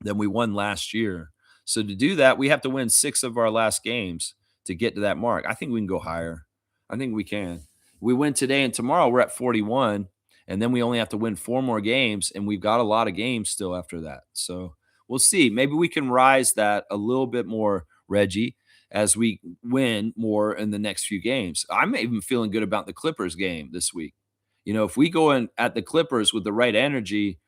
than we won last year. So to do that, we have to win 6 of our last games to get to that mark. I think we can go higher. I think we can. We win today and tomorrow, we're at 41, and then we only have to win 4 more games, and we've got a lot of games still after that. So we'll see. Maybe we can rise that a little bit more, Reggie, as we win more in the next few games. I'm even feeling good about the Clippers game this week. If we go in at the Clippers with the right energy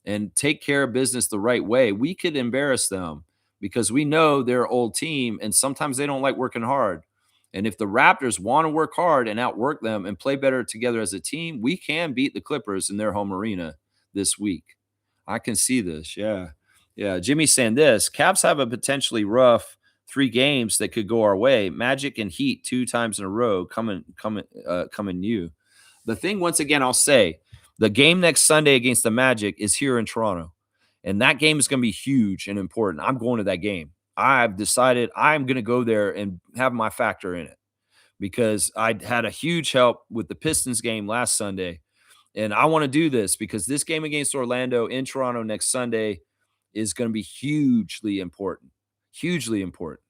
and take care of business the right way, we could embarrass them because we know they're an old team and sometimes they don't like working hard. And if the Raptors want to work hard and outwork them and play better together as a team, we can beat the Clippers in their home arena this week. I can see this. Yeah. Yeah. Jimmy's saying this. Cavs have a potentially rough 3 games that could go our way. Magic and Heat 2 times in a row coming new. The thing, once again, I'll say, the game next Sunday against the Magic is here in Toronto, and that game is going to be huge and important. I'm going to that game. I've decided I'm going to go there and have my factor in it because I had a huge help with the Pistons game last Sunday, and I want to do this because this game against Orlando in Toronto next Sunday is going to be hugely important. Hugely important.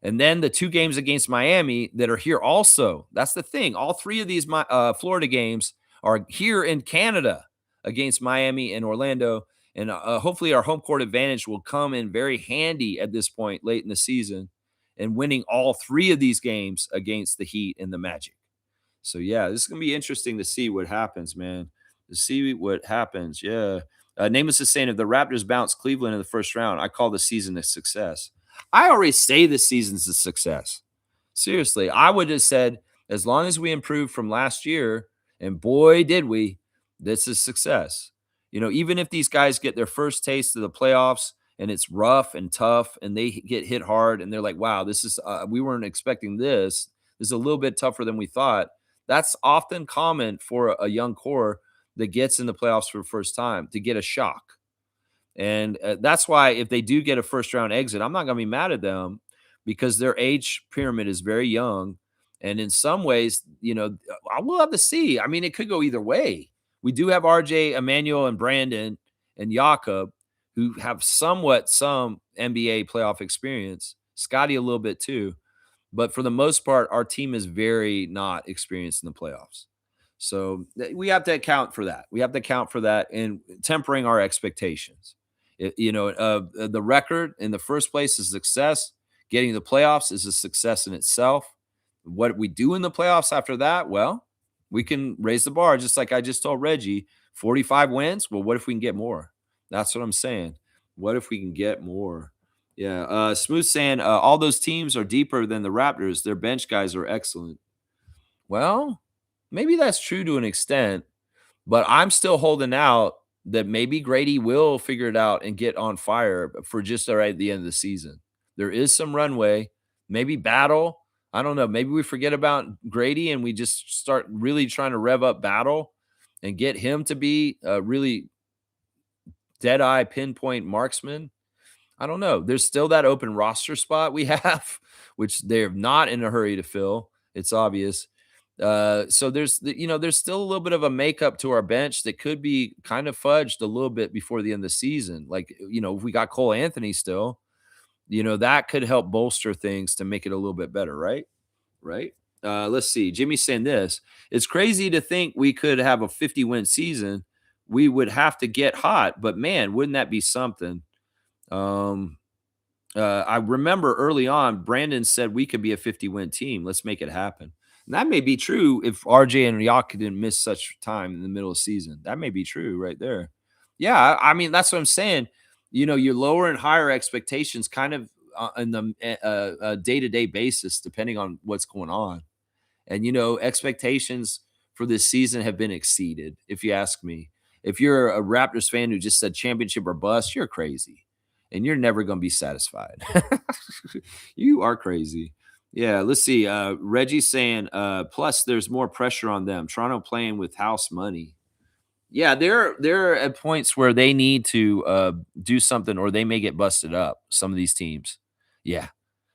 And then the 2 games against Miami that are here also. That's the thing. All 3 of these Florida games are here in Canada against Miami and Orlando. And hopefully our home court advantage will come in very handy at this point late in the season and winning all 3 of these games against the Heat and the Magic. So, yeah, this is going to be interesting to see what happens, man. To see what happens. Yeah. Nameless is saying if the Raptors bounce Cleveland in the first round, I call the season a success. I already say this season's a success. Seriously, I would have said, as long as we improve from last year, and boy, did we, this is success. Even if these guys get their first taste of the playoffs and it's rough and tough and they get hit hard and they're like, wow, we weren't expecting this. This is a little bit tougher than we thought. That's often common for a young core that gets in the playoffs for the first time to get a shock. And that's why if they do get a first round exit, I'm not going to be mad at them because their age pyramid is very young. And in some ways, I will have to see. I mean, it could go either way. We do have RJ, Emmanuel, and Brandon and Jakob who have some NBA playoff experience. Scotty a little bit too. But for the most part, our team is very not experienced in the playoffs. So we have to account for that. We have to account for that and tempering our expectations. The record in the first place is success. Getting the playoffs is a success in itself. What we do in the playoffs after that, well, we can raise the bar, just like I just told Reggie. 45 wins. Well, what if we can get more? That's what I'm saying. What if we can get more? Yeah. Smooth saying all those teams are deeper than the Raptors. Their bench guys are excellent. Well, maybe that's true to an extent, but I'm still holding out that maybe Grady will figure it out and get on fire for just right at the end of the season. There is some runway, maybe battle. I don't know. Maybe we forget about Grady and we just start really trying to rev up battle and get him to be a really dead eye pinpoint marksman. I don't know. There's still that open roster spot we have, which they're not in a hurry to fill. It's obvious. So there's still a little bit of a makeup to our bench that could be kind of fudged a little bit before the end of the season. Like, if we got Cole Anthony still, that could help bolster things to make it a little bit better, right? Right. Let's see. Jimmy's saying this. It's crazy to think we could have a 50-win season. We would have to get hot, but man, wouldn't that be something? Um, I remember early on, Brandon said we could be a 50-win team. Let's make it happen. And that may be true if RJ and Yak didn't miss such time in the middle of the season. That may be true right there. Yeah, I mean that's what I'm saying. You're lower and higher expectations, kind of in the day-to-day basis, depending on what's going on. And expectations for this season have been exceeded. If you ask me, if you're a Raptors fan who just said championship or bust, you're crazy and you're never going to be satisfied. You are crazy. Yeah, let's see. Reggie's saying, plus there's more pressure on them. Toronto playing with house money. Yeah, they're at points where they need to do something or they may get busted up, some of these teams. Yeah.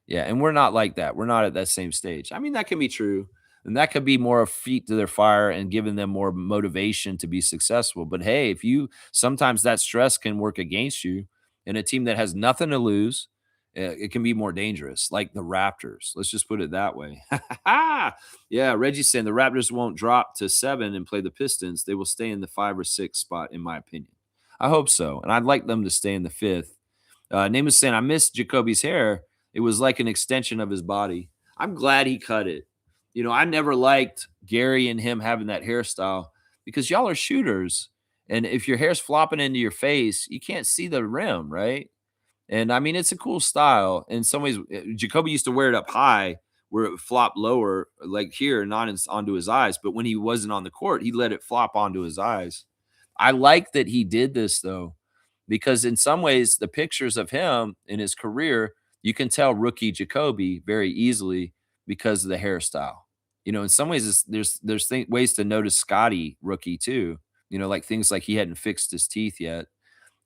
Yeah, and we're not like that. We're not at that same stage. I mean, that can be true. And that could be more a feet to their fire and giving them more motivation to be successful. But hey, if you sometimes that stress can work against you in a team that has nothing to lose, it can be more dangerous, like the Raptors. Let's just put it that way. Yeah, Reggie's saying the Raptors won't drop to 7 and play the Pistons. They will stay in the 5 or 6 spot, in my opinion. I hope so. And I'd like them to stay in the 5th. Name is saying, I miss Jacoby's hair. It was like an extension of his body. I'm glad he cut it. I never liked Gary and him having that hairstyle because y'all are shooters. And if your hair's flopping into your face, you can't see the rim, right? And I mean, it's a cool style. In some ways, Jacoby used to wear it up high where it flopped lower, like here, not onto his eyes. But when he wasn't on the court, he let it flop onto his eyes. I like that he did this, though, because in some ways, the pictures of him in his career, you can tell rookie Jacoby very easily because of the hairstyle. In some ways, there's ways to notice Scotty rookie too. Like things like he hadn't fixed his teeth yet,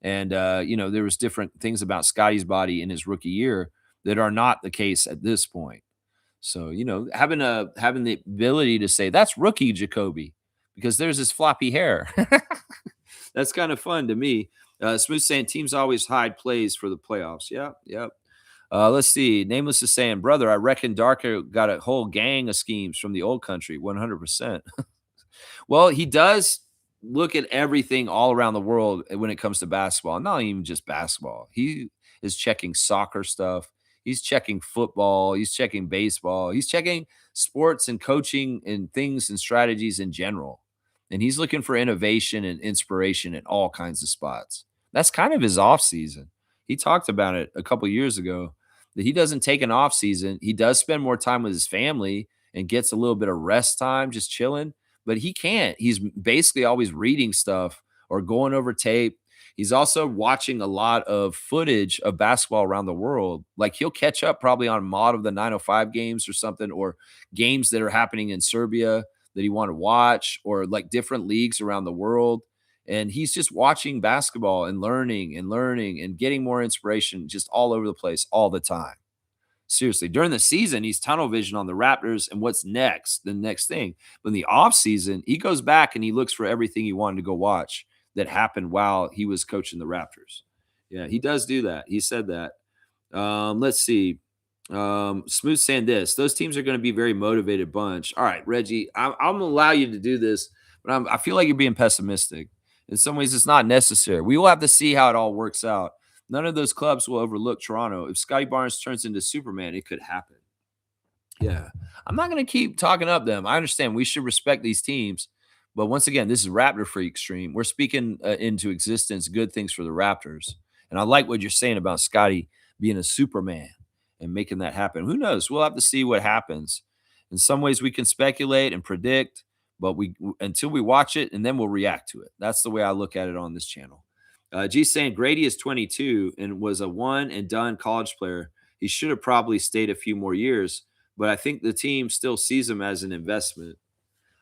and there was different things about Scotty's body in his rookie year that are not the case at this point. So having the ability to say that's rookie Jacoby because there's his floppy hair. That's kind of fun to me. Smooth saying teams always hide plays for the playoffs. Yeah, yeah. Let's see. Nameless is saying, brother, I reckon Darker got a whole gang of schemes from the old country, 100%. Well, he does look at everything all around the world when it comes to basketball, not even just basketball. He is checking soccer stuff. He's checking football. He's checking baseball. He's checking sports and coaching and things and strategies in general. And he's looking for innovation and inspiration in all kinds of spots. That's kind of his off season. He talked about it a couple years ago. that he doesn't take an off season. He does spend more time with his family and gets a little bit of rest time, just chilling, but he can't. He's basically always reading stuff or going over tape. He's also watching a lot of footage of basketball around the world. Like he'll catch up probably on mod of the 905 games or something, or games that are happening in Serbia that he want to watch, or like different leagues around the world. And he's just watching basketball and learning and getting more inspiration just all over the place all the time. Seriously, during the season, he's tunnel vision on the Raptors and what's next, the next thing. But in the off season, he goes back and he looks for everything he wanted to go watch that happened while he was coaching the Raptors. Yeah, he does do that. He said that. Let's see. Smooth saying this. Those teams are going to be a very motivated bunch. All right, Reggie, I'm going to allow you to do this, but I feel like you're being pessimistic. In some ways, it's not necessary. We will have to see how it all works out. None of those clubs will overlook Toronto. If Scotty Barnes turns into Superman, it could happen. Yeah. I'm not going to keep talking up them. I understand we should respect these teams. But once again, this is Raptor Freak Stream. We're speaking into existence good things for the Raptors. And I like what you're saying about Scotty being a Superman and making that happen. Who knows? We'll have to see what happens. In some ways, we can speculate and predict, but we until we watch it and then we'll react to it. That's the way I look at it on this channel. G saying Grady is 22 and was a one and done college player. He should have probably stayed a few more years, but I think the team still sees him as an investment.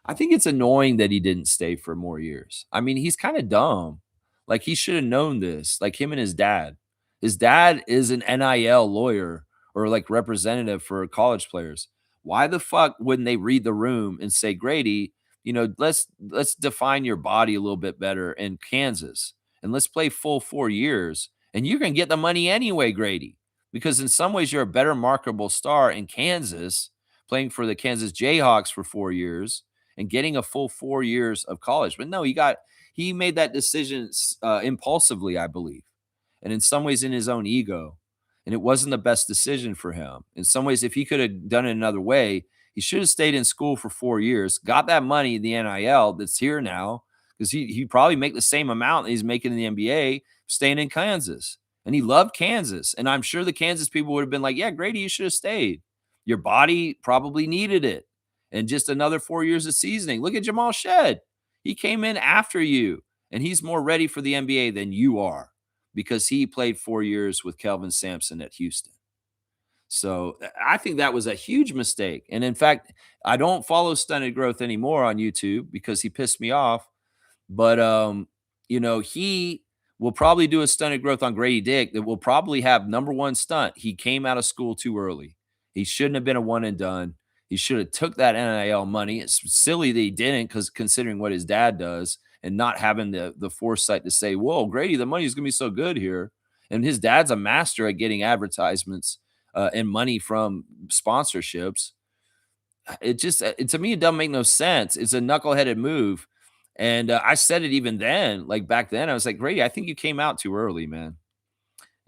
I think it's annoying that he didn't stay for more years. I mean, he's kind of dumb. Like he should have known this, like him and his dad. His dad is an NIL lawyer or like representative for college players. Why the fuck wouldn't they read the room and say, Grady, let's define your body a little bit better in Kansas and let's play full 4 years and you're going to get the money anyway, Grady, because in some ways you're a better marketable star in Kansas playing for the Kansas Jayhawks for 4 years and getting a full 4 years of college. But no, he made that decision impulsively, I believe, and in some ways in his own ego. And it wasn't the best decision for him. In some ways, if he could have done it another way, he should have stayed in school for 4 years, got that money in the NIL that's here now, because he probably make the same amount that he's making in the NBA staying in Kansas. And he loved Kansas. And I'm sure the Kansas people would have been like, yeah, Grady, you should have stayed. Your body probably needed it. And just another 4 years of seasoning. Look at Jamal Shed. He came in after you, and he's more ready for the NBA than you are because he played 4 years with Kelvin Sampson at Houston. So I think that was a huge mistake. And in fact, I don't follow Stunted Growth anymore on YouTube because he pissed me off. But, he will probably do a Stunted Growth on Grady Dick that will probably have number one stunt. He came out of school too early. He shouldn't have been a one and done. He should have took that NIL money. It's silly that he didn't, because considering what his dad does and not having the foresight to say, whoa, Grady, the money is going to be so good here. And his dad's a master at getting advertisements and money from sponsorships. To me, it doesn't make no sense. It's a knuckleheaded move. And I said it even then, like back then, I was like, Grady, I think you came out too early, man.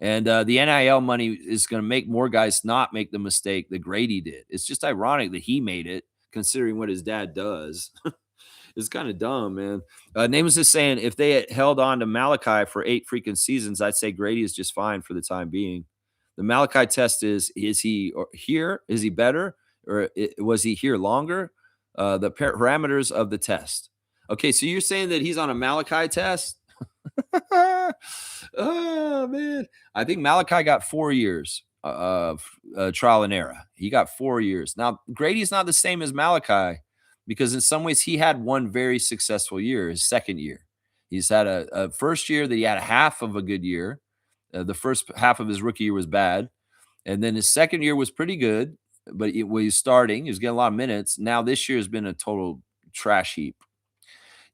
And the NIL money is going to make more guys not make the mistake that Grady did. It's just ironic that he made it, considering what his dad does. It's kind of dumb, man. Names is saying if they had held on to Malachi for 8 freaking seasons, I'd say Grady is just fine for the time being. The Malachi test is he here? Is he better? Or was he here longer? The parameters of the test. Okay, so you're saying that he's on a Malachi test? Oh, man. I think Malachi got 4 years of trial and error. He got 4 years. Now, Grady's not the same as Malachi because in some ways he had one very successful year, his second year. He's had a first year that he had a half of a good year. The first half of his rookie year was bad. And then his second year was pretty good, but he was starting. He was getting a lot of minutes. Now this year has been a total trash heap.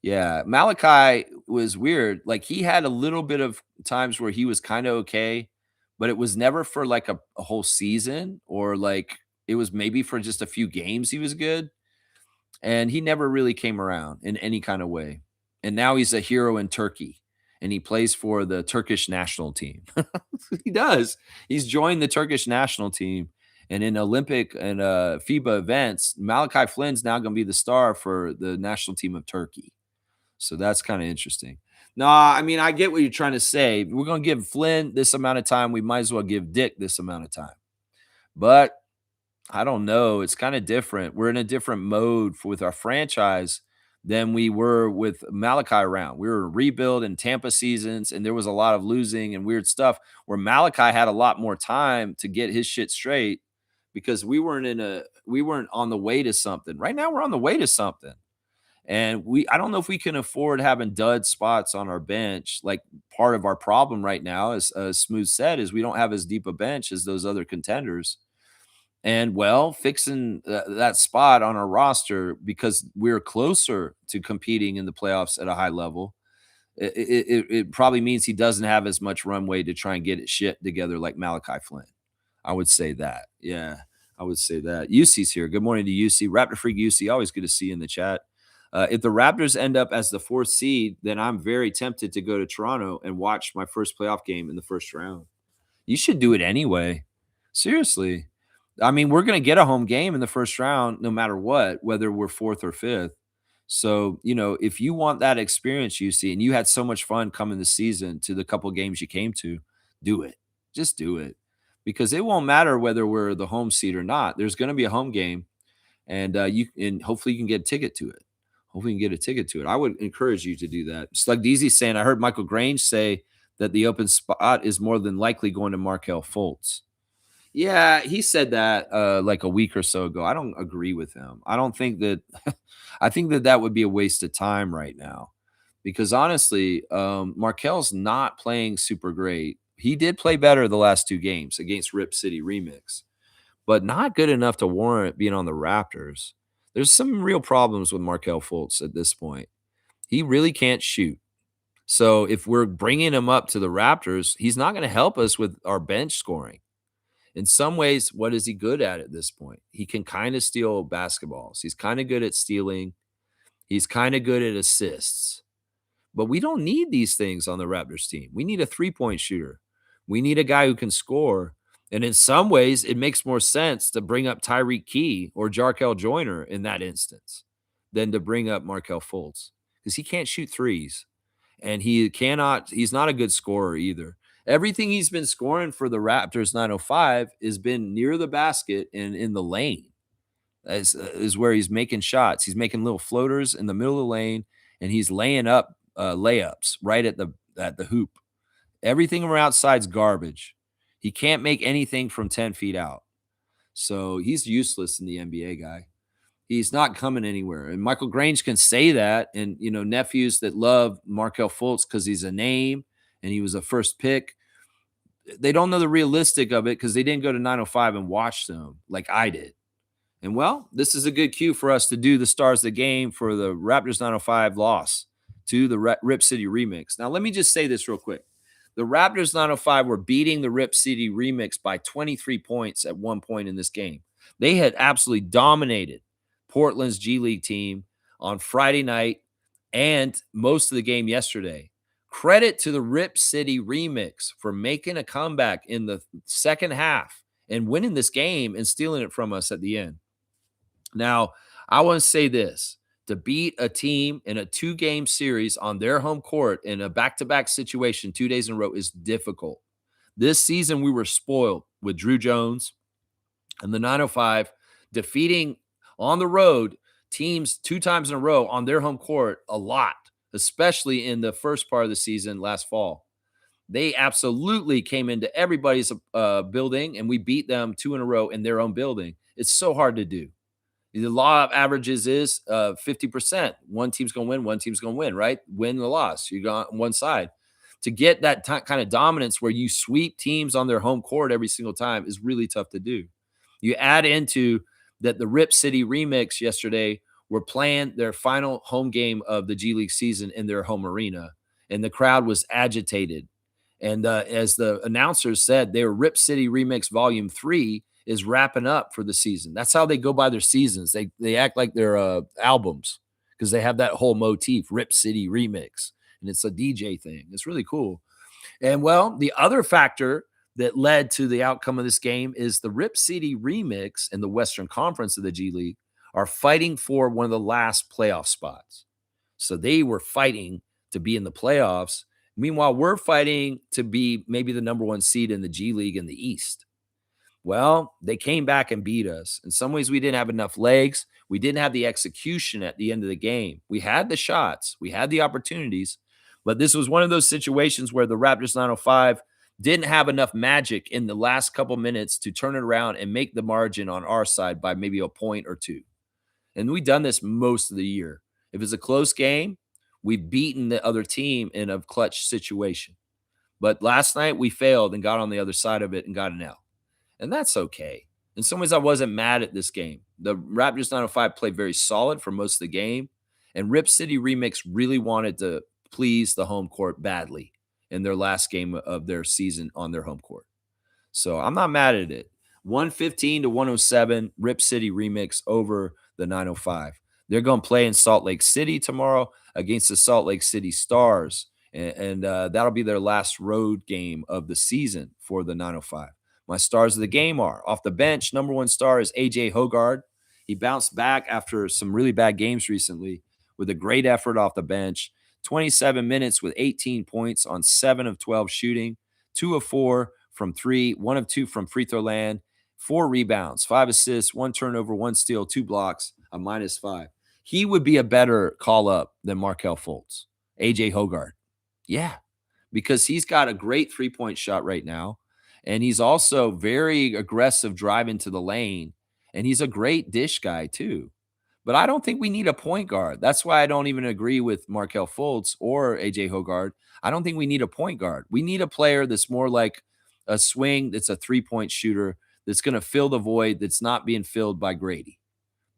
Yeah, Malachi was weird. Like he had a little bit of times where he was kind of okay, but it was never for like a whole season, or like it was maybe for just a few games he was good. And he never really came around in any kind of way. And now he's a hero in Turkey and he plays for the Turkish national team. He does. He's joined the Turkish national team. And in Olympic and FIBA events, Malachi Flynn's now going to be the star for the national team of Turkey. So that's kind of interesting. No, I mean, I get what you're trying to say. We're going to give Flynn this amount of time. We might as well give Dick this amount of time. But I don't know. It's kind of different. We're in a different mode with our franchise than we were with Malachi around. We were in rebuild and Tampa seasons, and there was a lot of losing and weird stuff where Malachi had a lot more time to get his shit straight because we weren't on the way to something. Right now, we're on the way to something. And I don't know if we can afford having dud spots on our bench. Like part of our problem right now, as Smooth said, is we don't have as deep a bench as those other contenders. And well, fixing that spot on our roster because we're closer to competing in the playoffs at a high level. It probably means he doesn't have as much runway to try and get it shit together like Malachi Flynn. I would say that. Yeah, I would say that. UC's here. Good morning to UC. Raptor Freak UC. Always good to see you in the chat. If the Raptors end up as the fourth seed, then I'm very tempted to go to Toronto and watch my first playoff game in the first round. You should do it anyway. Seriously. I mean, we're going to get a home game in the first round no matter what, whether we're fourth or fifth. So, if you want that experience, you see, and you had so much fun coming this season to the couple games you came to, do it. Just do it because it won't matter whether we're the home seed or not. There's going to be a home game, and hopefully you can get a ticket to it. Hopefully you can get a ticket to it. I would encourage you to do that. Slug Deezy saying, I heard Michael Grange say that the open spot is more than likely going to Markelle Fultz. Yeah, he said that like a week or so ago. I don't agree with him. I don't think that I think that that would be a waste of time right now because honestly, Markel's not playing super great. He did play better the last two games against Rip City Remix, but not good enough to warrant being on the Raptors. There's some real problems with Markelle Fultz at this point. He really can't shoot. So if we're bringing him up to the Raptors, he's not going to help us with our bench scoring. In some ways, what is he good at this point? He can kind of steal basketballs. He's kind of good at stealing. He's kind of good at assists. But we don't need these things on the Raptors team. We need a three-point shooter. We need a guy who can score. And in some ways, it makes more sense to bring up Tyreek Key or Jarkel Joyner in that instance than to bring up Markelle Fultz because he can't shoot threes. And he's not a good scorer either. Everything he's been scoring for the Raptors 905 has been near the basket and in the lane. Is where he's making shots. He's making little floaters in the middle of the lane, and he's laying up layups right at the hoop. Everything from outside's garbage. He can't make anything from 10 feet out. So he's useless in the NBA, guy. He's not coming anywhere. And Michael Grange can say that. And, nephews that love Markelle Fultz because he's a name and he was a first pick, they don't know the realistic of it because they didn't go to 905 and watch them like I did. And, well, this is a good cue for us to do the stars of the game for the Raptors 905 loss to the Rip City Remix. Now, let me just say this real quick. The Raptors 905 were beating the Rip City Remix by 23 points at one point in this game. They had absolutely dominated Portland's G League team on Friday night and most of the game yesterday. Credit to the Rip City Remix for making a comeback in the second half and winning this game and stealing it from us at the end. Now, I want to say this. To beat a team in a two-game series on their home court in a back-to-back situation 2 days in a row is difficult. This season, we were spoiled with Drew Jones and the 905 defeating on the road teams 2 times in a row on their home court a lot, especially in the first part of the season last fall. They absolutely came into everybody's building, and we beat them 2 in a row in their own building. It's so hard to do. The law of averages is 50%. One team's going to win, one team's going to win, right? Win the loss. You got on one side. To get that kind of dominance where you sweep teams on their home court every single time is really tough to do. You add into that the Rip City Remix yesterday were playing their final home game of the G League season in their home arena, and the crowd was agitated. And as the announcers said, they were Rip City Remix Volume 3 is wrapping up for the season. That's how they go by their seasons. They act like they're albums because they have that whole motif, Rip City Remix, and it's a DJ thing. It's really cool. And, well, the other factor that led to the outcome of this game is the Rip City Remix and the Western Conference of the G League are fighting for one of the last playoff spots. So they were fighting to be in the playoffs. Meanwhile, we're fighting to be maybe the number one seed in the G League in the East. Well, they came back and beat us. In some ways, we didn't have enough legs. We didn't have the execution at the end of the game. We had the shots, we had the opportunities, but this was one of those situations where the Raptors 905 didn't have enough magic in the last couple minutes to turn it around and make the margin on our side by maybe a point or two. And we've done this most of the year. If it's a close game, we've beaten the other team in a clutch situation. But last night we failed and got on the other side of it and got an L. And that's okay. In some ways, I wasn't mad at this game. The Raptors 905 played very solid for most of the game. And Rip City Remix really wanted to please the home court badly in their last game of their season on their home court. So I'm not mad at it. 115 to 107, Rip City Remix over the 905. They're going to play in Salt Lake City tomorrow against the Salt Lake City Stars. And that'll be their last road game of the season for the 905. My stars of the game are off the bench. Number one star is AJ Hogard. He bounced back after some really bad games recently with a great effort off the bench. 27 minutes with 18 points on 7 of 12 shooting, 2 of 4 from 3, 1 of 2 from free throw land, 4 rebounds, 5 assists, 1 turnover, 1 steal, 2 blocks, a -5. He would be a better call up than Markelle Fultz. AJ Hogard. Yeah, because he's got a great three-point shot right now. And he's also very aggressive driving to the lane. And he's a great dish guy, too. But I don't think we need a point guard. That's why I don't even agree with Markelle Fultz or AJ Hogard. I don't think we need a point guard. We need a player that's more like a swing, that's a three-point shooter, that's going to fill the void that's not being filled by Grady.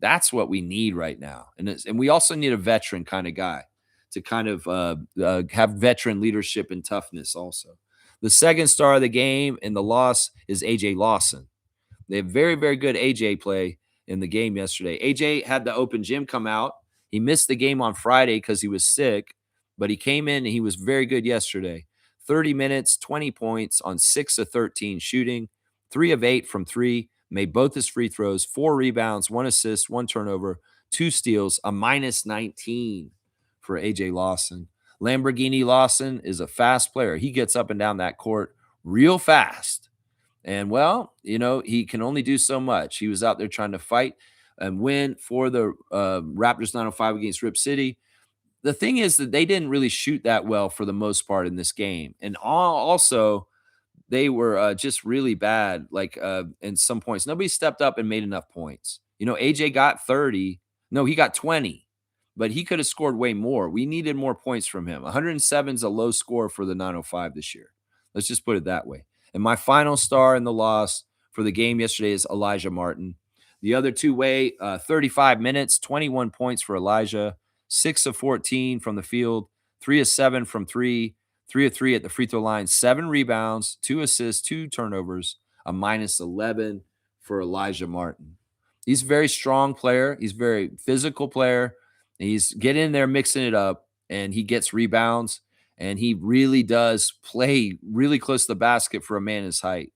That's what we need right now. And we also need a veteran kind of guy to kind of have veteran leadership and toughness also. The second star of the game in the loss is AJ Lawson. They have very, very good AJ play in the game yesterday. AJ had the open gym come out. He missed the game on Friday because he was sick, but he came in and he was very good yesterday. 30 minutes, 20 points on 6 of 13 shooting, 3 of 8 from 3, made both his free throws, 4 rebounds, 1 assist, 1 turnover, 2 steals, a -19 for AJ Lawson. Lamborghini Lawson is a fast player. He gets up and down that court real fast. And, well, he can only do so much. He was out there trying to fight and win for the Raptors 905 against Rip City. The thing is that they didn't really shoot that well for the most part in this game. And also, they were just really bad, like in some points. Nobody stepped up and made enough points. AJ got 30. No, he got 20. But he could have scored way more. We needed more points from him. 107 is a low score for the 905 this year. Let's just put it that way. And my final star in the loss for the game yesterday is Elijah Martin. The other two-way, 35 minutes, 21 points for Elijah, 6 of 14 from the field, 3 of 7 from 3, 3 of 3 at the free throw line, 7 rebounds, 2 assists, 2 turnovers, a -11 for Elijah Martin. He's a very strong player. He's a very physical player. He's getting in there, mixing it up, and he gets rebounds, and he really does play really close to the basket for a man his height.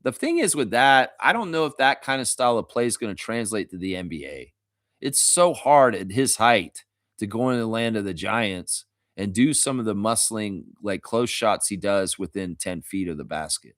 The thing is with that, I don't know if that kind of style of play is going to translate to the NBA. It's so hard at his height to go into the land of the Giants and do some of the muscling, like close shots he does within 10 feet of the basket.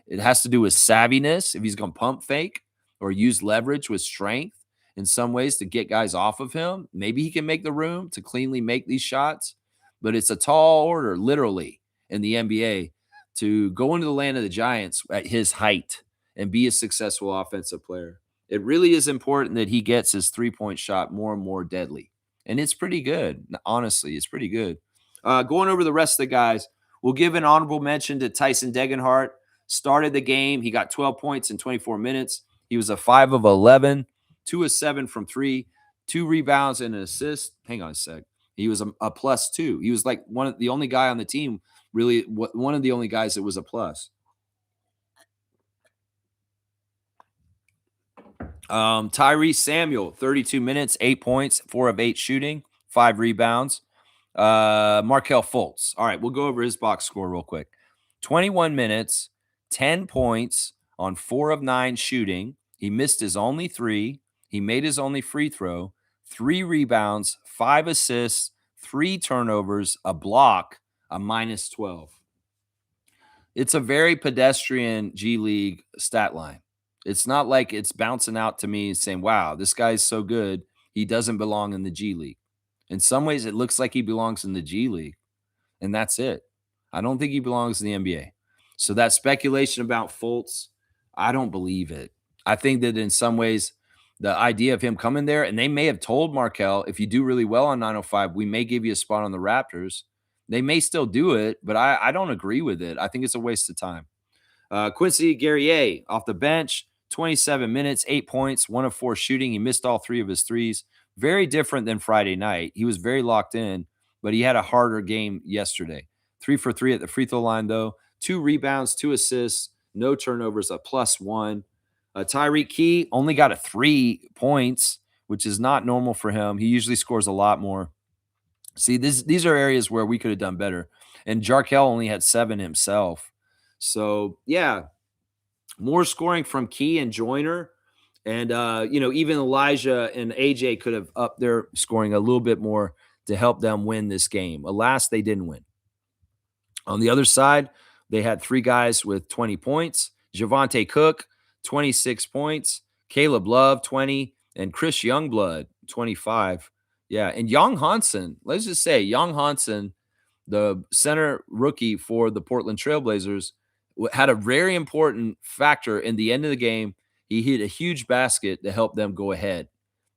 It has to do with savviness, if he's going to pump fake or use leverage with strength in some ways to get guys off of him. Maybe he can make the room to cleanly make these shots, but it's a tall order, literally, in the NBA to go into the land of the Giants at his height and be a successful offensive player. It really is important that he gets his three-point shot more and more deadly. And it's pretty good. Honestly, it's pretty good. Going over the rest of the guys, we'll give an honorable mention to Tyson Degenhart. Started the game. He got 12 points in 24 minutes. He was a 5 of 11, 2 of 7 from 3, 2 rebounds and an assist. Hang on a sec. He was a +2. He was like the only guy on the team, really one of the only guys that was a plus. Tyrese Samuel, 32 minutes, 8 points, 4 of 8 shooting, 5 rebounds. Markelle Fultz. All right, we'll go over his box score real quick. 21 minutes, 10 points on 4 of 9 shooting. He missed his only 3. He made his only free throw. 3 rebounds, 5 assists, 3 turnovers, a block, a -12. It's a very pedestrian G League stat line. It's not like it's bouncing out to me saying, wow, this guy's so good. He doesn't belong in the G League. In some ways, it looks like he belongs in the G League, and that's it. I don't think he belongs in the NBA. So that speculation about Fultz, I don't believe it. I think that in some ways, the idea of him coming there, and they may have told Markel, if you do really well on 905, we may give you a spot on the Raptors. They may still do it, but I don't agree with it. I think it's a waste of time. Quincy Guerrier off the bench, 27 minutes, 8 points, 1 of 4 shooting. He missed all 3 of his threes. Very different than Friday night. He was very locked in, but he had a harder game yesterday. 3 for 3 at the free throw line, though. 2 rebounds, 2 assists, no turnovers, a +1. Tyreek Key only got a 3 points, which is not normal for him. He usually scores a lot more. See, these are areas where we could have done better. And Jarkel only had 7 himself. So, yeah, more scoring from Key and Joyner. And, even Elijah and AJ could have upped their scoring a little bit more to help them win this game. Alas, they didn't win. On the other side, they had 3 guys with 20 points. Javonte Cook, 26 points. Caleb Love, 20. And Chris Youngblood, 25. Yeah, and Young Hansen, let's just say Young Hansen, the center rookie for the Portland Trailblazers, had a very important factor in the end of the game. He hit a huge basket to help them go ahead,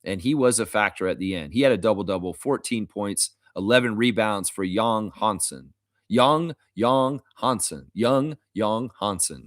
and he was a factor at the end. He had a double-double, 14 points, 11 rebounds for Young Hansen. Young Hansen. Young Hansen.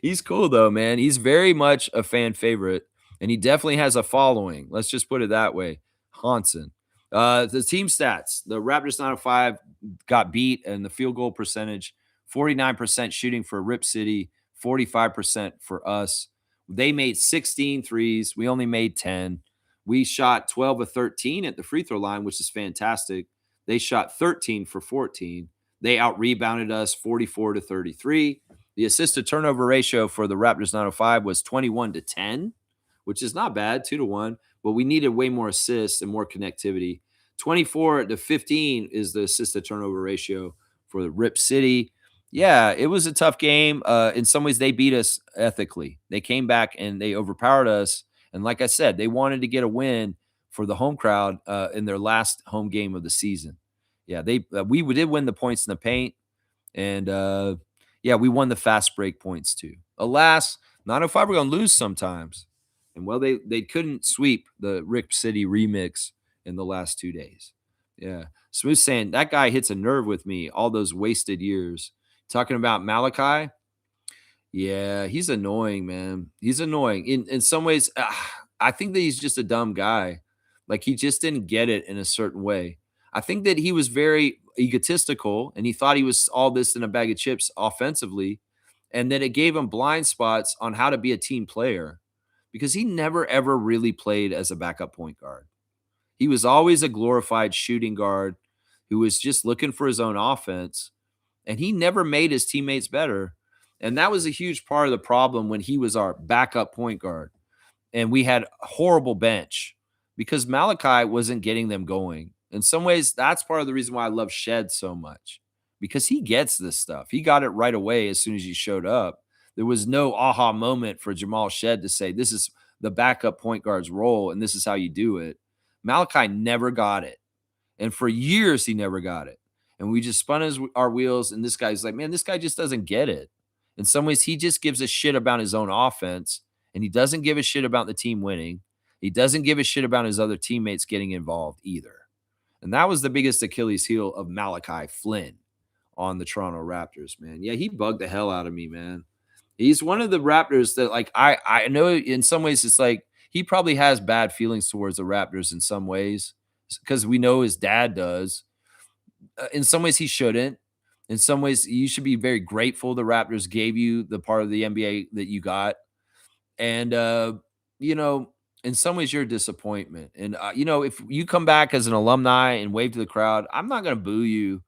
He's cool, though, man. He's very much a fan favorite, and he definitely has a following. Let's just put it that way. Hansen. The team stats, the Raptors 905 got beat in the field goal percentage, 49% shooting for Rip City, 45% for us. They made 16 threes. We only made 10. We shot 12 of 13 at the free throw line, which is fantastic. They shot 13 for 14. They out-rebounded us 44 to 33. The assist to turnover ratio for the Raptors 905 was 21 to 10, which is not bad, 2 to 1, but we needed way more assists and more connectivity. 24 to 15 is the assist to turnover ratio for the Rip City. Yeah, it was a tough game. In some ways, they beat us ethically. They came back and they overpowered us. And like I said, they wanted to get a win for the home crowd in their last home game of the season. Yeah, we did win the points in the paint. And, we won the fast break points too. Alas, 905 we're going to lose sometimes. And, well, they couldn't sweep the Rip City remix in the last 2 days. Yeah. Smooth saying, that guy hits a nerve with me all those wasted years. Talking about Malachi, yeah, he's annoying, man. He's annoying. In some ways, I think that he's just a dumb guy. Like, he just didn't get it in a certain way. I think that he was very egotistical, and he thought he was all this in a bag of chips offensively, and that it gave him blind spots on how to be a team player because he never, ever really played as a backup point guard. He was always a glorified shooting guard who was just looking for his own offense, and he never made his teammates better. And that was a huge part of the problem when he was our backup point guard. And we had a horrible bench because Malachi wasn't getting them going. In some ways, that's part of the reason why I love Shed so much, because he gets this stuff. He got it right away as soon as he showed up. There was no aha moment for Jamal Shed to say, this is the backup point guard's role, and this is how you do it. Malachi never got it. And for years, he never got it. And we just spun our wheels, and this guy's like, man, this guy just doesn't get it. In some ways, he just gives a shit about his own offense, and he doesn't give a shit about the team winning. He doesn't give a shit about his other teammates getting involved either. And that was the biggest Achilles heel of Malachi Flynn on the Toronto Raptors, man. Yeah, he bugged the hell out of me, man. He's one of the Raptors that, like, I know in some ways it's like he probably has bad feelings towards the Raptors in some ways because we know his dad does. In some ways, he shouldn't. In some ways, you should be very grateful the Raptors gave you the part of the NBA that you got. And, in some ways, you're a disappointment. And, if you come back as an alumni and wave to the crowd, I'm not going to boo you,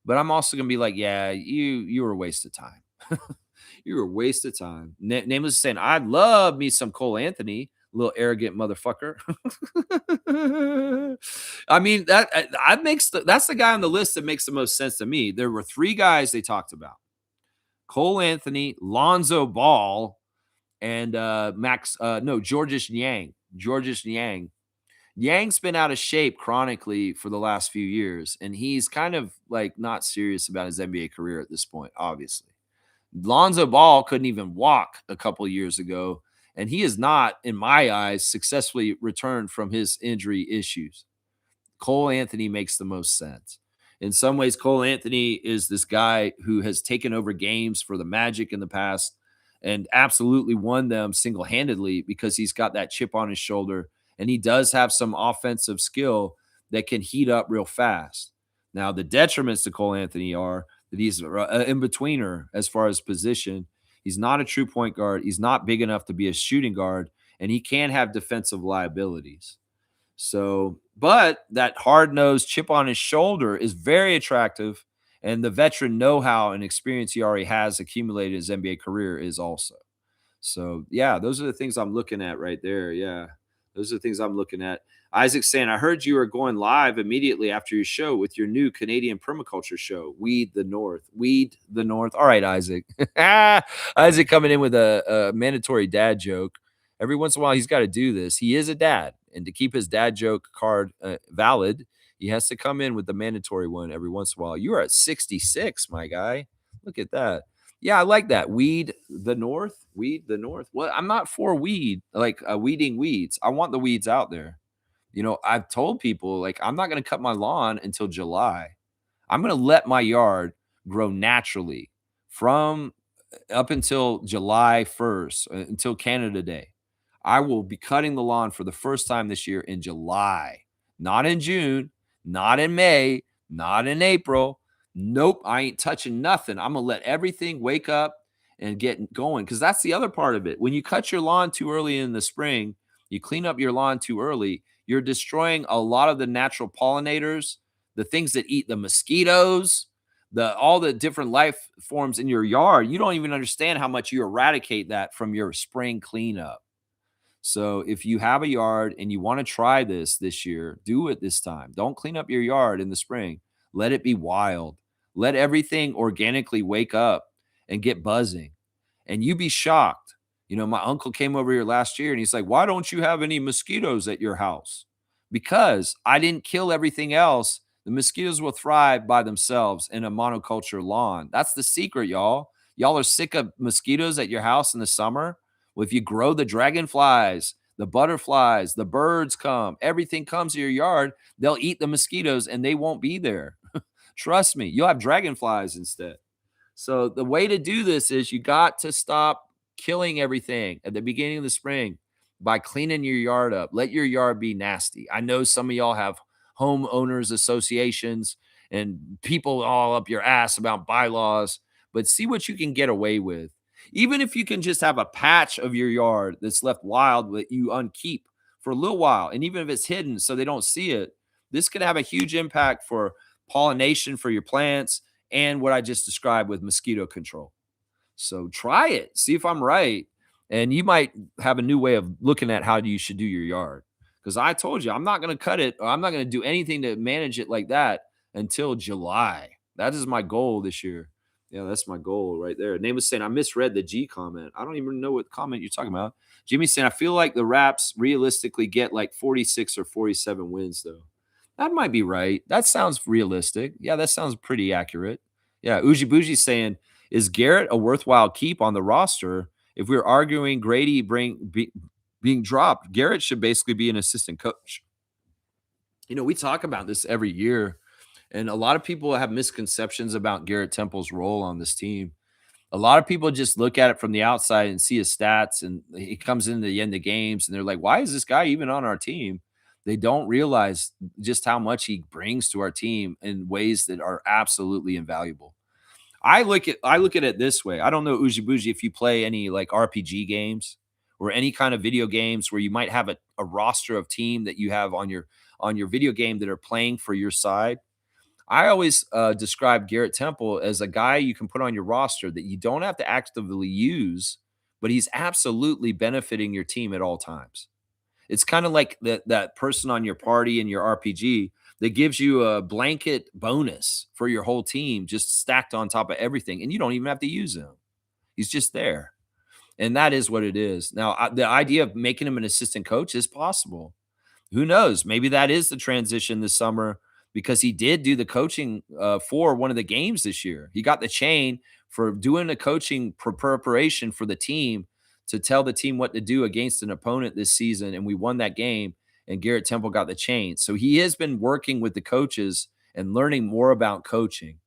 but I'm also going to be like, yeah, you were a waste of time. You were a waste of time. Nameless saying, I'd love me some Cole Anthony, little arrogant motherfucker. I mean, that's the guy on the list that makes the most sense to me. There were 3 guys they talked about: Cole Anthony, Lonzo Ball, and Georges Niang. Georges Niang. Yang's been out of shape chronically for the last few years, and he's kind of like not serious about his NBA career at this point, obviously. Lonzo Ball couldn't even walk a couple years ago, and he is not, in my eyes, successfully returned from his injury issues. Cole Anthony makes the most sense. In some ways, Cole Anthony is this guy who has taken over games for the Magic in the past and absolutely won them single handedly because he's got that chip on his shoulder and he does have some offensive skill that can heat up real fast. Now, the detriments to Cole Anthony are that he's an in betweener as far as position. He's not a true point guard. He's not big enough to be a shooting guard, and he can have defensive liabilities. So, but that hard-nosed chip on his shoulder is very attractive, and the veteran know-how and experience he already has accumulated his NBA career is also. So, yeah, those are the things I'm looking at right there. Yeah, those are the things I'm looking at. Isaac saying, I heard you are going live immediately after your show with your new Canadian permaculture show, Weed the North. Weed the North. All right, Isaac. Isaac coming in with a mandatory dad joke. Every once in a while, he's got to do this. He is a dad. And to keep his dad joke card valid, he has to come in with the mandatory one every once in a while. You are at 66, my guy. Look at that. Yeah, I like that. Weed the North. Weed the North. Well, I'm not for weed, like weeding weeds. I want the weeds out there. You know, I've told people, like, I'm not going to cut my lawn until July. I'm going to let my yard grow naturally from up until July 1st, until Canada Day. I will be cutting the lawn for the first time this year in July, not in June, not in May, not in April. Nope, I ain't touching nothing. I'm going to let everything wake up and get going because that's the other part of it. When you cut your lawn too early in the spring, you clean up your lawn too early, you're destroying a lot of the natural pollinators, the things that eat the mosquitoes, all the different life forms in your yard. You don't even understand how much you eradicate that from your spring cleanup. So if you have a yard and you want to try this year, do it this time. Don't clean up your yard in the spring. Let it be wild. Let everything organically wake up and get buzzing. And you be shocked. You know, my uncle came over here last year and he's like, why don't you have any mosquitoes at your house? Because I didn't kill everything else. The mosquitoes will thrive by themselves in a monoculture lawn. That's the secret, y'all. Y'all are sick of mosquitoes at your house in the summer. Well, if you grow the dragonflies, the butterflies, the birds come, everything comes to your yard, they'll eat the mosquitoes and they won't be there. Trust me, you'll have dragonflies instead. So the way to do this is you got to stop killing everything at the beginning of the spring by cleaning your yard up. Let your yard be nasty. I know some of y'all have homeowners associations and people all up your ass about bylaws, but see what you can get away with. Even if you can just have a patch of your yard that's left wild that you unkeep for a little while, and even if it's hidden so they don't see it, this could have a huge impact for pollination for your plants and what I just described with mosquito control. So try it, see if I'm right, and you might have a new way of looking at how you should do your yard. Because I told you, I'm not going to cut it, or I'm not going to do anything to manage it like that until July. That is my goal this year. Yeah, that's my goal right there. Name was saying, I misread the G comment. I don't even know what comment you're talking about. Jimmy's saying, I feel like the Raps realistically get like 46 or 47 wins, though. That might be right. That sounds realistic. Yeah, that sounds pretty accurate. Yeah, Uji Buji's saying, is Garrett a worthwhile keep on the roster? If we're arguing Grady being dropped, Garrett should basically be an assistant coach. You know, we talk about this every year, and a lot of people have misconceptions about Garrett Temple's role on this team. A lot of people just look at it from the outside and see his stats, and he comes into the end of games, and they're like, why is this guy even on our team? They don't realize just how much he brings to our team in ways that are absolutely invaluable. I look at it this way. I don't know, Uji Buji, if you play any like RPG games or any kind of video games where you might have a roster of team that you have on your video game that are playing for your side. I always describe Garrett Temple as a guy you can put on your roster that you don't have to actively use, but he's absolutely benefiting your team at all times. It's kind of like that person on your party in your RPG that gives you a blanket bonus for your whole team, just stacked on top of everything, and you don't even have to use him. He's just there. And that is what it is. Now, the idea of making him an assistant coach is possible. Who knows? Maybe that is the transition this summer because he did do the coaching for one of the games this year. He got the chain for doing the coaching preparation for the team to tell the team what to do against an opponent this season. And we won that game, and Garrett Temple got the chain. So he has been working with the coaches and learning more about coaching.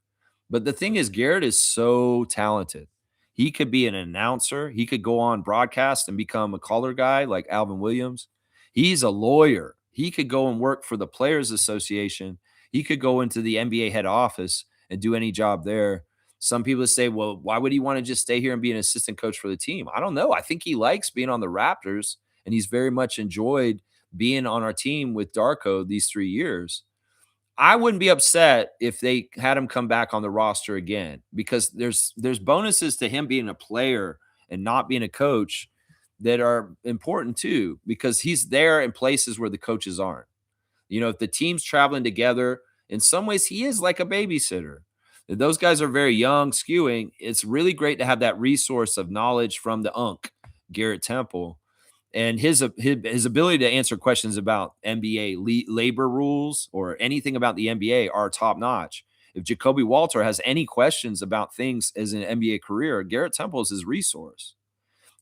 But the thing is, Garrett is so talented. He could be an announcer. He could go on broadcast and become a color guy like Alvin Williams. He's a lawyer. He could go and work for the Players Association. He could go into the NBA head office and do any job there. Some people say, well, why would he want to just stay here and be an assistant coach for the team? I don't know. I think he likes being on the Raptors, and he's very much enjoyed being on our team with Darko these 3 years. I wouldn't be upset if they had him come back on the roster again because there's bonuses to him being a player and not being a coach that are important too because he's there in places where the coaches aren't. You know, if the team's traveling together, in some ways he is like a babysitter. If those guys are very young, skewing, it's really great to have that resource of knowledge from the UNC, Garrett Temple, and his ability to answer questions about NBA labor rules or anything about the NBA are top notch. If Jacoby Walter has any questions about things as an NBA career, Garrett Temple is his resource.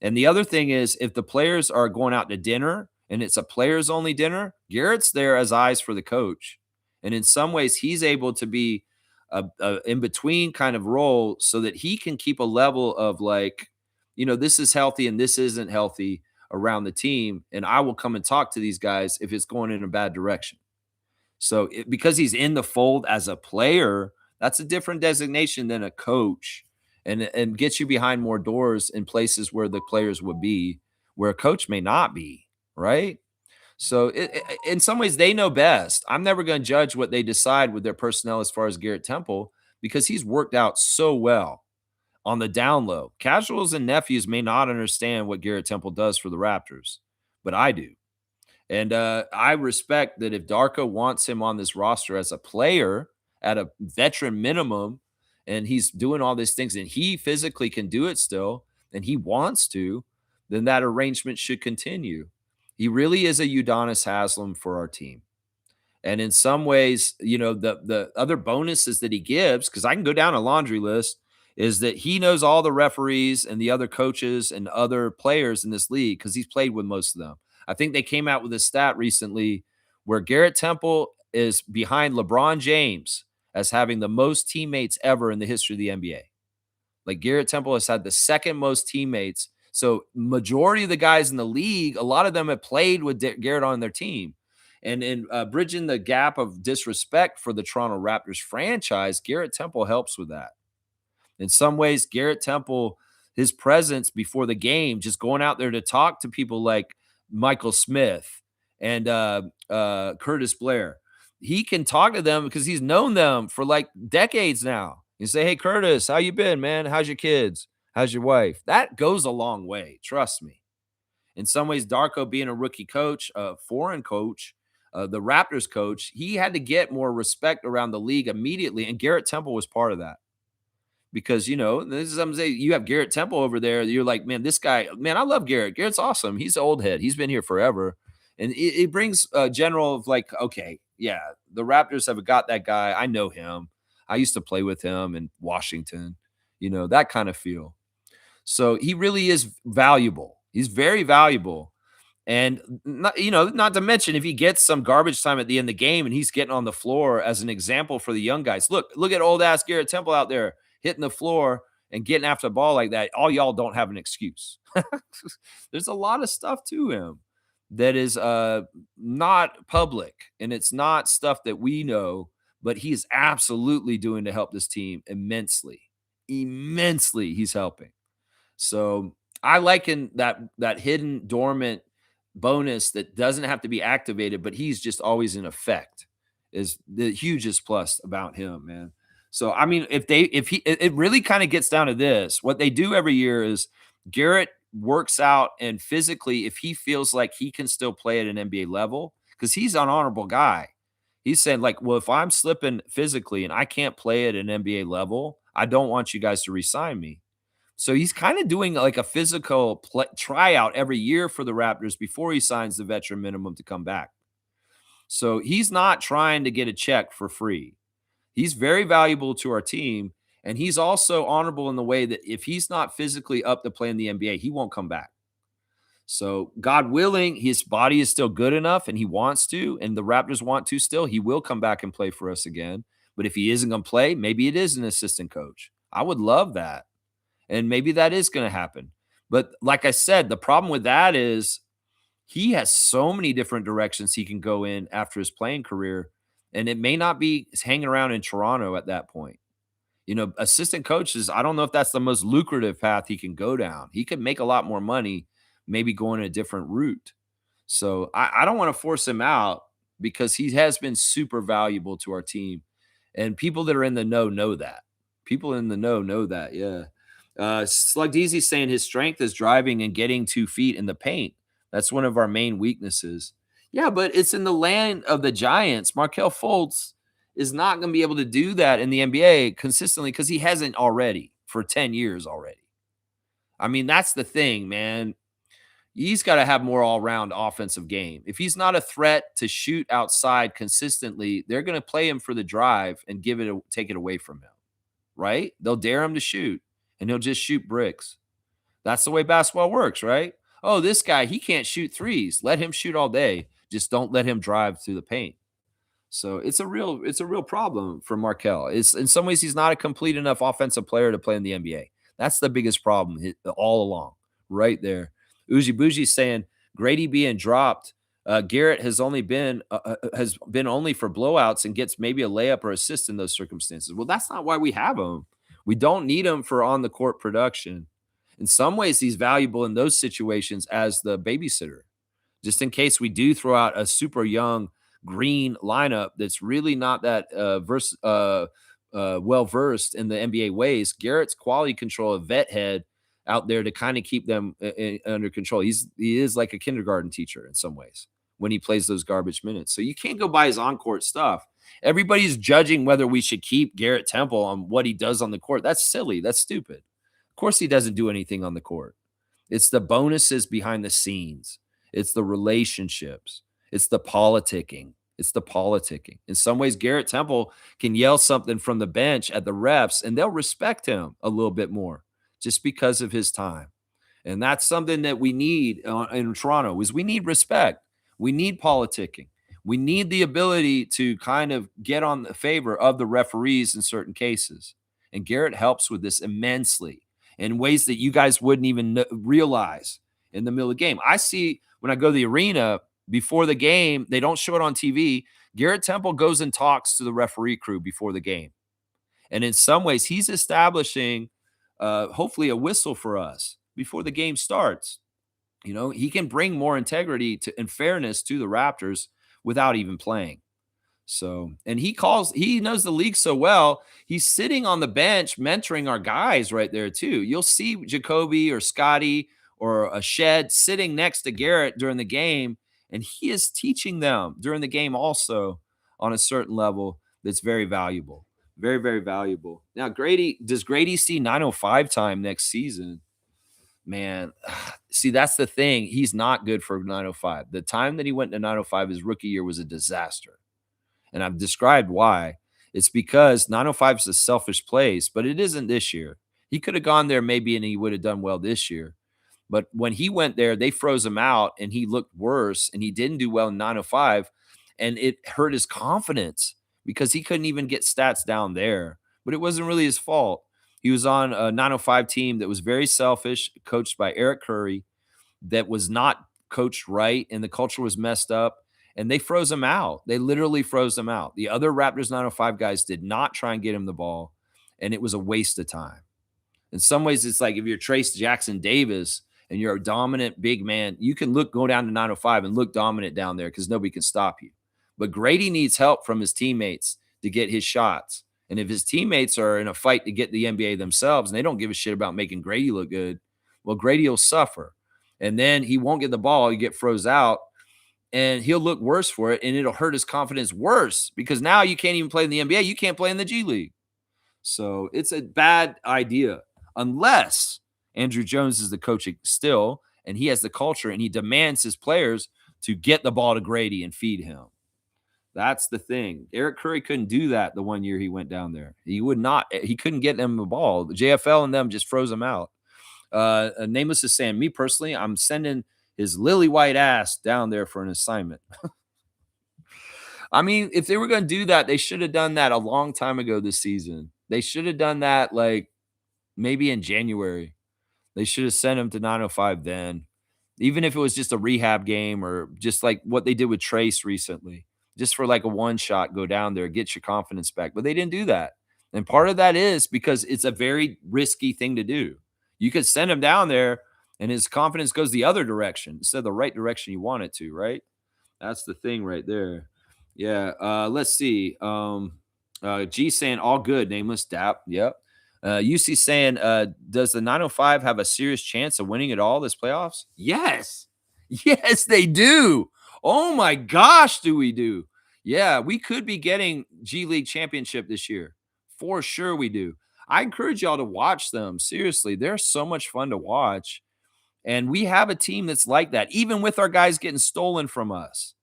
And the other thing is, if the players are going out to dinner and it's a players only dinner, Garrett's there as eyes for the coach. And in some ways, he's able to be a in between kind of role so that he can keep a level of like, you know, this is healthy and this isn't healthy around the team. And I will come and talk to these guys if it's going in a bad direction. So because he's in the fold as a player, that's a different designation than a coach and gets you behind more doors in places where the players would be, where a coach may not be, right? So in some ways, they know best. I'm never going to judge what they decide with their personnel as far as Garrett Temple because he's worked out so well on the down low. Casuals and nephews may not understand what Garrett Temple does for the Raptors, but I do. And I respect that if Darko wants him on this roster as a player at a veteran minimum, and he's doing all these things and he physically can do it still, and he wants to, then that arrangement should continue. He really is a Udonis Haslem for our team. And in some ways, you know, the other bonuses that he gives, because I can go down a laundry list, is that he knows all the referees and the other coaches and other players in this league because he's played with most of them. I think they came out with a stat recently where Garrett Temple is behind LeBron James as having the most teammates ever in the history of the NBA. Like Garrett Temple has had the second most teammates. So majority of the guys in the league, a lot of them have played with Garrett on their team. And in bridging the gap of disrespect for the Toronto Raptors franchise, Garrett Temple helps with that. In some ways, Garrett Temple, his presence before the game, just going out there to talk to people like Michael Smith and Curtis Blair, he can talk to them because he's known them for like decades now. You say, hey, Curtis, how you been, man? How's your kids? How's your wife? That goes a long way. Trust me. In some ways, Darko being a rookie coach, a foreign coach, the Raptors coach, he had to get more respect around the league immediately. And Garrett Temple was part of that. Because, you know, this is something you have Garrett Temple over there. You're like, man, this guy, man, I love Garrett. Garrett's awesome. He's an old head. He's been here forever. And it brings a general of like, okay, yeah, the Raptors have got that guy. I know him. I used to play with him in Washington, you know, that kind of feel. So he really is valuable. He's very valuable. And not, you know, not to mention if he gets some garbage time at the end of the game and he's getting on the floor as an example for the young guys. Look at old ass Garrett Temple out there hitting the floor and getting after the ball like that. All y'all don't have an excuse. There's a lot of stuff to him that is not public, and it's not stuff that we know, but he is absolutely doing to help this team immensely. Immensely, he's helping. So I liken that hidden dormant bonus that doesn't have to be activated, but he's just always in effect is the hugest plus about him, man. So I mean, it really kind of gets down to this. What they do every year is Garrett works out and physically, if he feels like he can still play at an NBA level, because he's an honorable guy. He's saying, like, well, if I'm slipping physically and I can't play at an NBA level, I don't want you guys to resign me. So he's kind of doing like a physical tryout every year for the Raptors before he signs the veteran minimum to come back. So he's not trying to get a check for free. He's very valuable to our team. And he's also honorable in the way that if he's not physically up to play in the NBA, he won't come back. So, God willing, his body is still good enough and he wants to, and the Raptors want to still, he will come back and play for us again. But if he isn't going to play, maybe it is an assistant coach. I would love that. And maybe that is going to happen. But like I said, the problem with that is he has so many different directions he can go in after his playing career. And it may not be hanging around in Toronto at that point. Assistant coaches, I don't know if that's the most lucrative path he can go down. He could make a lot more money, maybe going a different route. So I don't want to force him out because he has been super valuable to our team. And people that are in the know that. People in the know that. Yeah. Slug Deezy saying his strength is driving and getting 2 feet in the paint. That's one of our main weaknesses. Yeah, but it's in the land of the Giants. Markelle Fultz is not going to be able to do that in the NBA consistently because he hasn't already for 10 years already. I mean, that's the thing, man. He's got to have more all-around offensive game. If he's not a threat to shoot outside consistently, they're going to play him for the drive and take it away from him, right? They'll dare him to shoot, and he'll just shoot bricks. That's the way basketball works, right? Oh, this guy, he can't shoot threes. Let him shoot all day. Just don't let him drive through the paint. So it's a real problem for Markelle. It's in some ways he's not a complete enough offensive player to play in the NBA. That's the biggest problem all along, right there. Uji Bougie saying Grady being dropped. Garrett has been only for blowouts and gets maybe a layup or assist in those circumstances. Well, that's not why we have him. We don't need him for on the court production. In some ways, he's valuable in those situations as the babysitter, just in case we do throw out a super young green lineup that's really not that well versed in the NBA ways. Garrett's quality control, a vet head out there to kind of keep them under control. He is like a kindergarten teacher in some ways when he plays those garbage minutes. So you can't go by his on-court stuff. Everybody's judging whether we should keep Garrett Temple on what he does on the court. That's silly. That's stupid. Of course he doesn't do anything on the court. It's the bonuses behind the scenes. It's the relationships. It's the politicking. In some ways, Garrett Temple can yell something from the bench at the refs, and they'll respect him a little bit more just because of his time. And that's something that we need in Toronto is we need respect. We need politicking. We need the ability to kind of get on the favor of the referees in certain cases. And Garrett helps with this immensely in ways that you guys wouldn't even realize in the middle of the game. I see when I go to the arena before the game, they don't show it on TV. Garrett Temple goes and talks to the referee crew before the game. And in some ways, he's establishing hopefully a whistle for us before the game starts. He can bring more integrity and fairness to the Raptors without even playing. So, and he knows the league so well. He's sitting on the bench mentoring our guys right there too. You'll see Jacoby or Scotty or a Shed sitting next to Garrett during the game, and he is teaching them during the game also on a certain level that's very valuable. Very, very valuable. Now, does Grady see 905 time next season? Man, see, that's the thing. He's not good for 905. The time that he went to 905 his rookie year was a disaster. And I've described why. It's because 905 is a selfish place, but it isn't this year. He could have gone there maybe and he would have done well this year. But when he went there, they froze him out and he looked worse and he didn't do well in 905. And it hurt his confidence because he couldn't even get stats down there. But it wasn't really his fault. He was on a 905 team that was very selfish, coached by Eric Curry, that was not coached right, and the culture was messed up. And they froze him out. They literally froze him out. The other Raptors 905 guys did not try and get him the ball, and it was a waste of time. In some ways, it's like if you're Trace Jackson Davis and you're a dominant big man, you can go down to 905 and look dominant down there because nobody can stop you. But Grady needs help from his teammates to get his shots. And if his teammates are in a fight to get the NBA themselves and they don't give a shit about making Grady look good, well, Grady will suffer. And then he won't get the ball. You get froze out. And he'll look worse for it, and it'll hurt his confidence worse because now you can't even play in the NBA. You can't play in the G League. So it's a bad idea unless Andrew Jones is the coach still, and he has the culture, and he demands his players to get the ball to Grady and feed him. That's the thing. Eric Curry couldn't do that the one year he went down there. He couldn't get them the ball. The JFL and them just froze him out. Nameless is saying, me personally, I'm sending his lily white ass down there for an assignment. I mean, if they were going to do that, they should have done that a long time ago this season. They should have done that like maybe in January. They should have sent him to 905 then, even if it was just a rehab game or just like what they did with Trace recently, just for like a one shot, go down there, get your confidence back. But they didn't do that. And part of that is because it's a very risky thing to do. You could send him down there and his confidence goes the other direction instead of the right direction you want it to, right? That's the thing right there. Yeah. Let's see. G saying all good, nameless DAP. Yep. UC saying, does the 905 have a serious chance of winning it all this playoffs? Yes. Yes, they do. Oh my gosh, do we do? Yeah, we could be getting G League championship this year. For sure we do. I encourage y'all to watch them. Seriously, they're so much fun to watch. And we have a team that's like that, even with our guys getting stolen from us.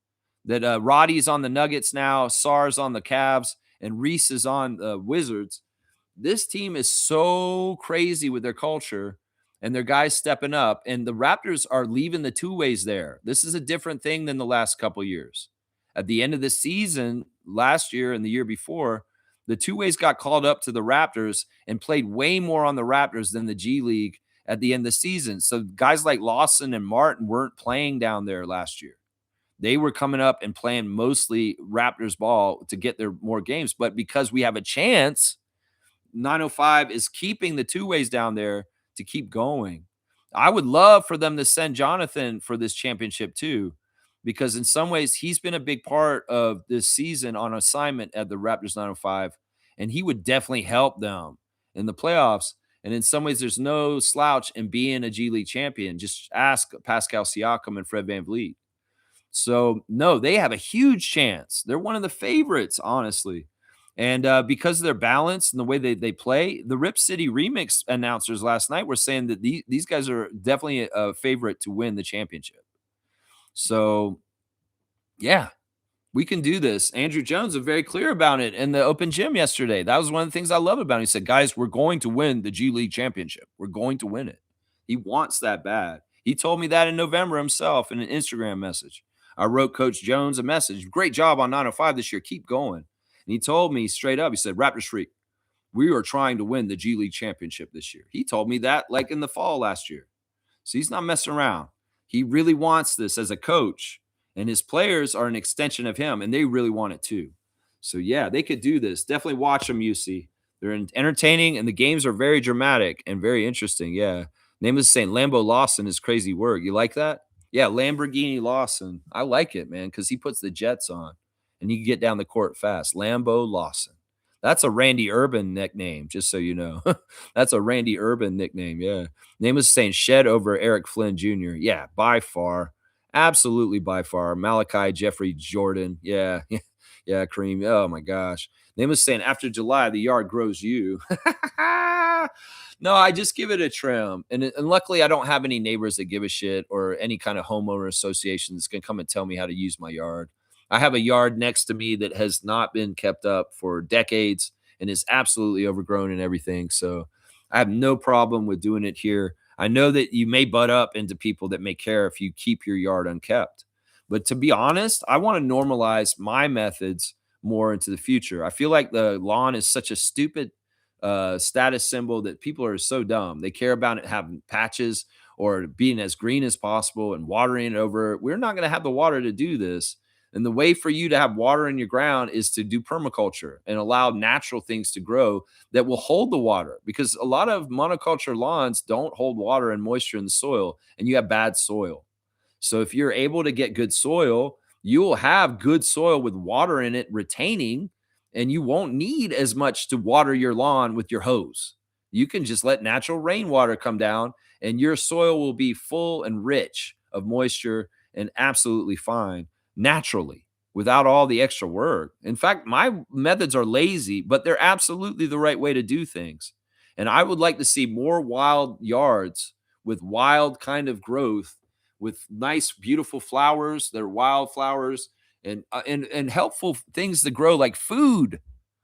That Roddy's on the Nuggets now, Sar's on the Cavs, and Reese is on the Wizards. This team is so crazy with their culture and their guys stepping up, and the Raptors are leaving the two ways there. This is a different thing than the last couple years. At the end of the season, last year and the year before, the two ways got called up to the Raptors and played way more on the Raptors than the G League at the end of the season. So guys like Lawson and Martin weren't playing down there last year. They were coming up and playing mostly Raptors ball to get their more games. But because we have a chance, 905 is keeping the two ways down there to keep going. I would love for them to send Jonathan for this championship too, because in some ways he's been a big part of this season on assignment at the Raptors 905, and he would definitely help them in the playoffs. And in some ways, there's no slouch in being a G League champion. Just ask Pascal Siakam and Fred VanVleet. So, no, they have a huge chance. They're one of the favorites, honestly. And because of their balance and the way they play, the Rip City Remix announcers last night were saying that these guys are definitely a favorite to win the championship. So, yeah, we can do this. Andrew Jones was very clear about it in the open gym yesterday. That was one of the things I love about him. He said, guys, we're going to win the G League championship. We're going to win it. He wants that bad. He told me that in November himself in an Instagram message. I wrote Coach Jones a message. Great job on 905 this year. Keep going. And he told me straight up, he said, Raptors Freak, we are trying to win the G League championship this year. He told me that like in the fall last year. So he's not messing around. He really wants this as a coach, and his players are an extension of him, and they really want it too. So, yeah, they could do this. Definitely watch them, UC. They're entertaining, and the games are very dramatic and very interesting. Yeah. Name is saying Lambo Lawson is crazy work. You like that? Yeah, Lamborghini Lawson. I like it, man, because he puts the jets on, and he can get down the court fast. Lambo Lawson. That's a Randy Urban nickname, just so you know. That's a Randy Urban nickname, yeah. Name is saying Shed over Eric Flynn Jr. Yeah, by far. Absolutely by far. Malachi Jeffrey Jordan. Yeah. Yeah, Kareem. Oh my gosh. Name is saying after July, the yard grows you. No, I just give it a trim. And luckily, I don't have any neighbors that give a shit or any kind of homeowner association that's going to come and tell me how to use my yard. I have a yard next to me that has not been kept up for decades and is absolutely overgrown and everything. So I have no problem with doing it here. I know that you may butt up into people that may care if you keep your yard unkept. But to be honest, I want to normalize my methods more into the future. I feel like the lawn is such a stupid status symbol that people are so dumb. They care about it having patches or being as green as possible and watering it over. We're not going to have the water to do this. And the way for you to have water in your ground is to do permaculture and allow natural things to grow that will hold the water, because a lot of monoculture lawns don't hold water and moisture in the soil, and you have bad soil. So if you're able to get good soil, you will have good soil with water in it retaining, and you won't need as much to water your lawn with your hose. You can just let natural rainwater come down, and your soil will be full and rich of moisture and absolutely fine naturally without all the extra work. In fact, my methods are lazy, but they're absolutely the right way to do things. And I would like to see more wild yards with wild kind of growth, with nice, beautiful flowers that are wildflowers, and helpful things to grow, like food.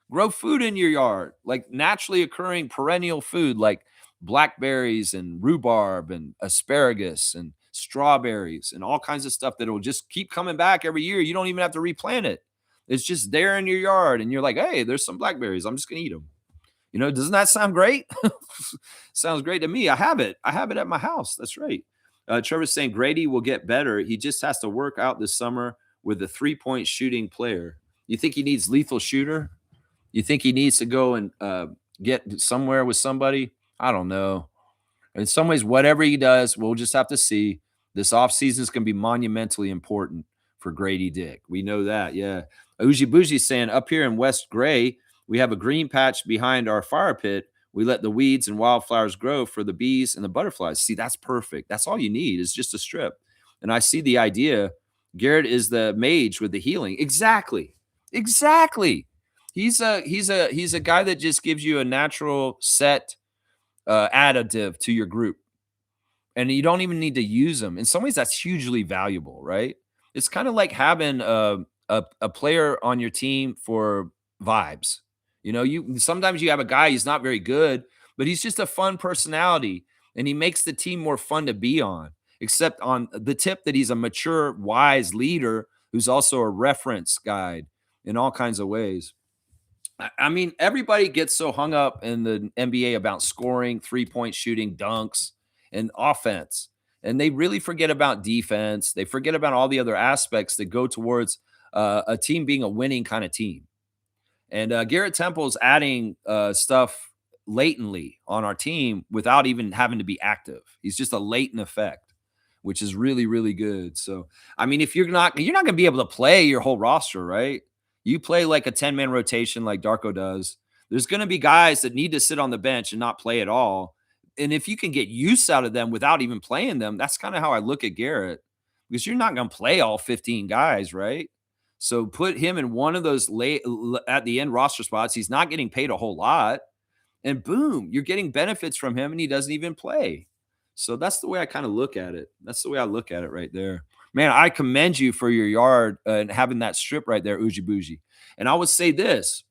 Grow food in your yard, like naturally occurring perennial food, like blackberries and rhubarb and asparagus and strawberries and all kinds of stuff that will just keep coming back every year. You don't even have to replant it. It's just there in your yard, and you're like, hey, there's some blackberries. I'm just gonna eat them. Doesn't that sound great? Sounds great to me. I have it. I have it at my house. That's right. Trevor's saying Grady will get better. He just has to work out this summer with a 3-point shooting player. You think he needs lethal shooter? You think he needs to go and get somewhere with somebody? I don't know. In some ways, whatever he does, we'll just have to see. This offseason is going to be monumentally important for Grady Dick. We know that, yeah. Uji Bougie saying, up here in West Gray, we have a green patch behind our fire pit. We let the weeds and wildflowers grow for the bees and the butterflies. See, that's perfect. That's all you need is just a strip. And I see the idea. Garrett is the mage with the healing. Exactly. Exactly. He's a guy that just gives you a natural set additive to your group, and you don't even need to use them. In some ways, that's hugely valuable, right? It's kind of like having a player on your team for vibes. You sometimes you have a guy, he's not very good, but he's just a fun personality, and he makes the team more fun to be on. Except on the tip that he's a mature, wise leader who's also a reference guide in all kinds of ways. I mean, everybody gets so hung up in the NBA about scoring, 3-point shooting, dunks, and offense. And they really forget about defense. They forget about all the other aspects that go towards a team being a winning kind of team. And Garrett Temple's adding stuff latently on our team without even having to be active. He's just a latent effect, which is really, really good. So, I mean, if you're not going to be able to play your whole roster, right? You play like a 10-man rotation like Darko does. There's going to be guys that need to sit on the bench and not play at all. And if you can get use out of them without even playing them, that's kind of how I look at Garrett, because you're not going to play all 15 guys, right? So put him in one of those late at the end roster spots. He's not getting paid a whole lot. And boom, you're getting benefits from him, and he doesn't even play. So that's the way I kind of look at it. That's the way I look at it right there. Man, I commend you for your yard and having that strip right there, Uji Bougie. And I would say this,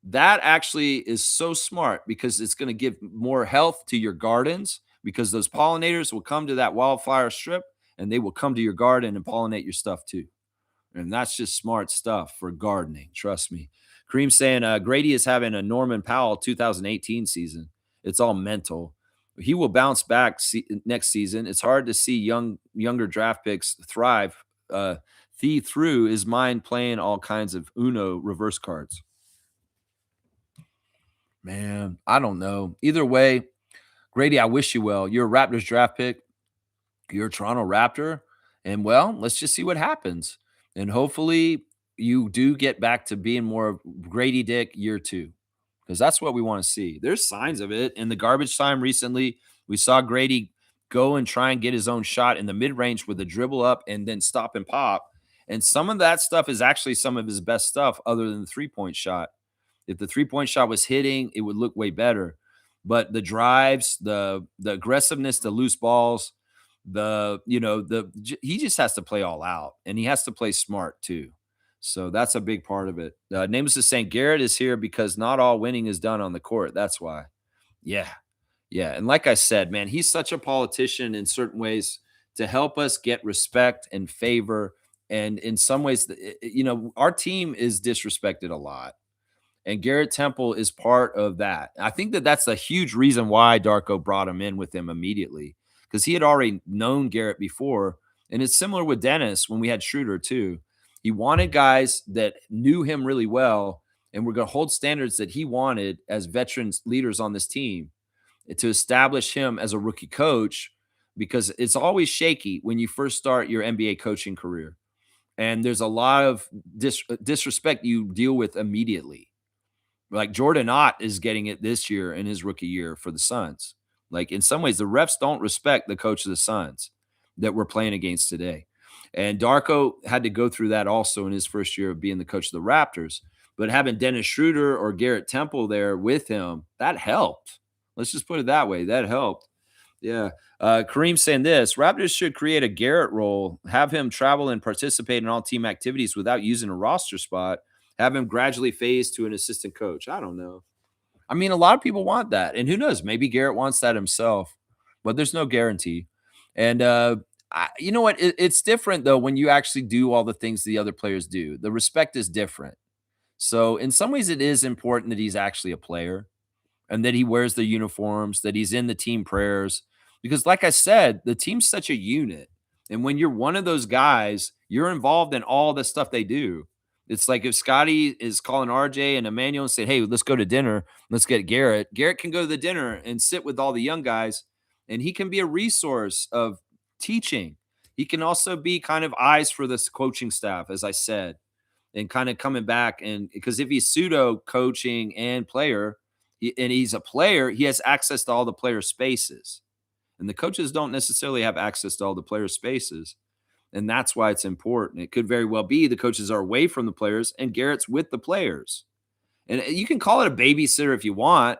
that actually is so smart, because it's going to give more health to your gardens, because those pollinators will come to that wildflower strip, and they will come to your garden and pollinate your stuff too. And that's just smart stuff for gardening. Trust me. Kareem saying Grady is having a Norman Powell 2018 season. It's all mental. He will bounce back next season. It's hard to see younger draft picks thrive. Through his mind playing all kinds of Uno reverse cards. Man, I don't know. Either way, Grady, I wish you well. You're a Raptors draft pick. You're a Toronto Raptor. And, well, let's just see what happens. And hopefully you do get back to being more of Grady Dick year 2, because that's what we want to see. There's signs of it. In the garbage time recently, we saw Grady go and try and get his own shot in the mid-range with a dribble up and then stop and pop. And some of that stuff is actually some of his best stuff other than the three-point shot. If the three-point shot was hitting, it would look way better. But the drives, the aggressiveness, the loose balls, he just has to play all out, and he has to play smart too. So that's a big part of it. Names is saying Garrett is here because not all winning is done on the court. That's why. Yeah. Yeah. And like I said, man, he's such a politician in certain ways to help us get respect and favor. And in some ways, our team is disrespected a lot. And Garrett Temple is part of that. I think that that's a huge reason why Darko brought him in with him immediately, because he had already known Garrett before. And it's similar with Dennis when we had Schroeder too. He wanted guys that knew him really well and were going to hold standards that he wanted as veteran leaders on this team, to establish him as a rookie coach, because it's always shaky when you first start your NBA coaching career. And there's a lot of disrespect you deal with immediately. Like Jordan Ott is getting it this year in his rookie year for the Suns. Like, in some ways, the refs don't respect the coach of the Suns that we're playing against today. And Darko had to go through that also in his first year of being the coach of the Raptors. But having Dennis Schroeder or Garrett Temple there with him, that helped. Let's just put it that way. That helped. Yeah. Kareem saying this Raptors should create a Garrett role, have him travel and participate in all team activities without using a roster spot, have him gradually phase to an assistant coach. I don't know. I mean, a lot of people want that. And who knows? Maybe Garrett wants that himself, but there's no guarantee. And, you know what? It's different, though, when you actually do all the things the other players do. The respect is different. So, in some ways, it is important that he's actually a player and that he wears the uniforms, that he's in the team prayers. Because, like I said, the team's such a unit. And when you're one of those guys, you're involved in all the stuff they do. It's like if Scotty is calling RJ and Emmanuel and saying, hey, let's go to dinner. Let's get Garrett. Garrett can go to the dinner and sit with all the young guys, and he can be a resource of teaching. He can also be kind of eyes for this coaching staff, as I said, and kind of coming back. And because if he's pseudo coaching and player, and he's a player, he has access to all the player spaces. And the coaches don't necessarily have access to all the player spaces. And that's why it's important. It could very well be the coaches are away from the players and Garrett's with the players. And you can call it a babysitter if you want.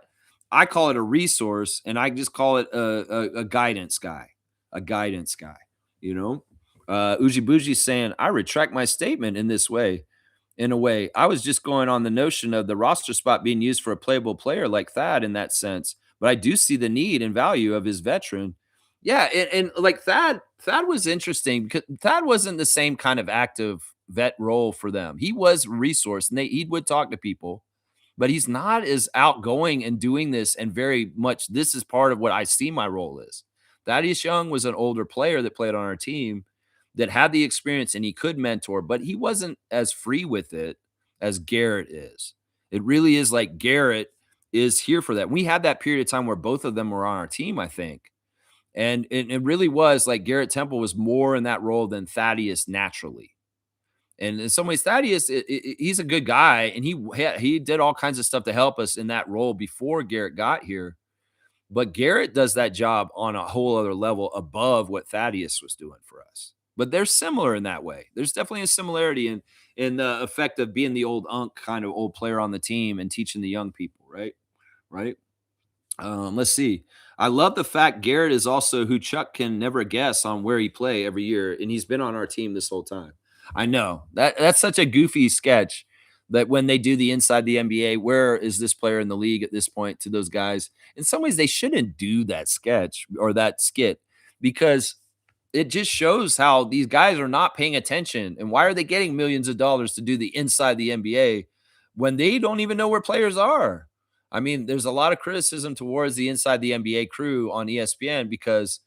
I call it a resource, and I just call it a guidance guy, a guidance guy. You know, Uji Buji saying, I retract my statement in this way. In a way, I was just going on the notion of the roster spot being used for a playable player like Thad in that sense. But I do see the need and value of his veteran. Yeah, and like Thad was interesting because Thad wasn't the same kind of active vet role for them. He was a resource, and he would talk to people, but he's not as outgoing and doing this. And very much, this is part of what I see my role is. Thaddeus Young was an older player that played on our team that had the experience and he could mentor, but he wasn't as free with it as Garrett is. It really is like Garrett is here for that. We had that period of time where both of them were on our team, I think. And it really was like Garrett Temple was more in that role than Thaddeus naturally. And in some ways, Thaddeus, he's a good guy, and he did all kinds of stuff to help us in that role before Garrett got here. But Garrett does that job on a whole other level above what Thaddeus was doing for us. But they're similar in that way. There's definitely a similarity in the effect of being the old unk kind of old player on the team and teaching the young people, right? Right. Let's see. I love the fact Garrett is also who Chuck can never guess on where he play every year, and he's been on our team this whole time. I know that's such a goofy sketch that when they do the inside the NBA, where is this player in the league at this point to those guys? In some ways, they shouldn't do that sketch or that skit because it just shows how these guys are not paying attention. And why are they getting millions of dollars to do the inside the NBA when they don't even know where players are? I mean, there's a lot of criticism towards the inside the NBA crew on ESPN because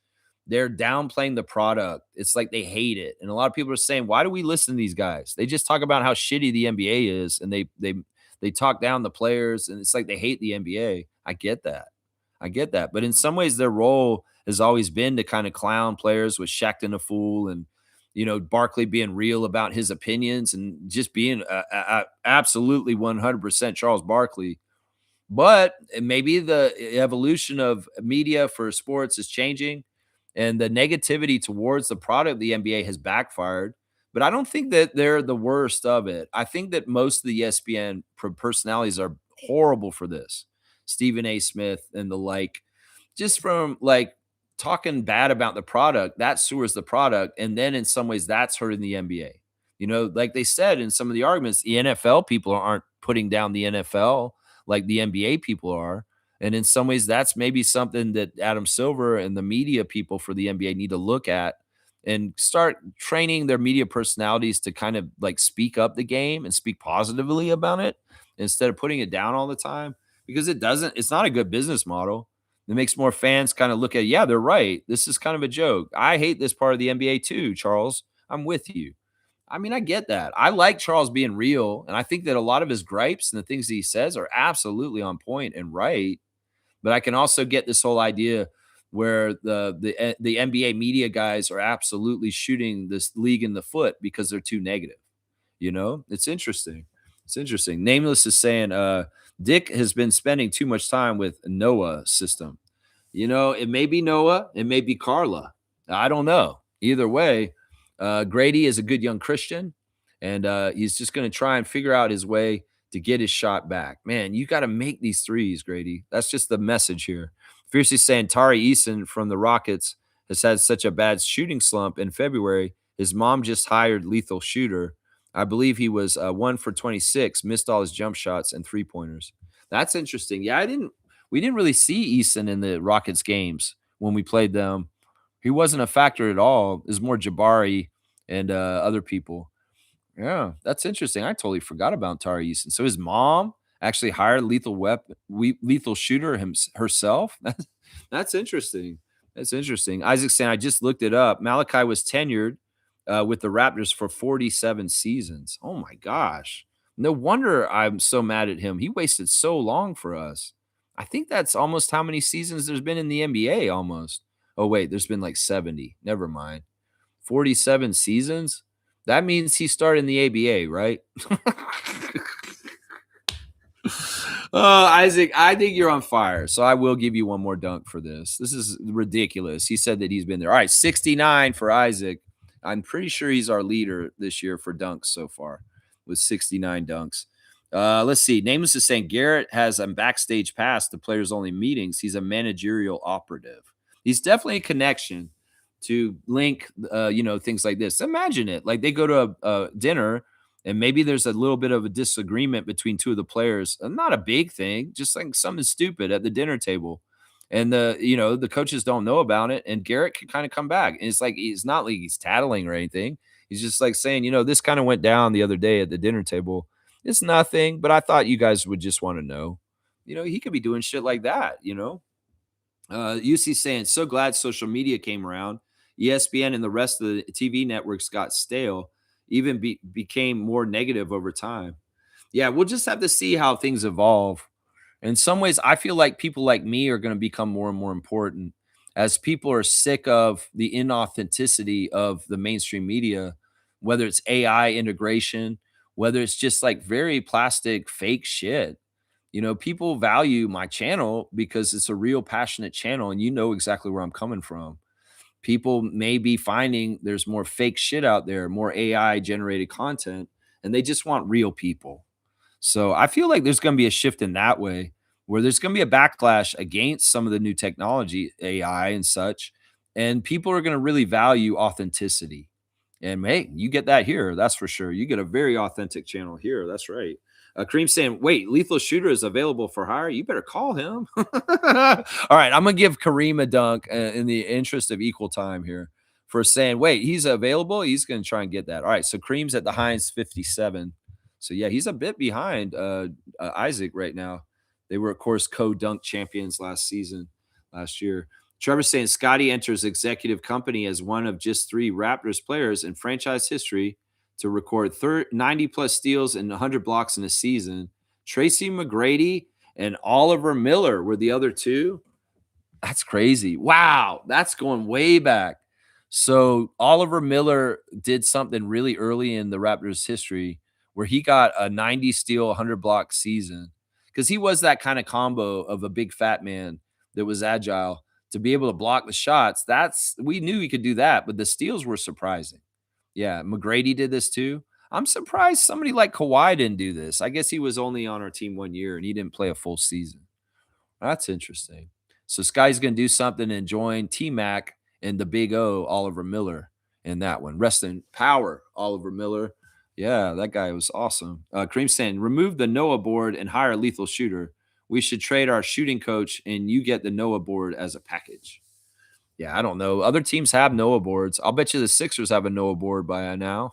they're downplaying the product. It's like they hate it. And a lot of people are saying, why do we listen to these guys? They just talk about how shitty the NBA is and they talk down the players and it's like they hate the NBA. I get that. I get that. But in some ways, their role has always been to kind of clown players with Shaqtin' a fool and, Barkley being real about his opinions and just being absolutely 100% Charles Barkley. But maybe the evolution of media for sports is changing and the negativity towards the product of the NBA has backfired. But I don't think that they're the worst of it. I think that most of the ESPN personalities are horrible for this. Stephen A. Smith and the like, just from like talking bad about the product, that sewers the product. And then in some ways, that's hurting the NBA. Like they said in some of the arguments, the NFL people aren't putting down the NFL like the NBA people are. And in some ways, that's maybe something that Adam Silver and the media people for the NBA need to look at and start training their media personalities to kind of like speak up the game and speak positively about it instead of putting it down all the time because it's not a good business model. It makes more fans kind of look at, yeah, they're right. This is kind of a joke. I hate this part of the NBA too, Charles. I'm with you. I mean, I get that. I like Charles being real, and I think that a lot of his gripes and the things he says are absolutely on point and right. But I can also get this whole idea where the NBA media guys are absolutely shooting this league in the foot because they're too negative. It's interesting. It's interesting. Nameless is saying, Dick has been spending too much time with Noah system. It may be Noah, it may be Carla. I don't know. Either way, Grady is a good young Christian, and he's just going to try and figure out his way to get his shot back. Man, you got to make these threes, Grady. That's just the message here. Fiercely saying Tari Eason from the Rockets has had such a bad shooting slump in February. His mom just hired lethal shooter. I believe he was 1 for 26, missed all his jump shots and 3-pointers. That's interesting. Yeah, we didn't really see Eason in the Rockets games when we played them. He wasn't a factor at all. It was more Jabari and other people. Yeah, that's interesting. I totally forgot about Tari Eason. So his mom actually hired lethal shooter herself. That's interesting. That's interesting. Isaac saying, I just looked it up. Malachi was tenured with the Raptors for 47 seasons. Oh my gosh. No wonder I'm so mad at him. He wasted so long for us. I think that's almost how many seasons there's been in the NBA almost. Oh, wait, there's been like 70. Never mind. 47 seasons? That means he started in the ABA, right? Isaac, I think you're on fire. So I will give you one more dunk for this. This is ridiculous. He said that he's been there. All right, 69 for Isaac. I'm pretty sure he's our leader this year for dunks so far with 69 dunks. Let's see. Nameless is saying Garrett has a backstage pass to players only meetings. He's a managerial operative. He's definitely a connection to link, things like this. Imagine it. Like they go to a dinner and maybe there's a little bit of a disagreement between two of the players. Not a big thing, just like something stupid at the dinner table. And the coaches don't know about it. And Garrett can kind of come back. And it's like, it's not like he's tattling or anything. He's just like saying, this kind of went down the other day at the dinner table. It's nothing, but I thought you guys would just want to know. He could be doing shit like that, UC saying, so glad social media came around. ESPN and the rest of the TV networks got stale, even became more negative over time. Yeah, we'll just have to see how things evolve. In some ways, I feel like people like me are going to become more and more important as people are sick of the inauthenticity of the mainstream media, whether it's AI integration, whether it's just like very plastic, fake shit. People value my channel because it's a real passionate channel and you know exactly where I'm coming from. People may be finding there's more fake shit out there, more AI generated content, and they just want real people. So I feel like there's going to be a shift in that way where there's going to be a backlash against some of the new technology, AI and such. And people are going to really value authenticity. And hey, you get that here. That's for sure. You get a very authentic channel here. That's right. Kareem saying, wait, lethal shooter is available for hire. You better call him. All right. I'm going to give Kareem a dunk in the interest of equal time here for saying, wait, he's available. He's going to try and get that. All right. So Kareem's at the Heinz 57. So yeah, he's a bit behind Isaac right now. They were, of course, co-dunk champions last year. Trevor saying Scotty enters executive company as one of just 3 Raptors players in franchise history to record 90-plus steals and 100 blocks in a season. Tracy McGrady and Oliver Miller were the other 2. That's crazy. Wow, that's going way back. So Oliver Miller did something really early in the Raptors history where he got a 90 steal, 100 block season because he was that kind of combo of a big fat man that was agile to be able to block the shots. We knew he could do that, but the steals were surprising. Yeah, McGrady did this too. I'm surprised somebody like Kawhi didn't do this. I guess he was only on our team 1 year and he didn't play a full season. That's interesting. So Sky's going to do something and join T-Mac and the Big O, Oliver Miller, in that one. Rest in power, Oliver Miller. Yeah, that guy was awesome. Kareem saying, remove the Noah board and hire a lethal shooter. We should trade our shooting coach and you get the Noah board as a package. Yeah, I don't know. Other teams have Noah boards. I'll bet you the Sixers have a Noah board by now.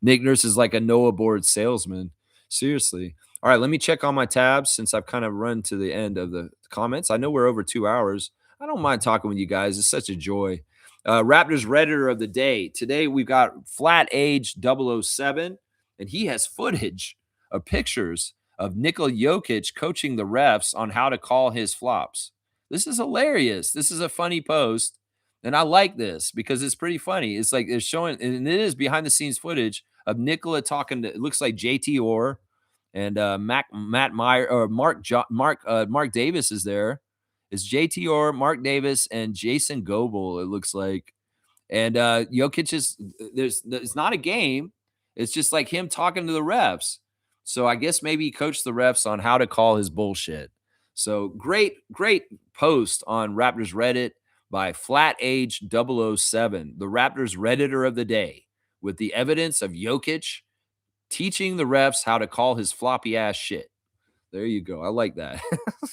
Nick Nurse is like a Noah board salesman. Seriously. All right, let me check on my tabs since I've kind of run to the end of the comments. I know we're over 2 hours. I don't mind talking with you guys. It's such a joy. Raptors Redditor of the day. Today we've got Flat Age 007, and he has footage of pictures of Nikola Jokic coaching the refs on how to call his flops. This is hilarious. This is a funny post, and I like this because it's pretty funny. It's like they're showing, and it is behind the scenes footage of Nikola talking to, it looks like JT Orr and Matt Meyer or Mark Davis is there. It's JT Orr, Mark Davis, and Jason Goebel, it looks like. And Jokic it's not a game. It's just like him talking to the refs. So I guess maybe he coached the refs on how to call his bullshit. So great post on Raptors Reddit by FlatAge007, the Raptors Redditor of the day, with the evidence of Jokic teaching the refs how to call his floppy ass shit. There you go. I like that.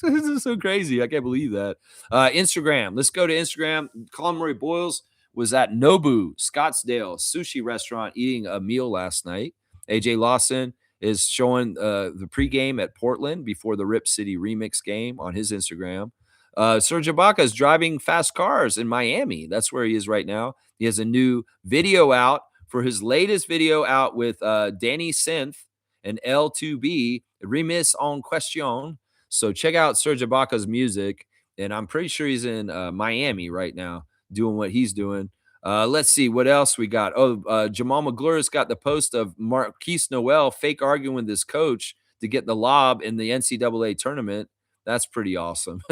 This is so crazy. I can't believe that. Instagram. Let's go to Instagram. Colin Murray-Boyles was at Nobu Scottsdale sushi restaurant eating a meal last night. AJ Lawson is showing the pregame at Portland before the Rip City Remix game on his Instagram. Serge Ibaka is driving fast cars in Miami. That's where he is right now. He has a new video out for his latest video out with Danny Synth and L2B, Remis en Question. So check out Serge Ibaka's music, and I'm pretty sure he's in Miami right now doing what he's doing. Let's see what else we got. Oh, Jamal McGlure's got the post of Marquise Noel fake arguing with his coach to get the lob in the NCAA tournament. That's pretty awesome.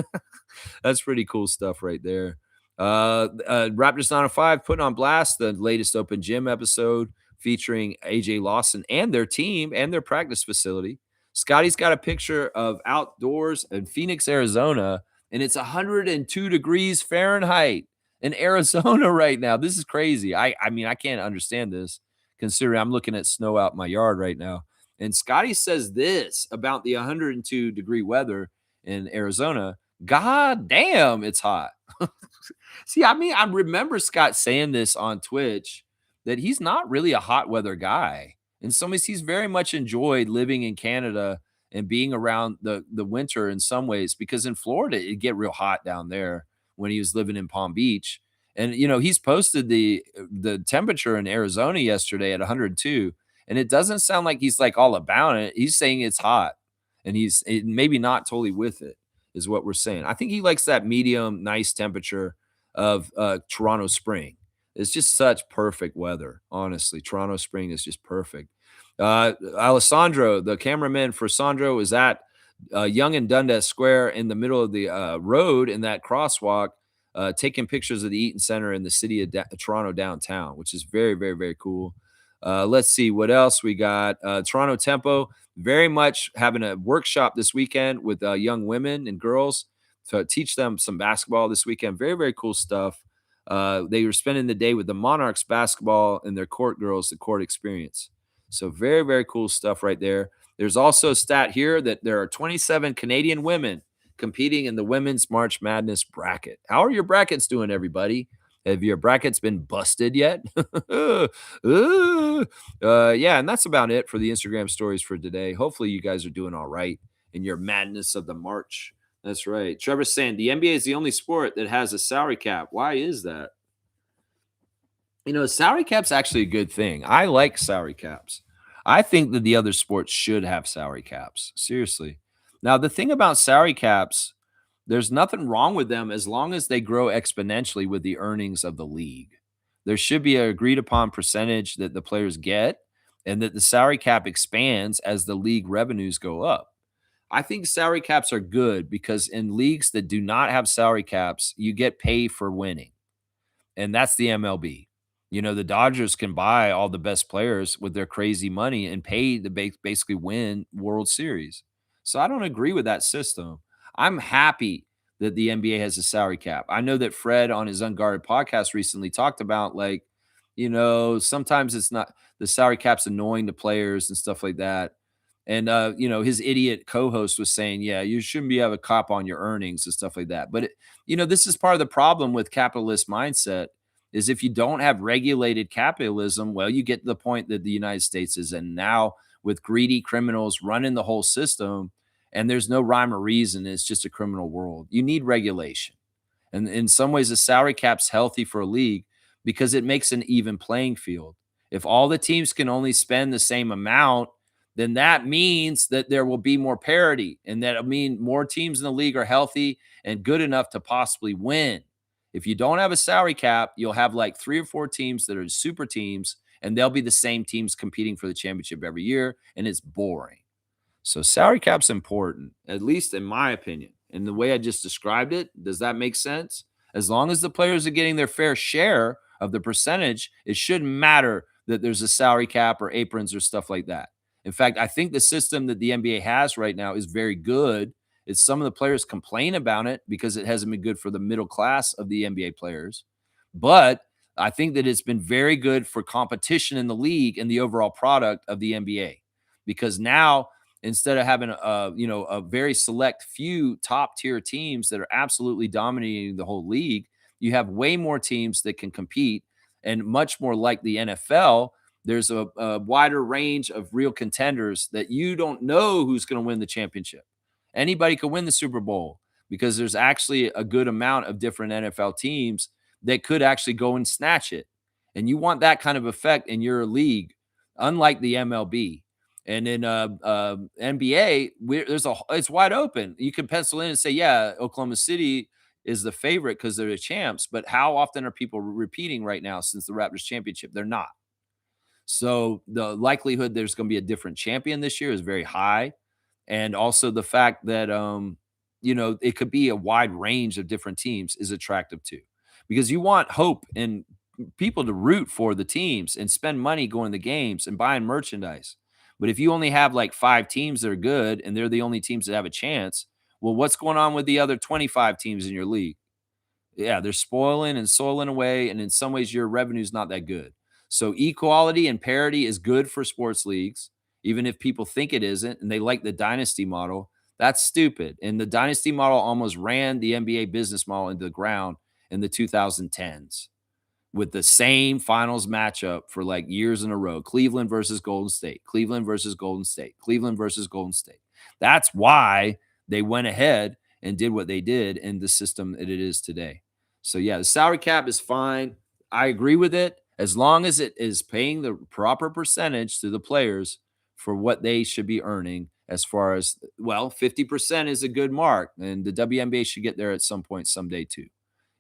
That's pretty cool stuff right there. Raptors 905 putting on blast the latest Open Gym episode featuring AJ Lawson and their team and their practice facility. Scotty's got a picture of outdoors in Phoenix, Arizona, and it's 102 degrees Fahrenheit in Arizona right now. This is crazy. I mean, I can't understand this considering I'm looking at snow out in my yard right now. And Scotty says this about the 102-degree weather in Arizona. God damn, it's hot. See, I mean, I remember Scott saying this on Twitch that he's not really a hot weather guy. In some ways, he's very much enjoyed living in Canada and being around the winter in some ways, because in Florida it'd get real hot down there when he was living in Palm Beach. And he's posted the temperature in Arizona yesterday at 102, and it doesn't sound like he's like all about it. He's saying it's hot, and he's maybe not totally with it, is what we're saying. I think he likes that medium, nice temperature of Toronto spring. It's just such perfect weather, honestly. Toronto spring is just perfect. Alessandro, the cameraman for Sandro, is at Yonge and Dundas Square in the middle of the road in that crosswalk, taking pictures of the Eaton Center in the city of Toronto downtown, which is very, very, very cool. Let's see what else we got. Toronto Tempo, very much having a workshop this weekend with young women and girls to teach them some basketball this weekend. Very, very cool stuff. They were spending the day with the Monarchs basketball and their court girls, the court experience. So very, very cool stuff right there. There's also a stat here that there are 27 Canadian women competing in the Women's March Madness bracket. How are your brackets doing, everybody? Have your brackets been busted yet? Yeah, and that's about it for the Instagram stories for today. Hopefully you guys are doing all right in your madness of the March. That's right. Trevor's saying the NBA is the only sport that has a salary cap. Why is that? Salary cap's actually a good thing. I like salary caps. I think that the other sports should have salary caps. Seriously. Now, the thing about salary caps, there's nothing wrong with them as long as they grow exponentially with the earnings of the league. There should be an agreed upon percentage that the players get, and that the salary cap expands as the league revenues go up. I think salary caps are good because in leagues that do not have salary caps, you get paid for winning. And that's the MLB. The Dodgers can buy all the best players with their crazy money and pay to basically win World Series. So I don't agree with that system. I'm happy that the NBA has a salary cap. I know that Fred on his Unguarded podcast recently talked about sometimes it's not the salary cap's annoying to players and stuff like that. And his idiot co-host was saying, yeah, you shouldn't have a cap on your earnings and stuff like that. But this is part of the problem with capitalist mindset is if you don't have regulated capitalism, well, you get to the point that the United States is in now with greedy criminals running the whole system, and there's no rhyme or reason. It's just a criminal world. You need regulation. And in some ways, the salary cap's healthy for a league because it makes an even playing field. If all the teams can only spend the same amount, then that means that there will be more parity, and that'll mean more teams in the league are healthy and good enough to possibly win. If you don't have a salary cap, you'll have like 3 or 4 teams that are super teams, and they'll be the same teams competing for the championship every year, and it's boring. So salary cap's important, at least in my opinion. And the way I just described it, does that make sense? As long as the players are getting their fair share of the percentage, it shouldn't matter that there's a salary cap or aprons or stuff like that. In fact, I think the system that the NBA has right now is very good. It's some of the players complain about it because it hasn't been good for the middle class of the NBA players. But I think that it's been very good for competition in the league and the overall product of the NBA. Because now, instead of having a very select few top tier teams that are absolutely dominating the whole league, you have way more teams that can compete, and much more like the NFL. There's a wider range of real contenders that you don't know who's going to win the championship. Anybody could win the Super Bowl because there's actually a good amount of different NFL teams that could actually go and snatch it. And you want that kind of effect in your league, unlike the MLB. And in NBA, it's wide open. You can pencil in and say, yeah, Oklahoma City is the favorite because they're the champs. But how often are people repeating right now since the Raptors championship? They're not. So the likelihood there's going to be a different champion this year is very high. And also the fact that it could be a wide range of different teams is attractive too. Because you want hope and people to root for the teams and spend money going to games and buying merchandise. But if you only have like 5 teams that are good and they're the only teams that have a chance, well, what's going on with the other 25 teams in your league? Yeah, they're spoiling and soiling away, and in some ways, your revenue's not that good. So equality and parity is good for sports leagues, even if people think it isn't, and they like the dynasty model. That's stupid. And the dynasty model almost ran the NBA business model into the ground in the 2010s with the same finals matchup for like years in a row. Cleveland versus Golden State, Cleveland versus Golden State, Cleveland versus Golden State. That's why they went ahead and did what they did in the system that it is today. So yeah, the salary cap is fine. I agree with it as long as it is paying the proper percentage to the players for what they should be earning. As far as, well, 50% is a good mark, and the WNBA should get there at some point someday too.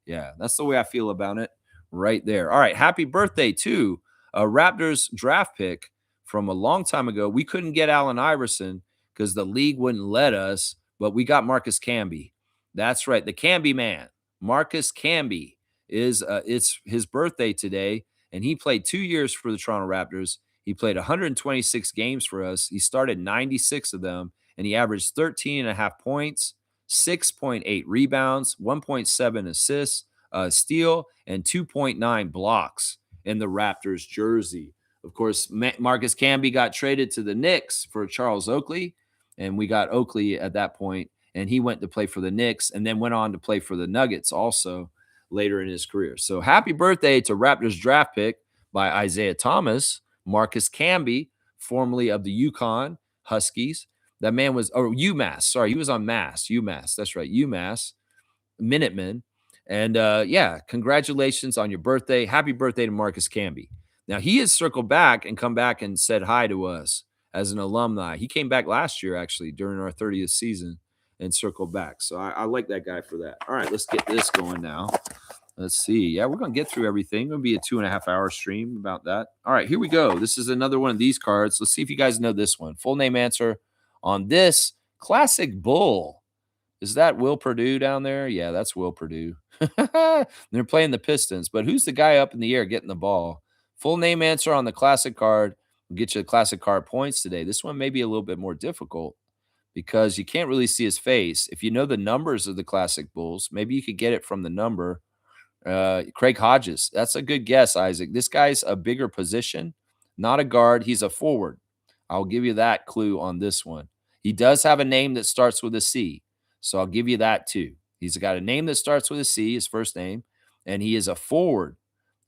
Yeah, that's the way I feel about it right there. All right, happy birthday to a Raptors draft pick from a long time ago. We couldn't get Allen Iverson because the league wouldn't let us, but we got Marcus Camby. That's right, the Camby man. Marcus Camby it's his birthday today, and he played 2 years for the Toronto Raptors. He played 126 games for us. He started 96 of them, and he averaged 13 and a half points, 6.8 rebounds, 1.7 assists, steal, and 2.9 blocks in the Raptors jersey. Of course, Marcus Camby got traded to the Knicks for Charles Oakley, and we got Oakley at that point, and he went to play for the Knicks and then went on to play for the Nuggets also later in his career. So happy birthday to Raptors draft pick by Isaiah Thomas, Marcus Camby, formerly of the Yukon Huskies. That man was, or UMass. Sorry, he was on UMass. That's right, UMass Minutemen. And yeah, congratulations on your birthday. Happy birthday to Marcus Camby. Now, he has circled back and come back and said hi to us as an alumni. He came back last year, actually, during our 30th season and circled back. So I like that guy for that. All right, let's get this going now. Let's see. Yeah, we're going to get through everything. It'll be a 2.5-hour stream about that. All right, here we go. This is another one of these cards. Let's see if you guys know this one. Full name answer on this classic bull. Is that Will Perdue down there? Yeah, that's Will Perdue. They're playing the Pistons, but who's the guy up in the air getting the ball? Full name answer on the classic card. We'll get you the classic card points today. This one may be a little bit more difficult because you can't really see his face. If you know the numbers of the classic Bulls, maybe you could get it from the number. Craig Hodges. That's a good guess, Isaac. This guy's a bigger position, not a guard. He's a forward. I'll give you that clue on this one. He does have a name that starts with a C, so I'll give you that too. He's got a name that starts with a C, his first name, and he is a forward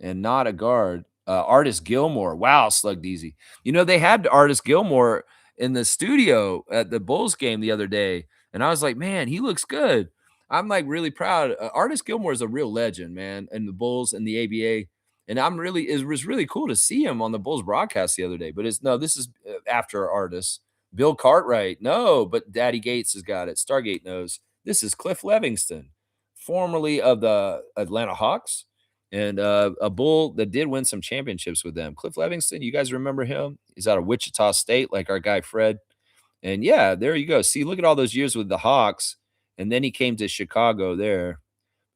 and not a guard. Artis Gilmore. Wow, slugged easy. You know, they had Artis Gilmore in the studio at the Bulls game the other day, and I was like, man, he looks good. I'm like really proud. Artis Gilmore is a real legend, man, in the Bulls and the ABA. And it was really cool to see him on the Bulls broadcast the other day. But this is after Artis. Bill Cartwright, no, but Daddy Gates has got it. Stargate knows. This is Cliff Levingston, formerly of the Atlanta Hawks, and a Bull that did win some championships with them. Cliff Levingston, you guys remember him? He's out of Wichita State, like our guy Fred. And yeah, there you go. See, look at all those years with the Hawks. And then he came to Chicago there.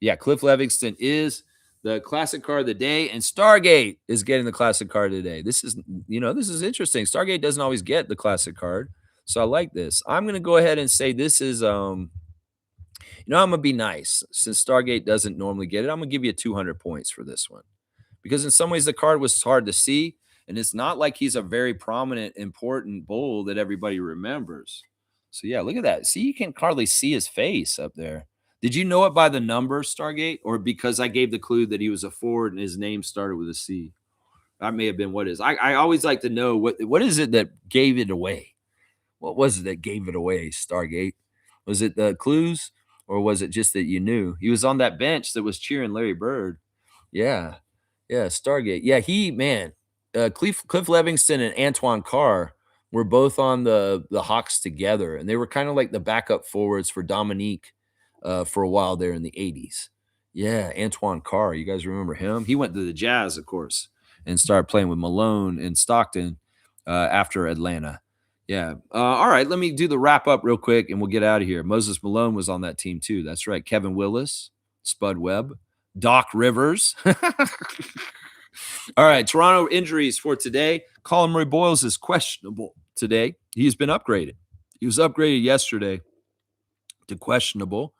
Yeah, Cliff Levingston is the classic card of the day, and Stargate is getting the classic card today. This is, this is interesting. Stargate doesn't always get the classic card, so I like this. I'm gonna go ahead and say this is I'm gonna be nice since Stargate doesn't normally get it. I'm gonna give you 200 points for this one because in some ways the card was hard to see, and it's not like he's a very prominent, important bull that everybody remembers. So yeah, look at that. See, you can hardly see his face up there. Did you know it by the number, Stargate, or because I gave the clue that he was a Ford and his name started with a C? That may have been what it is. I always like to know what is it that gave it away. What was it that gave it away, Stargate? Was it the clues, or was it just that you knew he was on that bench that was cheering Larry Bird? Yeah, yeah, Stargate. Yeah, Cliff Levingston and Antoine Carr were both on the Hawks together, and they were kind of like the backup forwards for Dominique for a while there in the 80s. Yeah, Antoine Carr. You guys remember him? He went to the Jazz, of course, and started playing with Malone and Stockton after Atlanta. Yeah. All right. Let me do the wrap up real quick and we'll get out of here. Moses Malone was on that team too. That's right. Kevin Willis, Spud Webb, Doc Rivers. All right. Toronto injuries for today. Colin Murray-Boyles is questionable today. He's been upgraded. He was upgraded yesterday to questionable.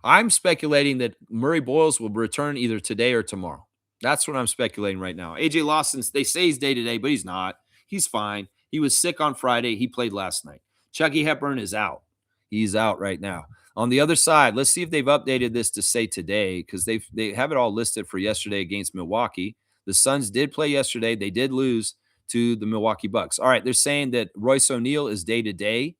I'm speculating that Murray-Boyles will return either today or tomorrow. That's what I'm speculating right now. AJ Lawson, they say he's day-to-day, but he's not. He's fine. He was sick on Friday. He played last night. Chucky Hepburn is out. He's out right now. On the other side, let's see if they've updated this to say today because they have it all listed for yesterday against Milwaukee. The Suns did play yesterday. They did lose to the Milwaukee Bucks. All right, they're saying that Royce O'Neal is day-to-day.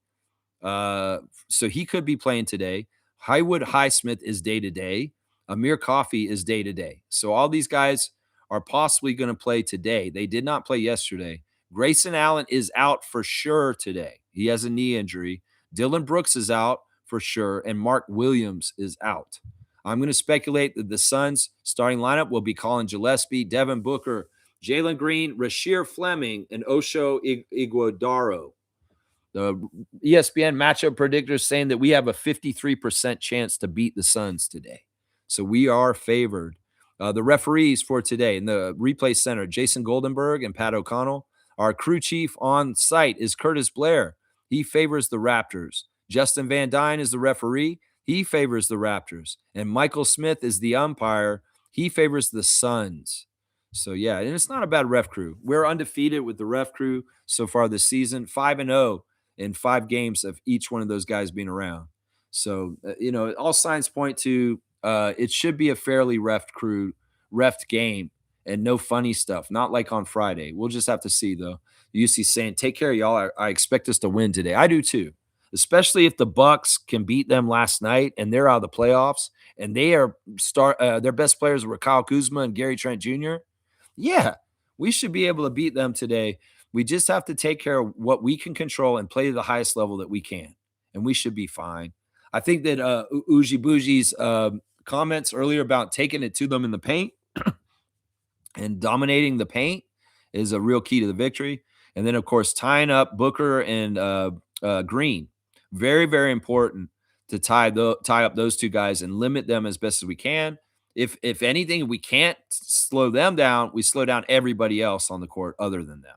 So he could be playing today. Highwood Highsmith is day-to-day. Amir Coffey is day-to-day. So all these guys are possibly going to play today. They did not play yesterday. Grayson Allen is out for sure today. He has a knee injury. Dylan Brooks is out for sure, and Mark Williams is out. I'm going to speculate that the Suns' starting lineup will be Colin Gillespie, Devin Booker, Jalen Green, Rasheer Fleming, and Osho Iguodaro. The ESPN matchup predictors saying that we have a 53% chance to beat the Suns today. So we are favored. The referees for today in the replay center, Jason Goldenberg and Pat O'Connell. Our crew chief on site is Curtis Blair. He favors the Raptors. Justin Van Dyne is the referee. He favors the Raptors. And Michael Smith is the umpire. He favors the Suns. So, yeah, and it's not a bad ref crew. We're undefeated with the ref crew so far this season, 5-0 in 5 games of each one of those guys being around. So, all signs point to it should be a fairly refed game and no funny stuff, not like on Friday. We'll just have to see, though. UC saying, take care, y'all. I expect us to win today. I do, too, especially if the Bucks can beat them last night and they're out of the playoffs and they are their best players were Kyle Kuzma and Gary Trent Jr. Yeah, we should be able to beat them today. We just have to take care of what we can control and play to the highest level that we can, and we should be fine. I think that Uji Buji's comments earlier about taking it to them in the paint and dominating the paint is a real key to the victory. And then, of course, tying up Booker and Green. Very, very important to tie up those two guys and limit them as best as we can. If anything, we can't slow them down, we slow down everybody else on the court other than them.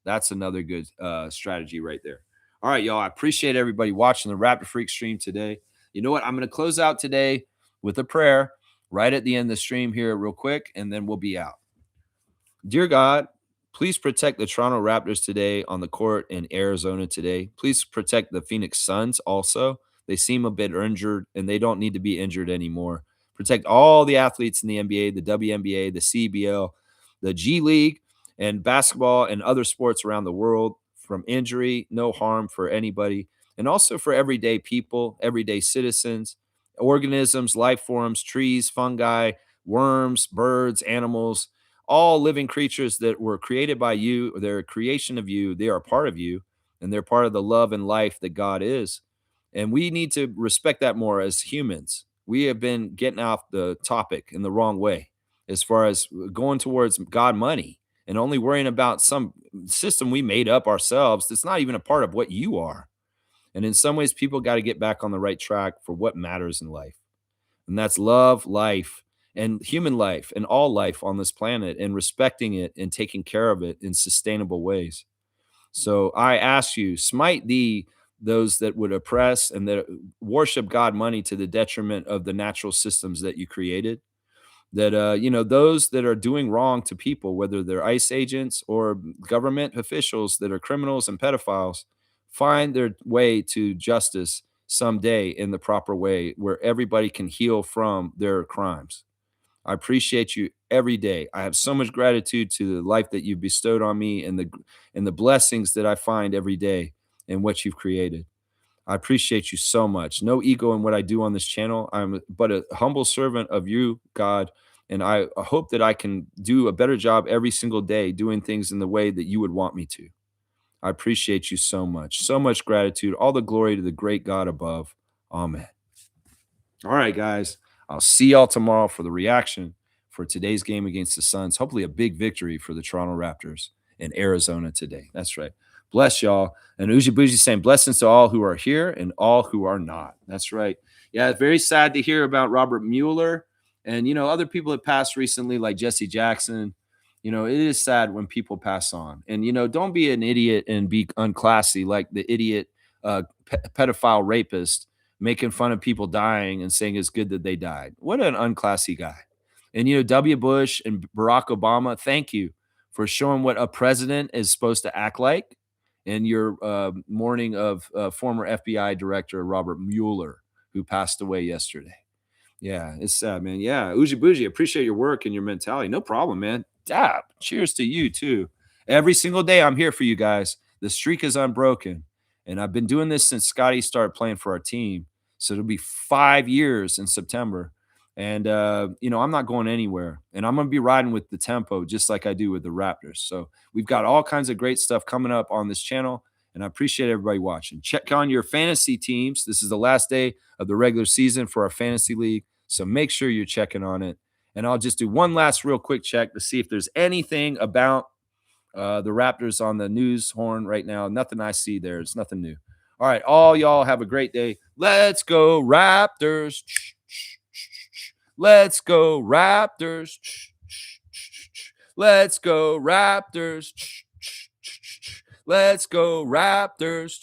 That's another good strategy right there. All right, y'all. I appreciate everybody watching the Raptor Freak stream today. You know what? I'm going to close out today with a prayer right at the end of the stream here real quick, and then we'll be out. Dear God, please protect the Toronto Raptors today on the court in Arizona today. Please protect the Phoenix Suns also. They seem a bit injured, and they don't need to be injured anymore. Protect all the athletes in the NBA, the WNBA, the CBL, the G League, and basketball and other sports around the world from injury, no harm for anybody, and also for everyday people, everyday citizens, organisms, life forms, trees, fungi, worms, birds, animals, all living creatures that were created by you, they're a creation of you, they are a part of you, and they're part of the love and life that God is. And we need to respect that more as humans. We have been getting off the topic in the wrong way as far as going towards God money and only worrying about some system we made up ourselves that's not even a part of what you are. And in some ways, people got to get back on the right track for what matters in life. And that's love, life, and human life and all life on this planet, and respecting it and taking care of it in sustainable ways. So I ask you, smite thee those that would oppress and that worship God money to the detriment of the natural systems that you created. That those that are doing wrong to people, whether they're ICE agents or government officials that are criminals and pedophiles, find their way to justice someday in the proper way where everybody can heal from their crimes. I appreciate you every day. I have so much gratitude to the life that you've bestowed on me, and the blessings that I find every day in what you've created. I appreciate you so much. No ego in what I do on this channel. I'm but a humble servant of you, God, and I hope that I can do a better job every single day doing things in the way that you would want me to. I appreciate you so much. So much gratitude. All the glory to the great God above. Amen. All right, guys. I'll see y'all tomorrow for the reaction for today's game against the Suns. Hopefully, a big victory for the Toronto Raptors in Arizona today. That's right. Bless y'all. And Uji Bougie saying blessings to all who are here and all who are not. That's right. Yeah, it's very sad to hear about Robert Mueller and, other people that passed recently, like Jesse Jackson. It is sad when people pass on. And, don't be an idiot and be unclassy like the idiot pedophile rapist making fun of people dying and saying it's good that they died. What an unclassy guy. And, W. Bush and Barack Obama, thank you for showing what a president is supposed to act like in your mourning of former FBI Director Robert Mueller, who passed away yesterday. Yeah, it's sad, man. Yeah, Uji Bougie, appreciate your work and your mentality. No problem, man. Dab. Cheers to you, too. Every single day I'm here for you guys. The streak is unbroken. And I've been doing this since Scotty started playing for our team. So it'll be 5 years in September. And, I'm not going anywhere. And I'm going to be riding with the tempo just like I do with the Raptors. So we've got all kinds of great stuff coming up on this channel. And I appreciate everybody watching. Check on your fantasy teams. This is the last day of the regular season for our fantasy league. So make sure you're checking on it. And I'll just do one last real quick check to see if there's anything about the Raptors on the news horn right now. Nothing I see there. It's nothing new. All right. All y'all have a great day. Let's go Raptors. Let's go Raptors. Let's go Raptors. Let's go Raptors.